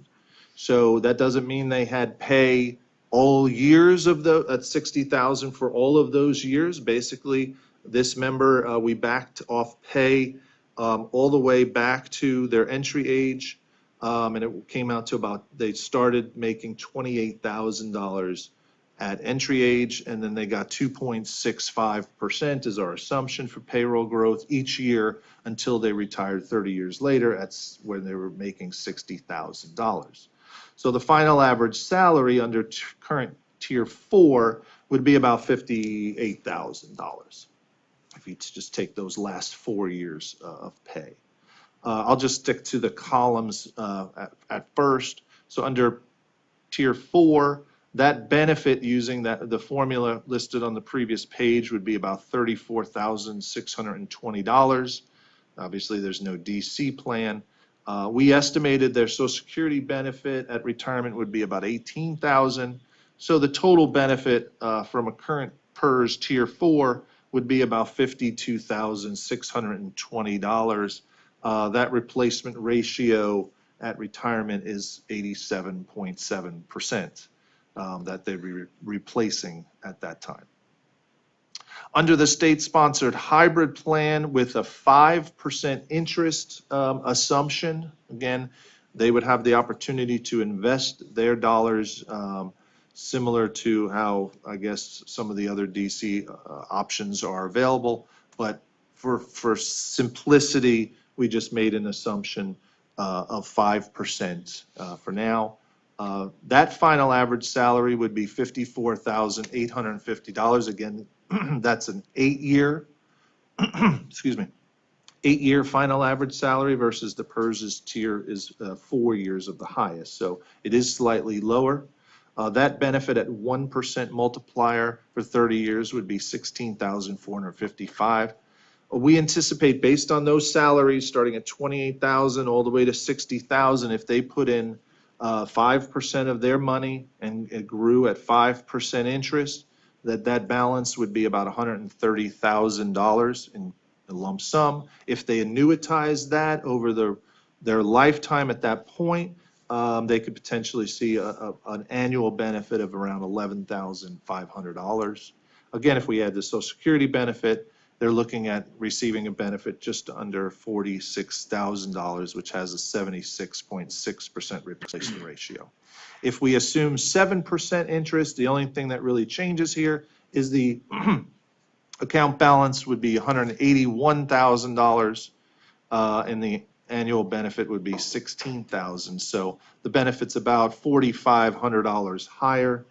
So that doesn't mean they had pay all years of at 60,000 for all of those years. Basically, this member, we backed off pay all the way back to their entry age. And it came out to they started making $28,000 at entry age, and then they got 2.65% is our assumption for payroll growth each year until they retired 30 years later when they were making $60,000. So the final average salary under current Tier 4 would be about $58,000 if you just take those last 4 years of pay. I'll just stick to the columns at first. So under Tier 4, that benefit using the formula listed on the previous page would be about $34,620. Obviously, there's no DC plan. We estimated their Social Security benefit at retirement would be about $18,000. So the total benefit from a current PERS Tier 4 would be about $52,620. That replacement ratio at retirement is 87.7% that they'd be replacing at that time. Under the state-sponsored hybrid plan with a 5% interest assumption, again, they would have the opportunity to invest their dollars similar to how, I guess, some of the other DC options are available. But for simplicity, we just made an assumption of 5% for now. That final average salary would be $54,850. Again, that's an 8-year, excuse me, 8-year final average salary versus the PERS tier is 4 years of the highest. So it is slightly lower. That benefit at 1% multiplier for 30 years would be $16,455. We anticipate, based on those salaries, starting at $28,000 all the way to $60,000, if they put in 5% of their money and it grew at 5% interest, that balance would be about $130,000 in a lump sum. If they annuitize that over their lifetime at that point, they could potentially see an annual benefit of around $11,500. Again, if we add the Social Security benefit, they're looking at receiving a benefit just under $46,000, which has a 76.6% replacement ratio. If we assume 7% interest, the only thing that really changes here is the account balance would be $181,000, and the annual benefit would be $16,000. So the benefit's about $4,500 higher.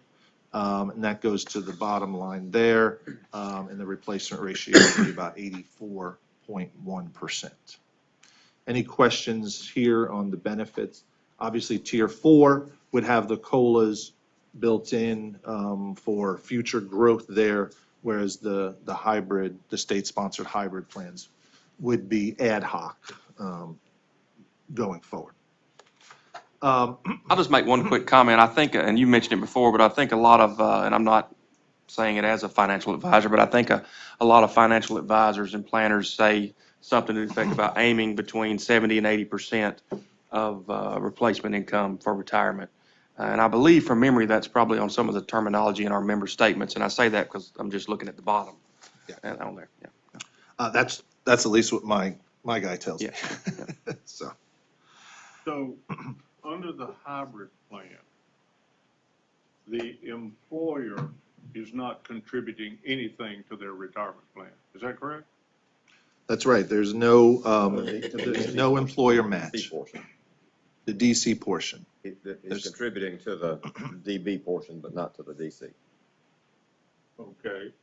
And that goes to the bottom line there, and the replacement ratio would be about 84.1%. Any questions here on the benefits? Obviously, Tier 4 would have the COLAs built in for future growth there, whereas the state-sponsored hybrid plans would be ad hoc going forward. I'll just make one quick comment. I think, and you mentioned it before, but I think a lot of, and I'm not saying it as a financial advisor, but I think a lot of financial advisors and planners say something to the effect about aiming between 70 and 80% of replacement income for retirement. And I believe from memory, that's probably on some of the terminology in our member statements. And I say that because I'm just looking at the bottom and on there. Yeah. That's at least what my guy tells me. Yeah. So. Under the hybrid plan, the employer is not contributing anything to their retirement plan. Is that correct? That's right. There's no employer match. The DC portion. It's contributing to the DB portion, but not to the DC. Okay.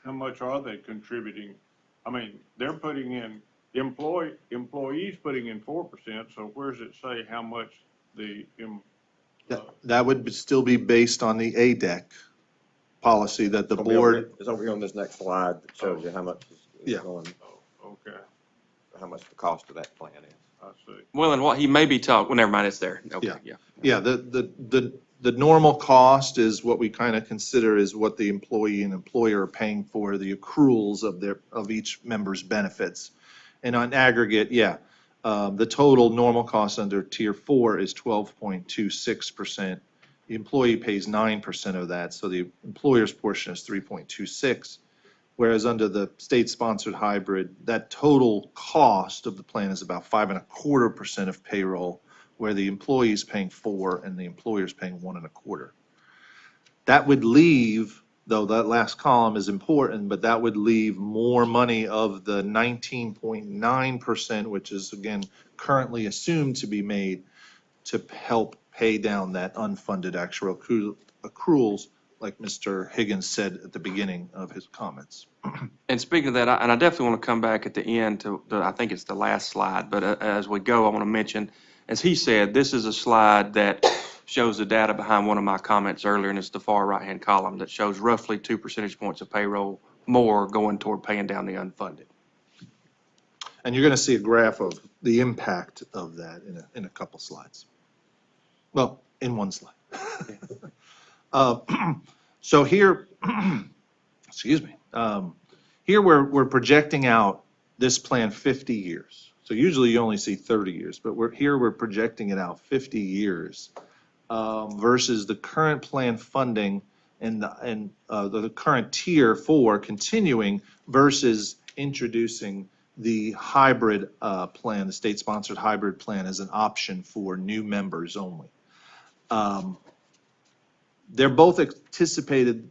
How much are they contributing? I mean, they're putting in, employees putting in 4%, so where does it say how much the, That would still be based on the ADEC policy that the board. It's over here on this next slide that shows you how much is going, okay, how much the cost of that plan is. I see. Well, and what he may be talking, well, never mind, it's there. Okay, Yeah, the normal cost is what we kind of consider is what the employee and employer are paying for the accruals of each member's benefits. And on aggregate, the total normal cost under Tier 4 is 12.26%. The employee pays 9% of that, so the employer's portion is 3.26. Whereas under the state-sponsored hybrid, that total cost of the plan is about 5.25% of payroll, where the employee is paying 4 and the employer is paying 1.25. That would leave, though that last column is important, but that would leave more money of the 19.9%, which is again currently assumed to be made to help pay down that unfunded actual accruals, like Mr. Higgins said at the beginning of his comments. And speaking of that, I definitely want to come back at the end to, I think it's the last slide, but as we go, I want to mention, as he said, this is a slide that shows the data behind one of my comments earlier, and it's the far right-hand column that shows roughly 2 percentage points of payroll more going toward paying down the unfunded. And you're going to see a graph of the impact of that in a couple slides. Well, in one slide. So here, excuse me, here we're projecting out this plan 50 years. So usually you only see 30 years, but we're projecting it out 50 years versus the current plan funding and the current Tier 4 continuing versus introducing the hybrid plan, the state-sponsored hybrid plan, as an option for new members only. They're both anticipated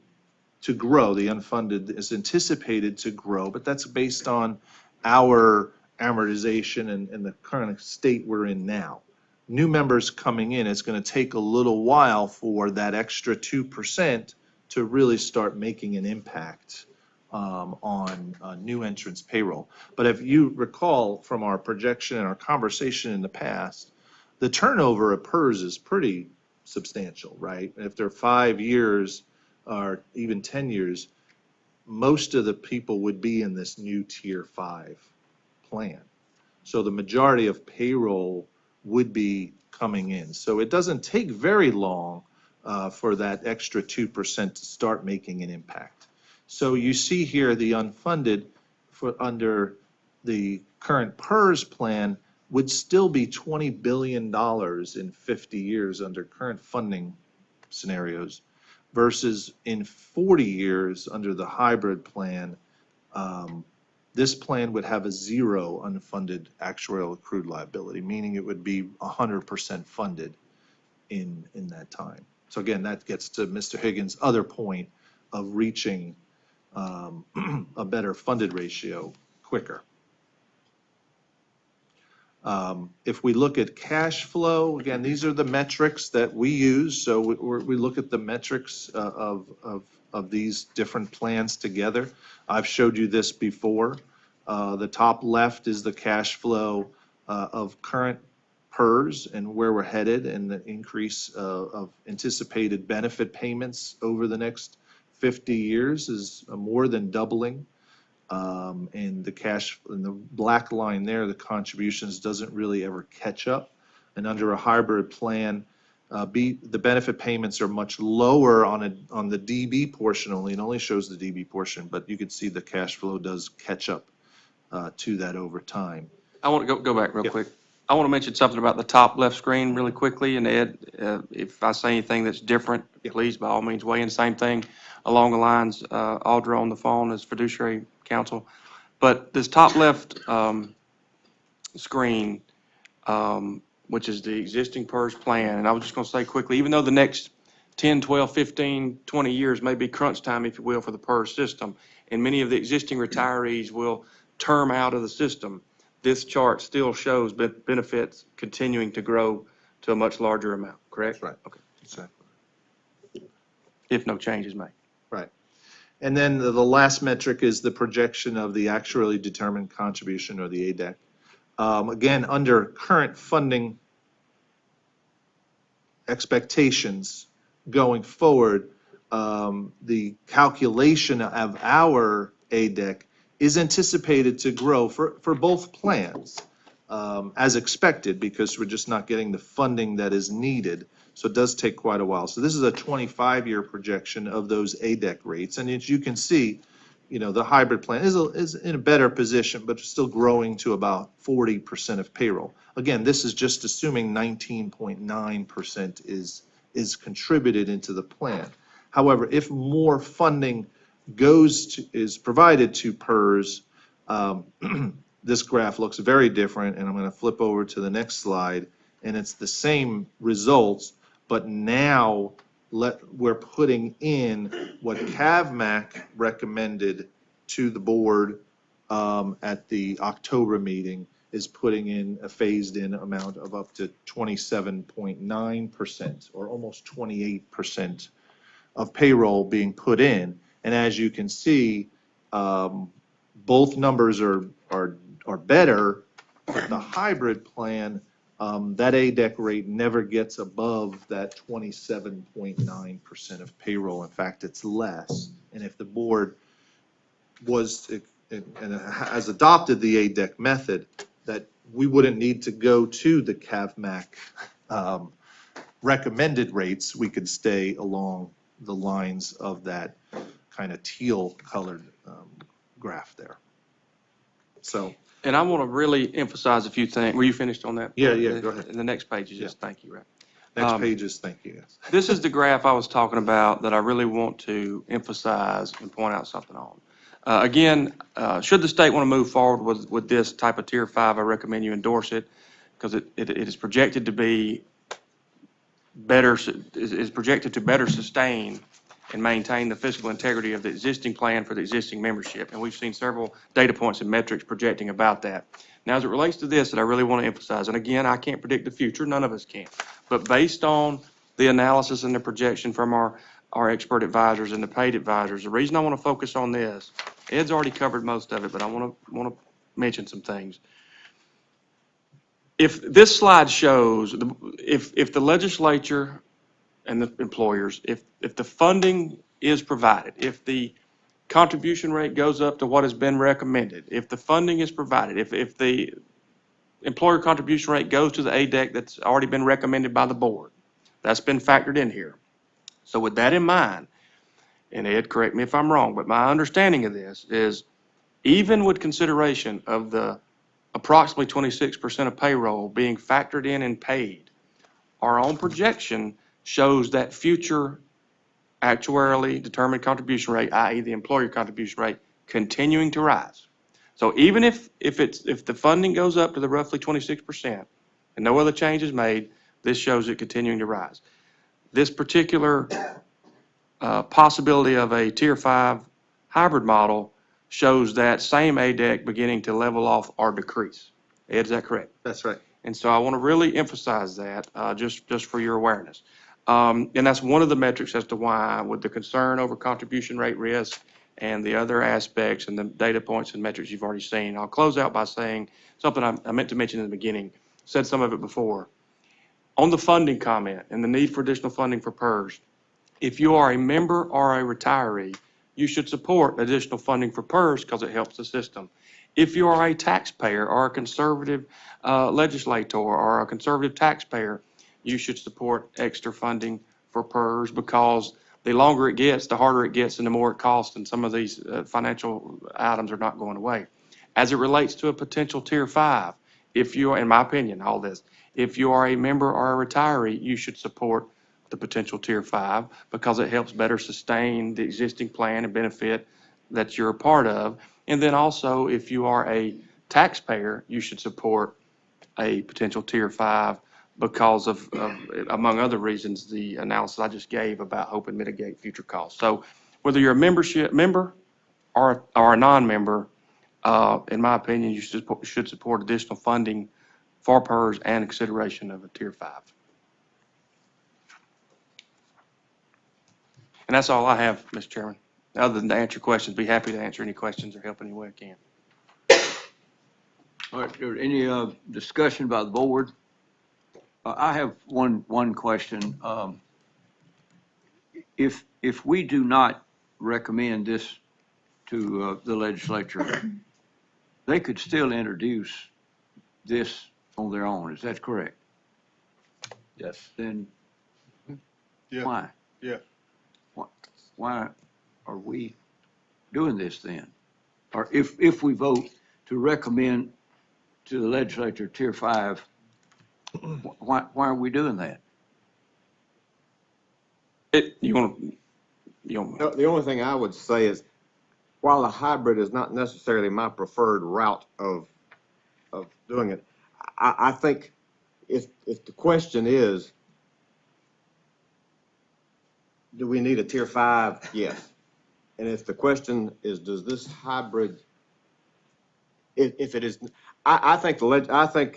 to grow. The unfunded is anticipated to grow, but that's based on our amortization and the current state we're in now. New members coming in, it's going to take a little while for that extra 2% to really start making an impact on new entrants payroll. But if you recall from our projection and our conversation in the past, the turnover of PERS is pretty substantial, right? If they're 5 years or even 10 years, most of the people would be in this new Tier 5 plan. So the majority of payroll would be coming in. So it doesn't take very long for that extra 2% to start making an impact. So you see here the unfunded for under the current PERS plan would still be $20 billion in 50 years under current funding scenarios versus in 40 years under the hybrid plan, this plan would have a zero unfunded actuarial accrued liability, meaning it would be 100% funded in that time. So again, that gets to Mr. Higgins' other point of reaching a better funded ratio quicker. If we look at cash flow, again, these are the metrics that we use. So we look at the metrics of these different plans together. I've showed you this before. The top left is the cash flow of current PERS and where we're headed and the increase of anticipated benefit payments over the next 50 years is more than doubling. And the cash in the black line there, the contributions doesn't really ever catch up. And under a hybrid plan, the benefit payments are much lower on the DB portion only. It only shows the DB portion, but you can see the cash flow does catch up to that over time. I want to go back real Yep. quick. I want to mention something about the top left screen really quickly, and Ed, if I say anything that's different, please, by all means, weigh in. Same thing along the lines, Audra on the phone as fiduciary counsel. But this top left screen, which is the existing PERS plan, and I was just going to say quickly, even though the next 10, 12, 15, 20 years may be crunch time, if you will, for the PERS system, and many of the existing retirees will term out of the system, this chart still shows benefits continuing to grow to a much larger amount, correct? That's right. Okay. Exactly. If no change is made. Right. And then the last metric is the projection of the actuarially determined contribution or the ADEC. Again, under current funding expectations going forward, the calculation of our ADEC is anticipated to grow for both plans as expected because we're just not getting the funding that is needed. So it does take quite a while. So this is a 25-year projection of those ADEC rates. And as you can see, the hybrid plan is in a better position, but still growing to about 40% of payroll. Again, this is just assuming 19.9% is contributed into the plan. However, if more funding is provided to PERS, this graph looks very different, and I'm going to flip over to the next slide, and it's the same results, but now we're putting in what CAVMAC recommended to the board at the October meeting, is putting in a phased-in amount of up to 27.9% or almost 28% of payroll being put in. And as you can see, both numbers are better. But the hybrid plan, that ADEC rate never gets above that 27.9% of payroll. In fact, it's less. And if the board has adopted the ADEC method, that we wouldn't need to go to the CAVMAC recommended rates. We could stay along the lines of that kind of teal colored graph there. So. And I want to really emphasize a few things. Were you finished on that? Yeah, go ahead. And the next page is just thank you, right? Next page is thank you, yes. This is the graph I was talking about that I really want to emphasize and point out something on. Again, should the state want to move forward with this type of Tier 5, I recommend you endorse it because it is projected to be better, is projected to better sustain and maintain the fiscal integrity of the existing plan for the existing membership. And we've seen several data points and metrics projecting about that. Now, as it relates to this, that I really want to emphasize, and again, I can't predict the future, none of us can, but based on the analysis and the projection from our our expert advisors and the paid advisors. The reason I want to focus on this, Ed's already covered most of it, but I want to mention some things. If this slide shows, if the legislature and the employers, if the funding is provided, if the contribution rate goes up to what has been recommended, if the funding is provided, if the employer contribution rate goes to the ADEC that's already been recommended by the board, that's been factored in here. So with that in mind, and Ed, correct me if I'm wrong, but my understanding of this is even with consideration of the approximately 26% of payroll being factored in and paid, our own projection shows that future actuarially determined contribution rate, i.e. the employer contribution rate, continuing to rise. So even if the funding goes up to the roughly 26% and no other change is made, this shows it continuing to rise. This particular possibility of a Tier 5 hybrid model shows that same ADEC beginning to level off or decrease. Ed, is that correct? That's right. And so I want to really emphasize that, just for your awareness. And that's one of the metrics as to why, with the concern over contribution rate risk and the other aspects and the data points and metrics you've already seen, I'll close out by saying something I meant to mention in the beginning, said some of it before. On the funding comment and the need for additional funding for PERS, if you are a member or a retiree, you should support additional funding for PERS because it helps the system. If you are a taxpayer or a conservative legislator or a conservative taxpayer, you should support extra funding for PERS because the longer it gets, the harder it gets and the more it costs, and some of these financial items are not going away. As it relates to a potential Tier 5, if you are, in my opinion, all this, if you are a member or a retiree, you should support the potential Tier 5 because it helps better sustain the existing plan and benefit that you're a part of. And then also, if you are a taxpayer, you should support a potential Tier 5 because of among other reasons, the analysis I just gave about hope and mitigate future costs. So whether you're a member or a non-member, in my opinion, you should support additional funding for PERS and consideration of a Tier 5. And that's all I have, Mr. Chairman. Other than to answer questions, be happy to answer any questions or help any way I can. All right, any discussion by the board? I have one question. If we do not recommend this to the legislature, they could still introduce this on their own. Is that correct? Yes. Then Yeah. why? Yeah. Why are we doing this then? Or if we vote to recommend to the legislature Tier 5, why are we doing that? You want The only thing I would say is, while a hybrid is not necessarily my preferred route of doing it, I think if the question is, do we need a Tier 5? Yes. And if the question is, does this hybrid, if it is, I think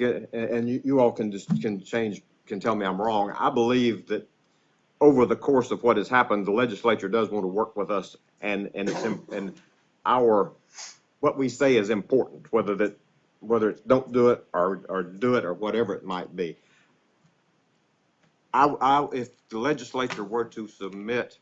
and you all can tell me I'm wrong. I believe that over the course of what has happened, the legislature does want to work with us, and what we say is important, whether it's don't do it or do it or whatever it might be. If the legislature were to submit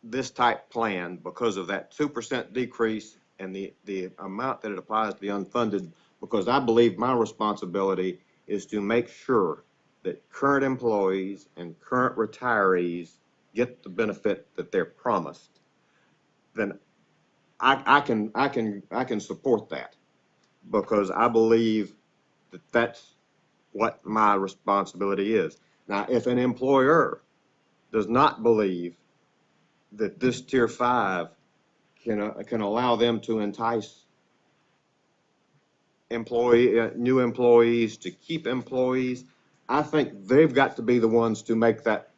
this type plan because of that 2% decrease and the amount that it applies to the unfunded, because I believe my responsibility is to make sure that current employees and current retirees get the benefit that they're promised, then I can support that, because I believe that that's what my responsibility is. Now, if an employer does not believe that this Tier 5 can allow them to entice new employees, to keep employees, I think they've got to be the ones to make that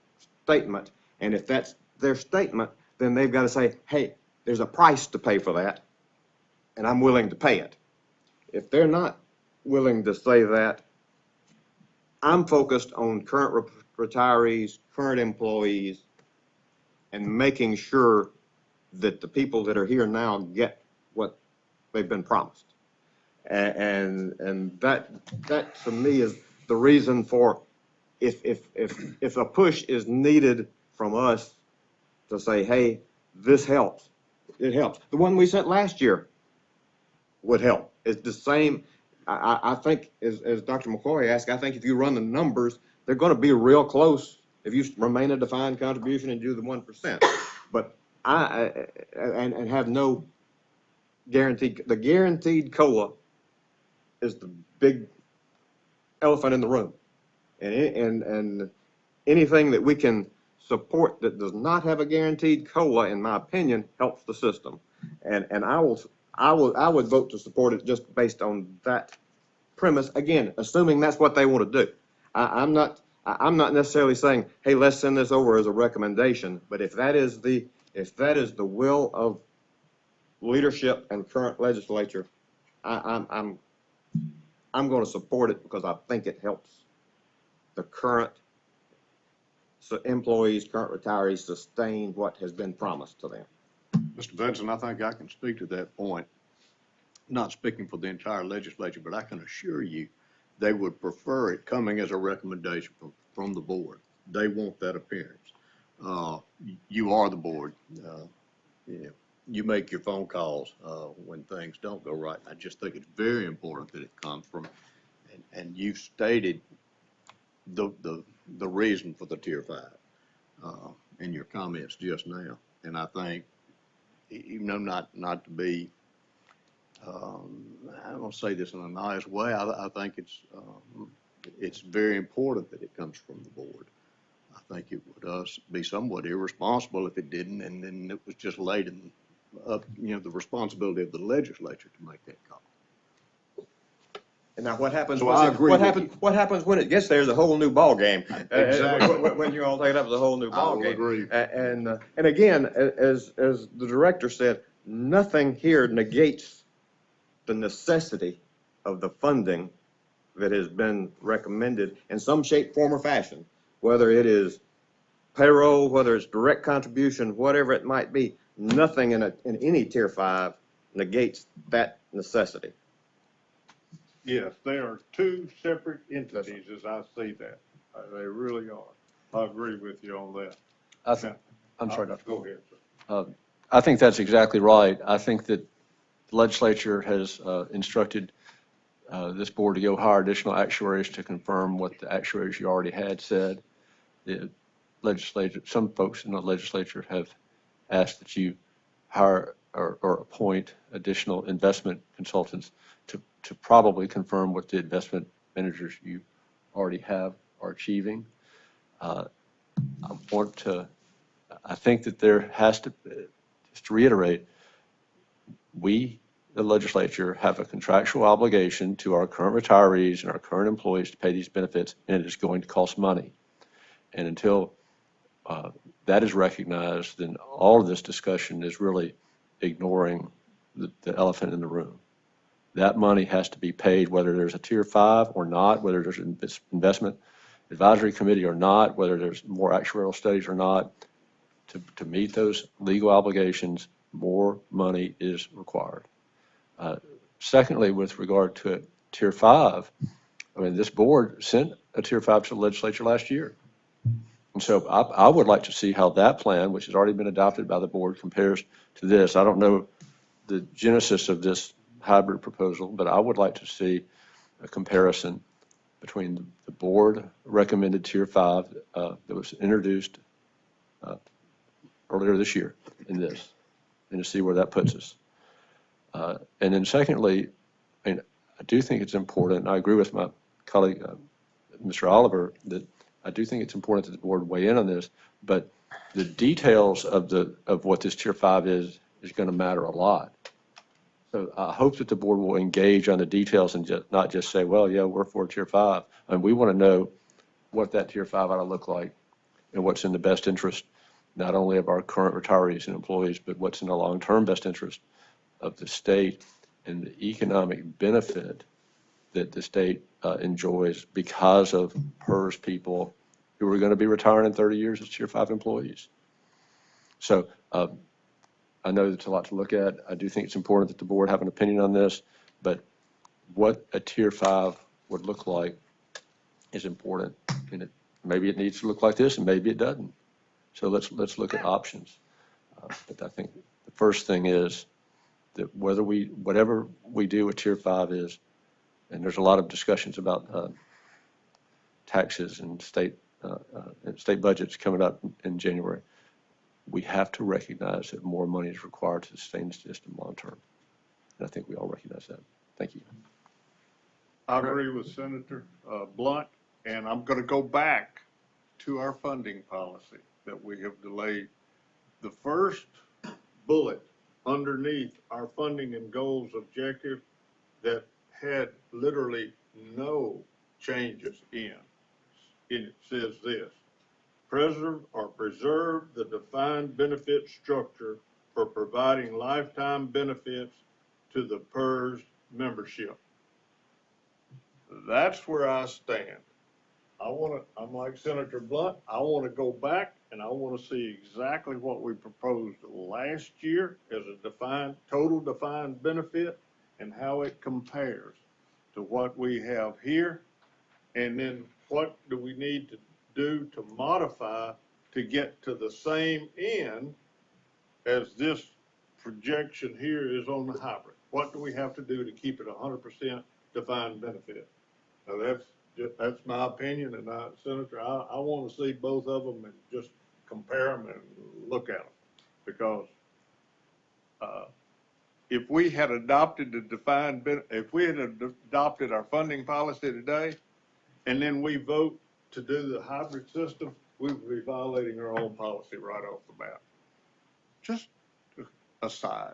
statement. And if that's their statement, then they've got to say, hey, there's a price to pay for that, and I'm willing to pay it. If they're not willing to say that, I'm focused on current retirees, current employees, and making sure that the people that are here now get what they've been promised. And that to me is the reason for, if a push is needed from us to say, hey, this helps, it helps. The one we sent last year would help. It's the same. I think, as Dr. McCoy asked, I think if you run the numbers, they're going to be real close if you remain a defined contribution and do the 1%. But and have no guaranteed. The guaranteed COLA is the big elephant in the room, and anything that we can support that does not have a guaranteed COLA, in my opinion, helps the system. And I would vote to support it just based on that premise. Again, assuming that's what they want to do. I'm not necessarily saying, hey, let's send this over as a recommendation. But if that is the will of leadership and current legislature, I'm going to support it because I think it helps the current employees, current retirees sustain what has been promised to them. Mr. Benson, I think I can speak to that point. Not speaking for the entire legislature, but I can assure you they would prefer it coming as a recommendation from the board. They want that appearance. You are the board. You make your phone calls when things don't go right. I just think it's very important that it comes from, and you've stated the reason for the Tier 5 in your comments just now. And I think, even though not to be, I don't say this in a nice way, I think it's very important that it comes from the board. I think it would be somewhat irresponsible if it didn't, and then it was just laid up, the responsibility of the legislature to make that call. And now what happens? So I agree. What happens when it gets there is a whole new ball game. Exactly. When you all take it up, it's a whole new ball game. I agree. And again, as the director said, nothing here negates the necessity of the funding that has been recommended in some shape, form, or fashion, whether it is payroll, whether it's direct contribution, whatever it might be. Nothing in any Tier 5 negates that necessity. Yes, they are two separate entities as I see that. They really are. I agree with you on that. I'm sorry, Dr. Go ahead, sir. I think that's exactly right. I think that the legislature has instructed this board to go hire additional actuaries to confirm what the actuaries you already had said. The legislature, some folks in the legislature have asked that you hire or appoint additional investment consultants to probably confirm what the investment managers you already have are achieving. I think that there has to, just to reiterate, we, the legislature, have a contractual obligation to our current retirees and our current employees to pay these benefits, and it is going to cost money. And until that is recognized, then all of this discussion is really ignoring the elephant in the room. That money has to be paid whether there's a Tier 5 or not, whether there's an investment advisory committee or not, whether there's more actuarial studies or not. To meet those legal obligations, more money is required. Secondly, with regard to Tier 5, I mean, this board sent a Tier 5 to the legislature last year. And so I would like to see how that plan, which has already been adopted by the board, compares to this. I don't know the genesis of this hybrid proposal, but I would like to see a comparison between the board recommended Tier 5 that was introduced earlier this year in this, and to see where that puts us. And then secondly, I mean, I do think it's important, and I agree with my colleague, Mr. Oliver, that I do think it's important that the board weigh in on this, but the details of what this Tier 5 is going to matter a lot. So I hope that the board will engage on the details and not just say, well, yeah, we're for Tier 5. And we want to know what that Tier 5 ought to look like and what's in the best interest, not only of our current retirees and employees, but what's in the long-term best interest of the state and the economic benefit that the state enjoys because of PERS people who are going to be retiring in 30 years as Tier 5 employees. So I know it's a lot to look at. I do think it's important that the board have an opinion on this, but what a tier 5 would look like is important. And maybe it needs to look like this and maybe it doesn't. So let's look at options. But I think the first thing is that whatever we do with tier 5 is, and there's a lot of discussions about taxes and state budgets coming up in January. We have to recognize that more money is required to sustain the system long term. And I think we all recognize that. Thank you. I agree with Senator Blunt, and I'm going to go back to our funding policy that we have delayed. The first bullet underneath our funding and goals objective that had literally no changes in, it says this: preserve the defined benefit structure for providing lifetime benefits to the PERS membership. That's where I stand. I'm like Senator Blunt, I want to go back and I want to see exactly what we proposed last year as a total defined benefit and how it compares to what we have here. And then what do we need to do to modify to get to the same end as this projection here is on the hybrid? What do we have to do to keep it 100% defined benefit? Now that's my opinion, and Senator, I want to see both of them and just compare them and look at them, because if we had adopted if we had adopted our funding policy today, and then we vote to do the hybrid system, we would be violating our own policy right off the bat. Just aside.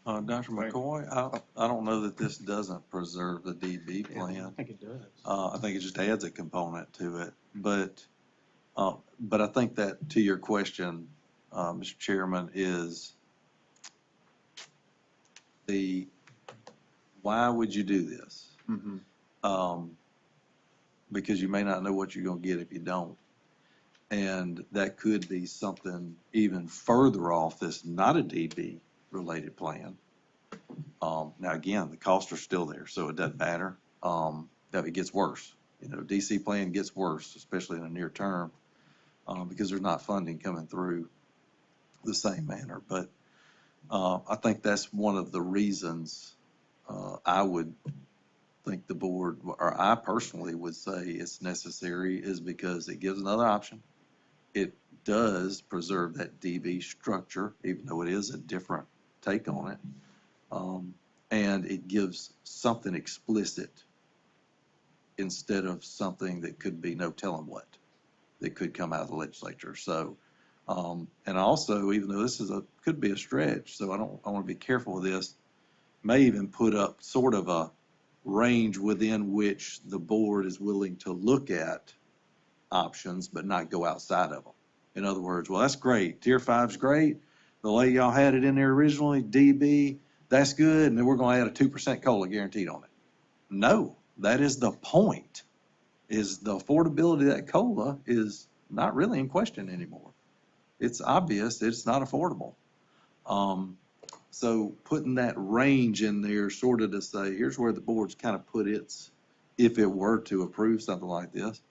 Dr. McCoy, I don't know that this doesn't preserve the DB plan. I think it does. I think it just adds a component to it. But I think that, to your question, Mr. Chairman, is why would you do this? Because you may not know what you're going to get if you don't. And that could be something even further off that's not a DB related plan. Now, again, the costs are still there, so it doesn't matter. That it gets worse. DC plan gets worse, especially in the near term, because there's not funding coming through the same manner. But I think that's one of the reasons I would think the board, or I personally would say it's necessary, is because it gives another option. It does preserve that DB structure, even though it is a different take on it. And it gives something explicit instead of something that could be no telling what, that could come out of the legislature. So, and also, even though this could be a stretch, so I want to be careful with this, may even put up sort of a range within which the board is willing to look at options, but not go outside of them. In other words, well, that's great. Tier 5's great. The way y'all had it in there originally, DB, that's good. And then we're going to add a 2% COLA guaranteed on it. No, that is the point, is the affordability of that COLA is not really in question anymore. It's obvious it's not affordable. So putting that range in there sort of to say, here's where the board's kind of put its, if it were to approve something like this,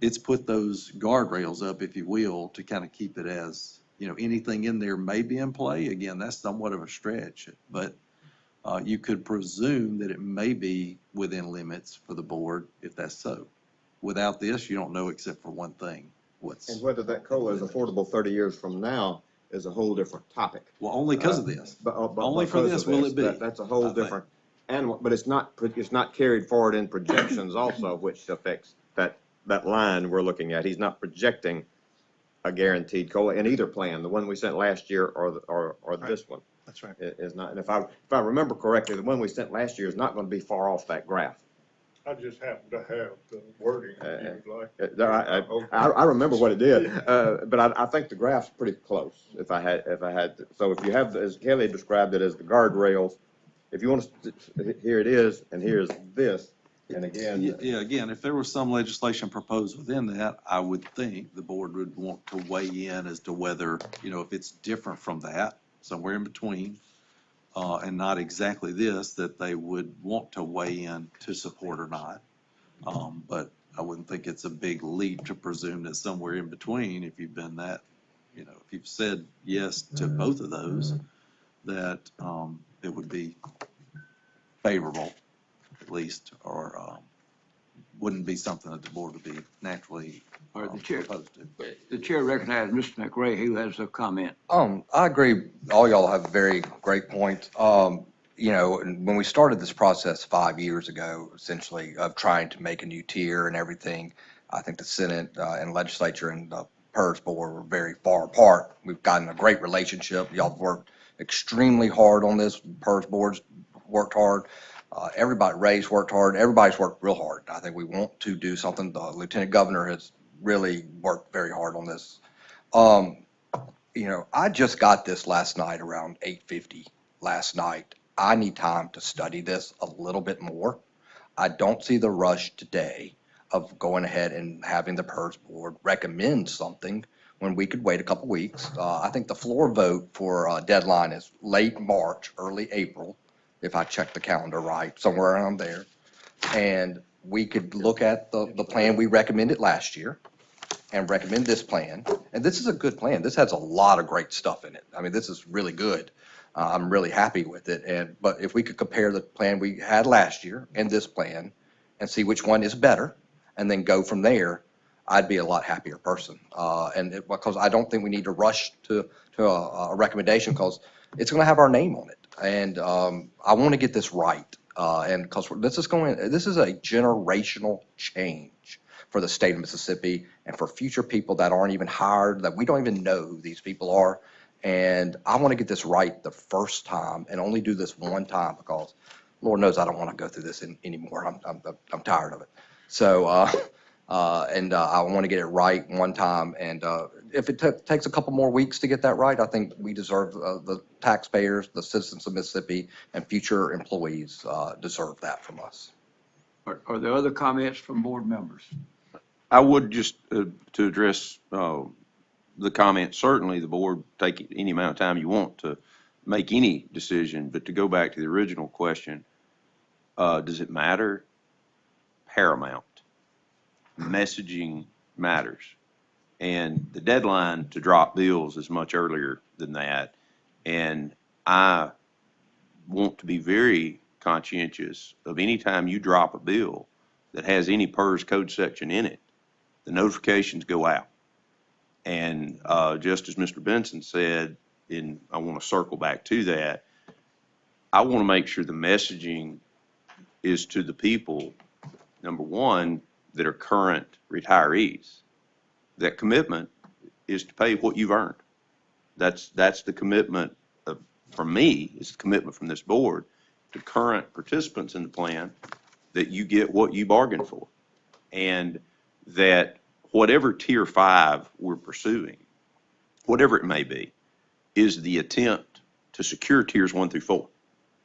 it's put those guardrails up, if you will, to kind of keep it as, anything in there may be in play. Again, that's somewhat of a stretch, but you could presume that it may be within limits for the board if that's so. Without this, you don't know except for one thing. And whether that COLA is affordable 30 years from now is a whole different topic. Well, only because of this. But only for this will it be. That's a whole different animal, but it's not carried forward in projections also, which affects that line we're looking at. He's not projecting a guaranteed COLA in either plan, the one we sent last year or this one. That's right. Is not. And if I remember correctly, the one we sent last year is not going to be far off that graph. I just happen to have the wording you like. I remember what it did, but I think the graph's pretty close. If I had to. So if you have, as Kelly described it, as the guardrails, if you want to, here it is, and here's this. And again, Yeah, again, if there was some legislation proposed within that, I would think the board would want to weigh in as to whether, if it's different from that, somewhere in between, and not exactly this, that they would want to weigh in to support or not. But I wouldn't think it's a big leap to presume that somewhere in between, if you've been that, if you've said yes to both of those, that it would be favorable, at least, or wouldn't be something that the board would be naturally Or the chair. opposed to. The chair recognizes Mr. McRae, who has a comment. I agree. All y'all have very great points. When we started this process 5 years ago, essentially, of trying to make a new tier and everything, I think the Senate and legislature and the PERS board were very far apart. We've gotten a great relationship. Y'all have worked extremely hard on this. PERS board's worked hard. Ray's worked hard. Everybody's worked real hard. I think we want to do something. The Lieutenant Governor has really worked very hard on this. I just got this last night around 8:50 last night. I need time to study this a little bit more. I don't see the rush today of going ahead and having the PERS board recommend something when we could wait a couple weeks. I think the floor vote for deadline is late March, early April, if I check the calendar right, somewhere around there. And we could look at the plan we recommended last year and recommend this plan. And this is a good plan. This has a lot of great stuff in it. I mean, this is really good. I'm really happy with it. But if we could compare the plan we had last year and this plan and see which one is better and then go from there, I'd be a lot happier person. Because I don't think we need to rush to a recommendation because it's going to have our name on it. And I want to get this right. And because this is a generational change for the state of Mississippi and for future people that aren't even hired, that we don't even know who these people are. And I want to get this right the first time and only do this one time because Lord knows I don't want to go through this anymore. I'm tired of it. So, I want to get it right one time. And if it takes a couple more weeks to get that right, I think we deserve, the taxpayers, the citizens of Mississippi, and future employees deserve that from us. Are there other comments from board members? I would just, to address the comment, certainly the board take any amount of time you want to make any decision, but to go back to the original question, does it matter? Paramount. Messaging matters. And the deadline to drop bills is much earlier than that. And I want to be very conscientious of any time you drop a bill that has any PERS code section in it, the notifications go out. And just as Mr. Benson said, and I want to circle back to that, I want to make sure the messaging is to the people, number one, that are current retirees. That commitment is to pay what you've earned. That's the commitment from me, is the commitment from this board to current participants in the plan, that you get what you bargained for. And that whatever tier 5 we're pursuing, whatever it may be, is the attempt to secure tiers 1 through 4.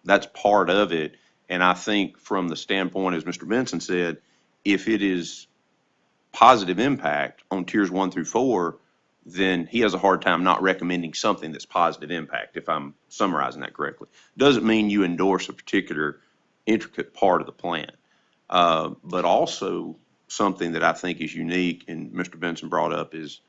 That's part of it. And I think from the standpoint, as Mr. Benson said, if it is positive impact on tiers 1 through 4, then he has a hard time not recommending something that's positive impact, if I'm summarizing that correctly. Doesn't mean you endorse a particular intricate part of the plan. But also something that I think is unique, and Mr. Benson brought up, is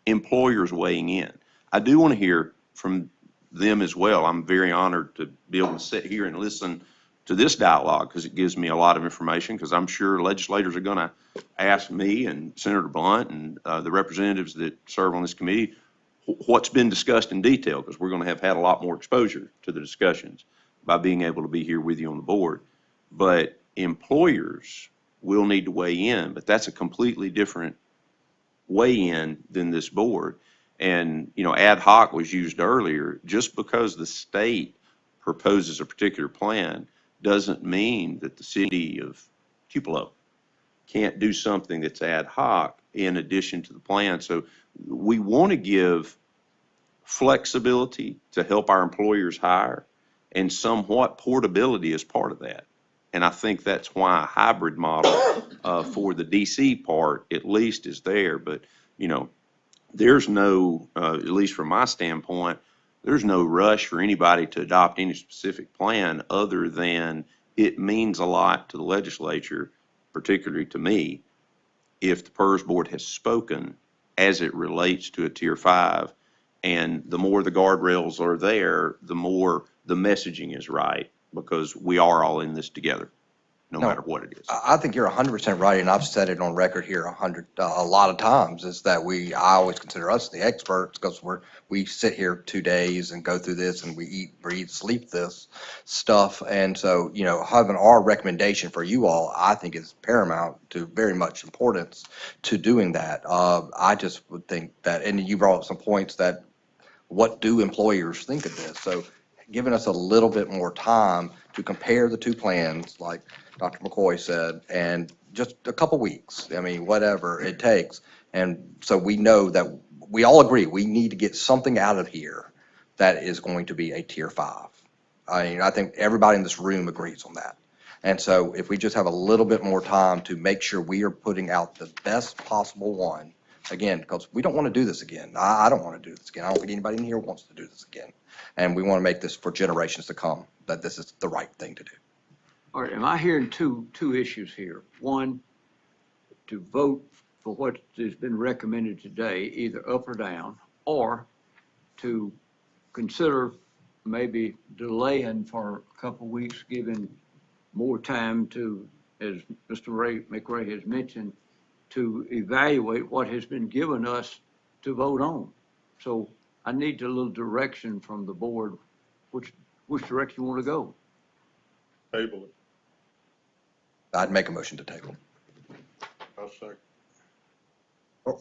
employers weighing in. I do want to hear from them as well. I'm very honored to be able to sit here and listen to this dialogue because it gives me a lot of information, because I'm sure legislators are going to ask me and Senator Blunt and the representatives that serve on this committee what's been discussed in detail, because we're going to have had a lot more exposure to the discussions by being able to be here with you on the board. But employers will need to weigh in, but that's a completely different weigh-in than this board. And, ad hoc was used earlier. Just because the state proposes a particular plan doesn't mean that the city of Tupelo can't do something that's ad hoc in addition to the plan. So we want to give flexibility to help our employers hire, and somewhat portability as part of that. And I think that's why a hybrid model for the DC part at least is there. But, there's no, at least from my standpoint, there's no rush for anybody to adopt any specific plan other than it means a lot to the legislature, particularly to me, if the PERS board has spoken as it relates to a Tier 5. And the more the guardrails are there, the more the messaging is right, because we are all in this together, no matter what it is. I think you're 100% right, and I've said it on record here a lot of times, is that I always consider us the experts, because we sit here 2 days and go through this, and we eat, breathe, sleep this stuff. And so, having our recommendation for you all, I think is paramount to very much importance to doing that. I just would think that, and you brought up some points that, what do employers think of this? So giving us a little bit more time to compare the two plans, like Dr. McCoy said, and just a couple weeks, whatever it takes. And so we know that we all agree we need to get something out of here that is going to be a Tier 5. I think everybody in this room agrees on that. And so if we just have a little bit more time to make sure we are putting out the best possible one, again, because we don't want to do this again. I don't want to do this again. I don't think anybody in here wants to do this again. And we want to make this for generations to come, that this is the right thing to do. All right, am I hearing two issues here? One, to vote for what has been recommended today, either up or down, or to consider maybe delaying for a couple of weeks, giving more time to, as Mr. McRae has mentioned, to evaluate what has been given us to vote on. So I need a little direction from the board, which direction you want to go. Table it. I'd make a motion to table. I'll second.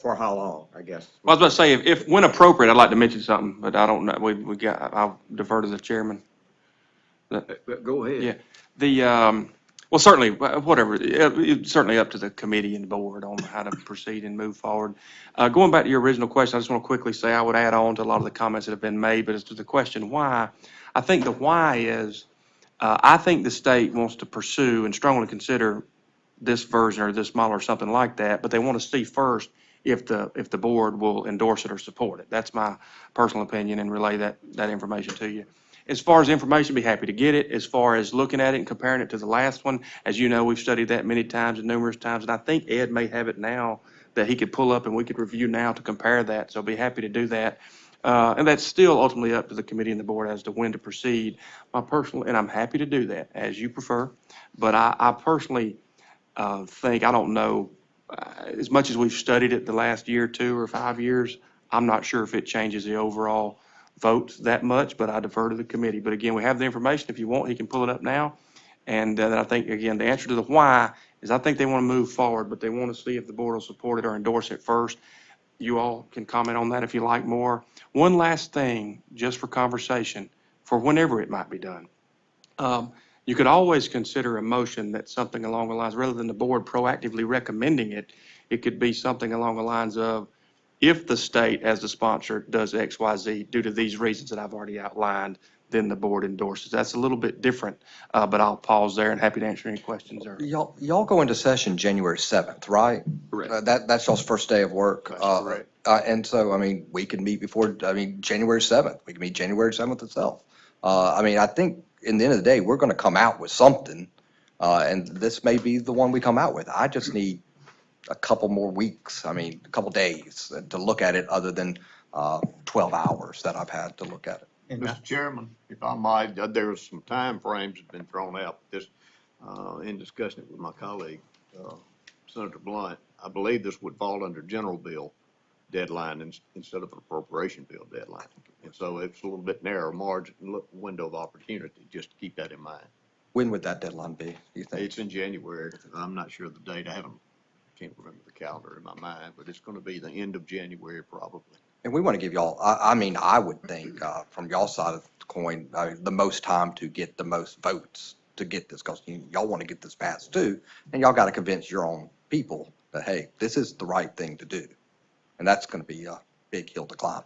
For how long, I guess? Well, I was about to say, if when appropriate, I'd like to mention something, but I don't know, I'll defer to the chairman. Go ahead. Yeah, well, certainly, whatever, it's certainly up to the committee and the board on how to proceed and move forward. Going back to your original question, I just want to quickly say I would add on to a lot of the comments that have been made, but as to the question why, I think the why is, I think the state wants to pursue and strongly consider this version or this model or something like that, but they want to see first if the board will endorse it or support it. That's my personal opinion, and relay that information to you. As far as information, be happy to get it. As far as looking at it and comparing it to the last one, as you know, we've studied that many times and numerous times, and I think Ed may have it now that he could pull up and we could review now to compare that, so be happy to do that. And that's still ultimately up to the committee and the board as to when to proceed. And I'm happy to do that, as you prefer, but I personally think, I don't know, as much as we've studied it the last year or 2 or 5 years, I'm not sure if it changes the overall votes that much, but I defer to the committee. But again, we have the information. If you want, he can pull it up now. And then I think, again, the answer to the why is I think they want to move forward, but they want to see if the board will support it or endorse it first. You all can comment on that if you like more. One last thing, just for conversation, for whenever it might be done. You could always consider a motion that's something along the lines, rather than the board proactively recommending it, it could be something along the lines of, if the state as the sponsor does X, Y, Z due to these reasons that I've already outlined, then the board endorses. That's a little bit different, but I'll pause there and happy to answer any questions. Y'all go into session January 7th, right? Correct. That's y'all's first day of work. That's correct. And so, we can meet before, January 7th. We can meet January 7th itself. I think in the end of the day, we're going to come out with something, and this may be the one we come out with. I just need a couple more weeks, a couple days to look at it, other than 12 hours that I've had to look at it. Mr. Chairman, if I might, there's some time frames that have been thrown out this, in discussing it with my colleague, Senator Blunt. I believe this would fall under general bill deadline instead of an appropriation bill deadline. And so it's a little bit narrower margin, window of opportunity, just to keep that in mind. When would that deadline be, do you think? It's in January. I'm not sure of the date. Can't remember the calendar in my mind, but it's going to be the end of January probably. And we want to give y'all, I would think, from y'all side of the coin, the most time to get the most votes to get this, because y'all want to get this passed too, and y'all got to convince your own people that, hey, this is the right thing to do. And that's going to be a big hill to climb.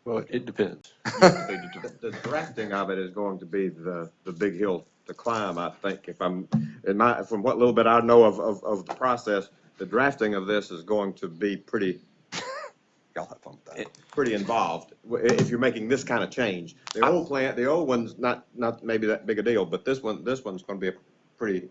Well, it depends. The drafting of it is going to be the big hill to climb, I think, from what little bit I know of the process, the drafting of this is going to be pretty involved, if you're making this kind of change. The old one's not maybe that big a deal, but this one's gonna be a pretty.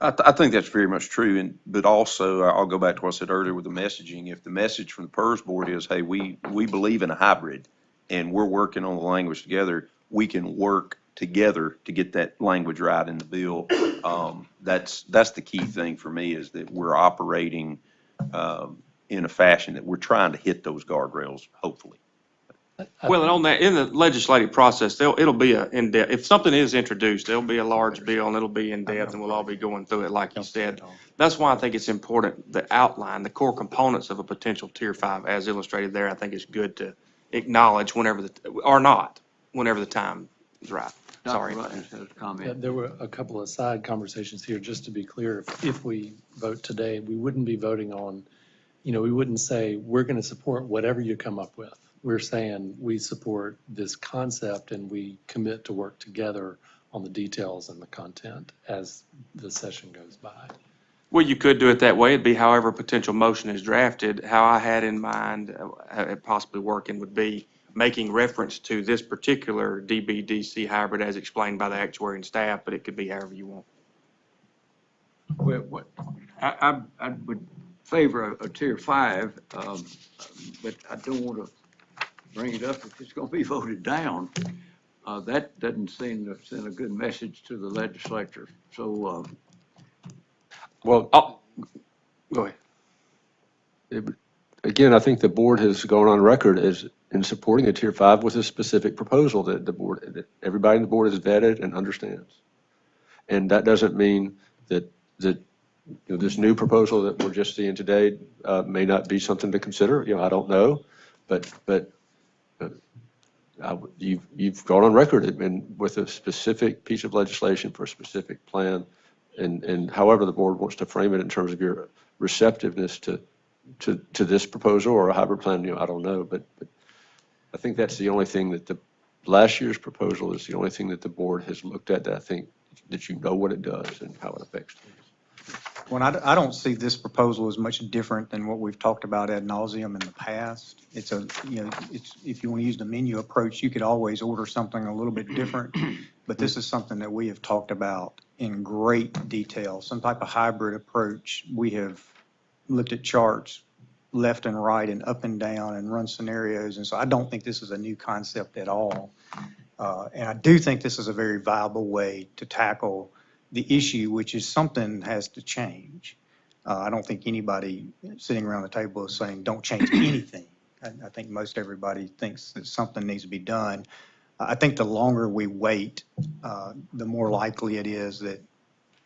I think that's very much true, but also, I'll go back to what I said earlier with the messaging. If the message from the PERS board is, hey, we believe in a hybrid, and we're working on the language together, we can work together to get that language right in the bill. That's the key thing for me, is that we're operating in a fashion that we're trying to hit those guardrails, hopefully. Well, and on that, in the legislative process, it'll be in-depth. If something is introduced, there'll be a large bill and it'll be in-depth and we'll all be going through it like you said. That's why I think it's important, the outline, the core components of a potential Tier 5 as illustrated there, I think it's good to acknowledge whenever the time is right. Sorry. Dr. Rutledge has a comment. Yeah, there were a couple of side conversations here, just to be clear. If we vote today, we wouldn't be voting on, we wouldn't say, we're going to support whatever you come up with. We're saying we support this concept and we commit to work together on the details and the content as the session goes by. Well, you could do it that way. It'd be however a potential motion is drafted. How I had in mind it possibly working would be making reference to this particular DB-DC hybrid as explained by the actuary and staff, but it could be however you want. Well, I would favor a Tier 5, but I don't want to bring it up if it's going to be voted down. That doesn't seem to send a good message to the legislature. So, Well, go ahead. Again, I think the board has gone on record as in supporting a Tier 5 with a specific proposal that that everybody in the board has vetted and understands. And that doesn't mean that this new proposal that we're just seeing today may not be something to consider. I don't know, but you've gone on record with a specific piece of legislation for a specific plan, and however the board wants to frame it in terms of your receptiveness to this proposal or a hybrid plan, I don't know, but I think that's the only thing that last year's proposal is the only thing that the board has looked at that I think that what it does and how it affects things. Well, I don't see this proposal as much different than what we've talked about ad nauseum in the past. It's if you want to use the menu approach, you could always order something a little bit different, but this is something that we have talked about in great detail, some type of hybrid approach. We have looked at charts left and right and up and down and run scenarios, and so I don't think this is a new concept at all. And I do think this is a very viable way to tackle the issue, which is something has to change. I don't think anybody sitting around the table is saying don't change anything. I think most everybody thinks that something needs to be done. I think the longer we wait, the more likely it is that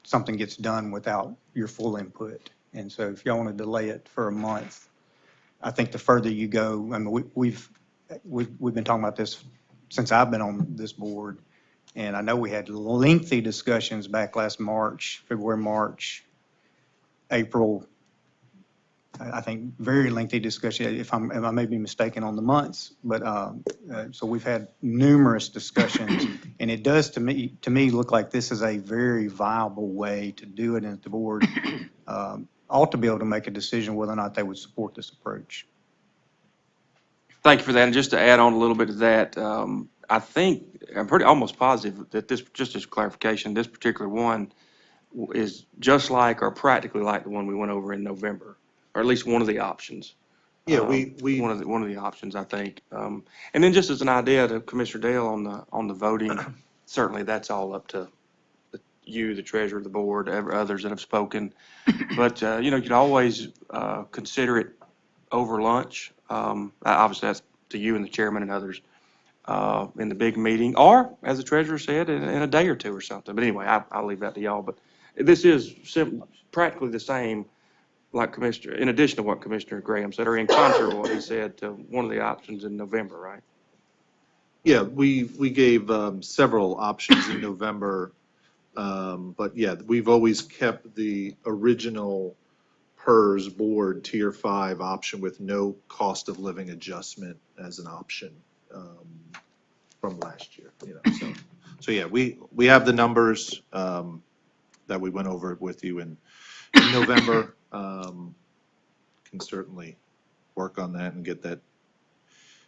something gets done without your full input. And so if y'all want to delay it for a month, I think the further you go, I mean, we've been talking about this since I've been on this board. And I know we had lengthy discussions back last March, February, March, April. I think very lengthy discussion, I may be mistaken on the months, but so we've had numerous discussions, and it does to me look like this is a very viable way to do it, and the board ought to be able to make a decision whether or not they would support this approach. Thank you for that. And just to add on a little bit to that, I'm pretty almost positive that this, just as clarification, this particular one is just like or practically like the one we went over in November, or at least one of the options. Yeah, one of the options, I think. And then just as an idea to Commissioner Dale on the voting, certainly that's all up to you, the treasurer, the board, others that have spoken. But you could always consider it over lunch. Obviously, that's to you and the chairman and others in the big meeting, or as the treasurer said, in a day or two or something. But anyway, I'll leave that to y'all. But this is practically the same, like Commissioner, in addition to what Commissioner Graham said, or in concert with what he said, to one of the options in November, right? Yeah, we gave several options in November, but yeah, we've always kept the original PERS board Tier 5 option with no cost of living adjustment as an option from last year. So So yeah, we have the numbers that we went over with you in November. Can certainly work on that and get that.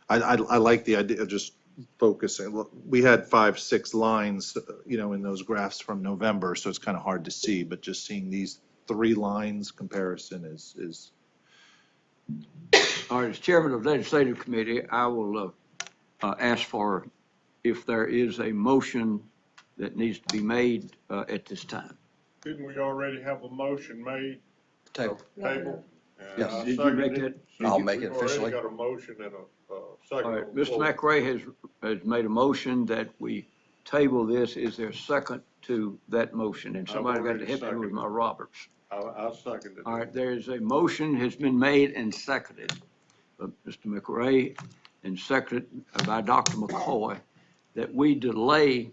I like the idea of just focusing. Look, we had 5, 6 lines, in those graphs from November, so it's kind of hard to see, but just seeing these 3 lines comparison is. All right, as chairman of the legislative committee, I will ask for if there is a motion that needs to be made at this time. Didn't we already have a motion made? Table. Table? Yes. And I Did you second make it. that? I'll make it officially. We've already got a motion and a second. All right, on the Mr. floor. McRae has made a motion that we table this. Is there a second to that motion? And somebody got to already help me with seconded. my Roberts. I second it. All right, there is a motion has been made and seconded by Mr. McRae and seconded by Dr. McCoy that we delay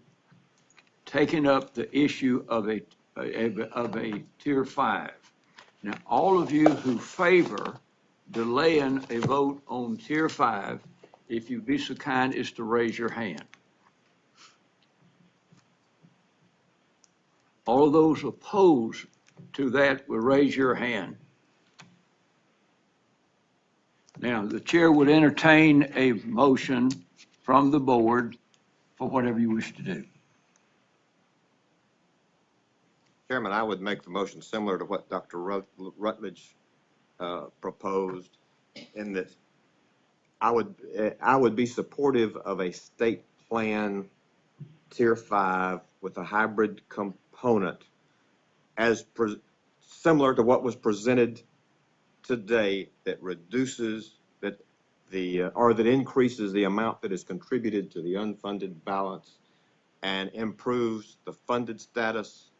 taking up the issue of a tier 5. Now, all of you who favor delaying a vote on tier 5, if you'd be so kind as to raise your hand. All those opposed to that will raise your hand. Now, the chair would entertain a motion from the board for whatever you wish to do. Chairman, I would make the motion similar to what Dr. Rutledge proposed, in that I would be supportive of a state plan tier 5 with a hybrid component similar to what was presented today, that reduces that increases the amount that is contributed to the unfunded balance and improves the funded status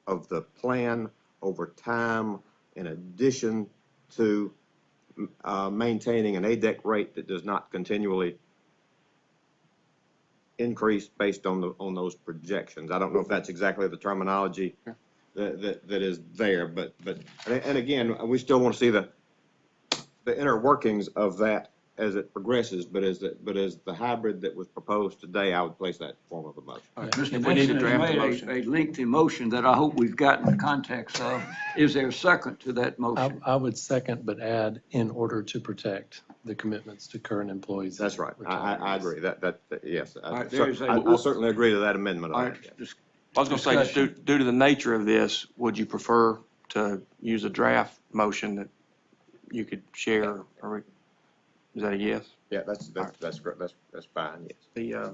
of the plan over time, in addition to maintaining an ADEC rate that does not continually increase based on those projections. I don't know if that's exactly the terminology that is there, but and again, we still want to see the inner workings of that as it progresses, but as the hybrid that was proposed today, I would place that form of a motion. Mr. we need to Benson draft has a made motion. a lengthy motion that I hope we've gotten the context of. Is there a second to that motion? I would second, but add in order to protect the commitments to current employees. That's right. I agree. That yes. right, there is a- I certainly agree to that amendment. All Of right, that. just I was going to say, just due to the nature of this, would you prefer to use a draft motion that you could share? Or is that a yes? Yeah, that's great. That's fine. Yes.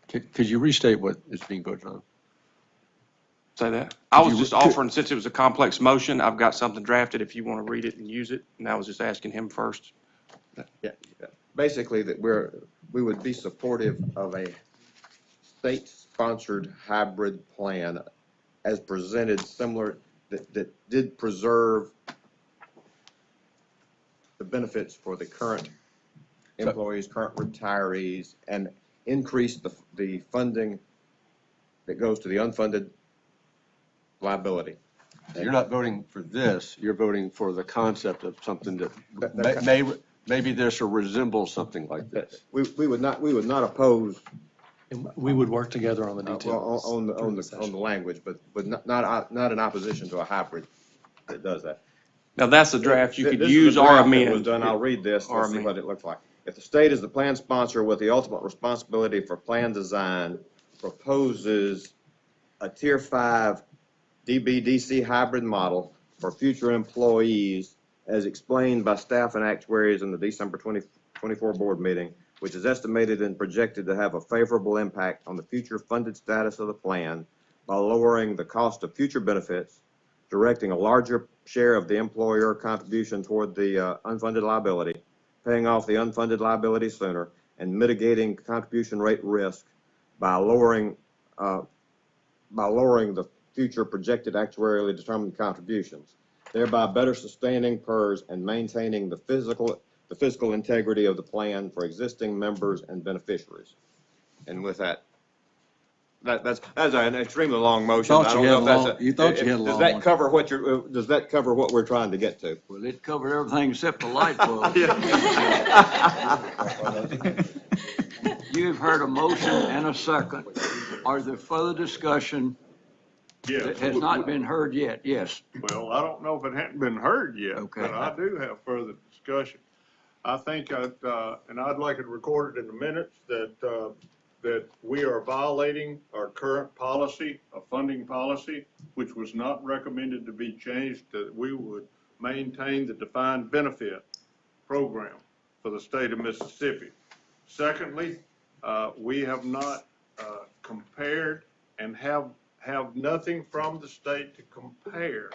Could you restate what is being voted on? Say that? I was just offering, since it was a complex motion, I've got something drafted if you want to read it and use it. And I was just asking him first. Yeah. Basically, that we would be supportive of a state-sponsored hybrid plan as presented, similar that did preserve the benefits for the current employees, current retirees, and increase the funding that goes to the unfunded liability. You're not voting for this, you're voting for the concept of something that maybe this or resembles something like this. We would not oppose And we would work together on the details. on the language, but not in opposition to a hybrid that does that. Now, that's the draft you could This is use the or draft that amend. was done. I'll read this, Or let's see amend. what it looks like. If the state is the plan sponsor with the ultimate responsibility for plan design, proposes a tier 5 DBDC hybrid model for future employees as explained by staff and actuaries in the December 2024 board meeting, which is estimated and projected to have a favorable impact on the future funded status of the plan by lowering the cost of future benefits, directing a larger share of the employer contribution toward the unfunded liability, paying off the unfunded liability sooner, and mitigating contribution rate risk by lowering the future projected actuarially determined contributions, thereby better sustaining PERS and maintaining the fiscal integrity of the plan for existing members and beneficiaries. And with that, that's an extremely long motion. Thought I you don't had know a if that's long- you thought you had a long Does that one. cover what we're trying to get to? Well, it covered everything except the light bulb. You have heard a motion and a second Are there further discussion Yes. that has not been heard yet? Yes. Well, I don't know if it hadn't been heard yet, Okay. but I do have further discussion. I think, and I'd like it recorded in the minutes that we are violating our current policy, a funding policy, which was not recommended to be changed, that we would maintain the defined benefit program for the state of Mississippi. Secondly, we have not compared and have nothing from the state to compare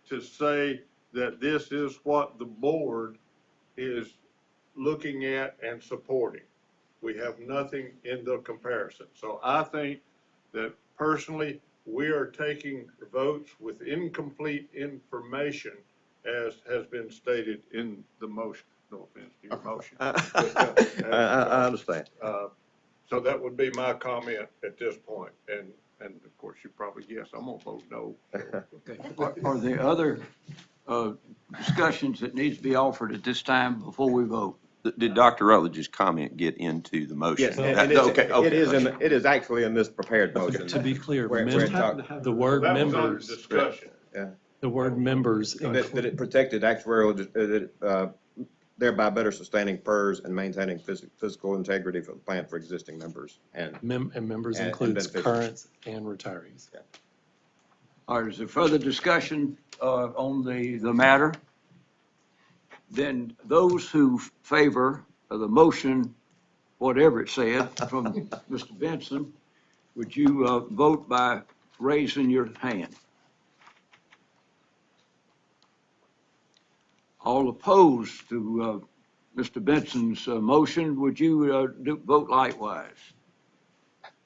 to say that this is what the board is looking at and supporting. We have nothing in the comparison. So I think that personally, we are taking votes with incomplete information, as has been stated in the motion. No offense to your motion. I understand. So that would be my comment at this point. And of course, you probably guess I'm gonna vote no. Okay. Are there other discussions that needs to be offered at this time before we vote? Did Dr. Rutledge's comment get into the motion? Yes, and it's, Okay, okay. it is actually in this prepared motion. To be clear, Where it talked- the word That was under members, discussion. the word members That it protected actuarial, thereby better sustaining PERS and maintaining physical integrity for the plan for existing members and. and members and includes beneficiaries. current and retirees. All right, is there further discussion on the matter? Then those who favor the motion, whatever it said, from Mr. Benson, would you vote by raising your hand? All opposed to Mr. Benson's motion, would you vote likewise?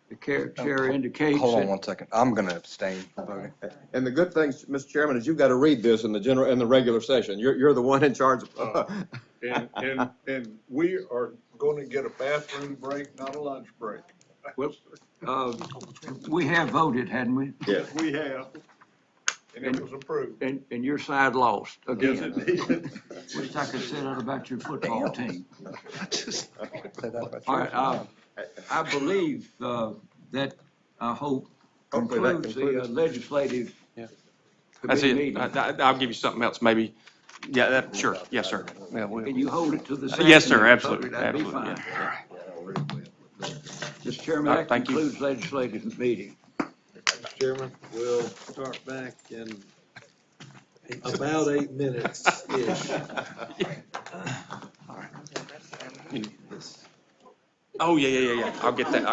The chair indicates. Hold on that- 1 second. I'm going to abstain from voting. And the good thing, Mr. Chairman, is you've got to read this in the regular session. You're the one in charge of. And we are going to get a bathroom break, not a lunch break. Well, we have voted, hadn't we? Yes. We have, and it was approved. And your side lost Yes, again. it did. Wish I could say that about your football team. Say that about All yours. right, I believe that, I hope, Hopefully that concludes the concludes. legislative That's committee it. meeting. I'll give you something else, maybe. Yeah, that, sure. Yes, sir. Yeah, Can you hold it to the second? Yes, sir, absolutely, That'd be absolutely, fine. yeah. Mr. Chairman, All right, that thank you. concludes legislative meeting. Mr. Chairman, we'll start back in about 8 minutes-ish. Oh, yeah. I'll get that.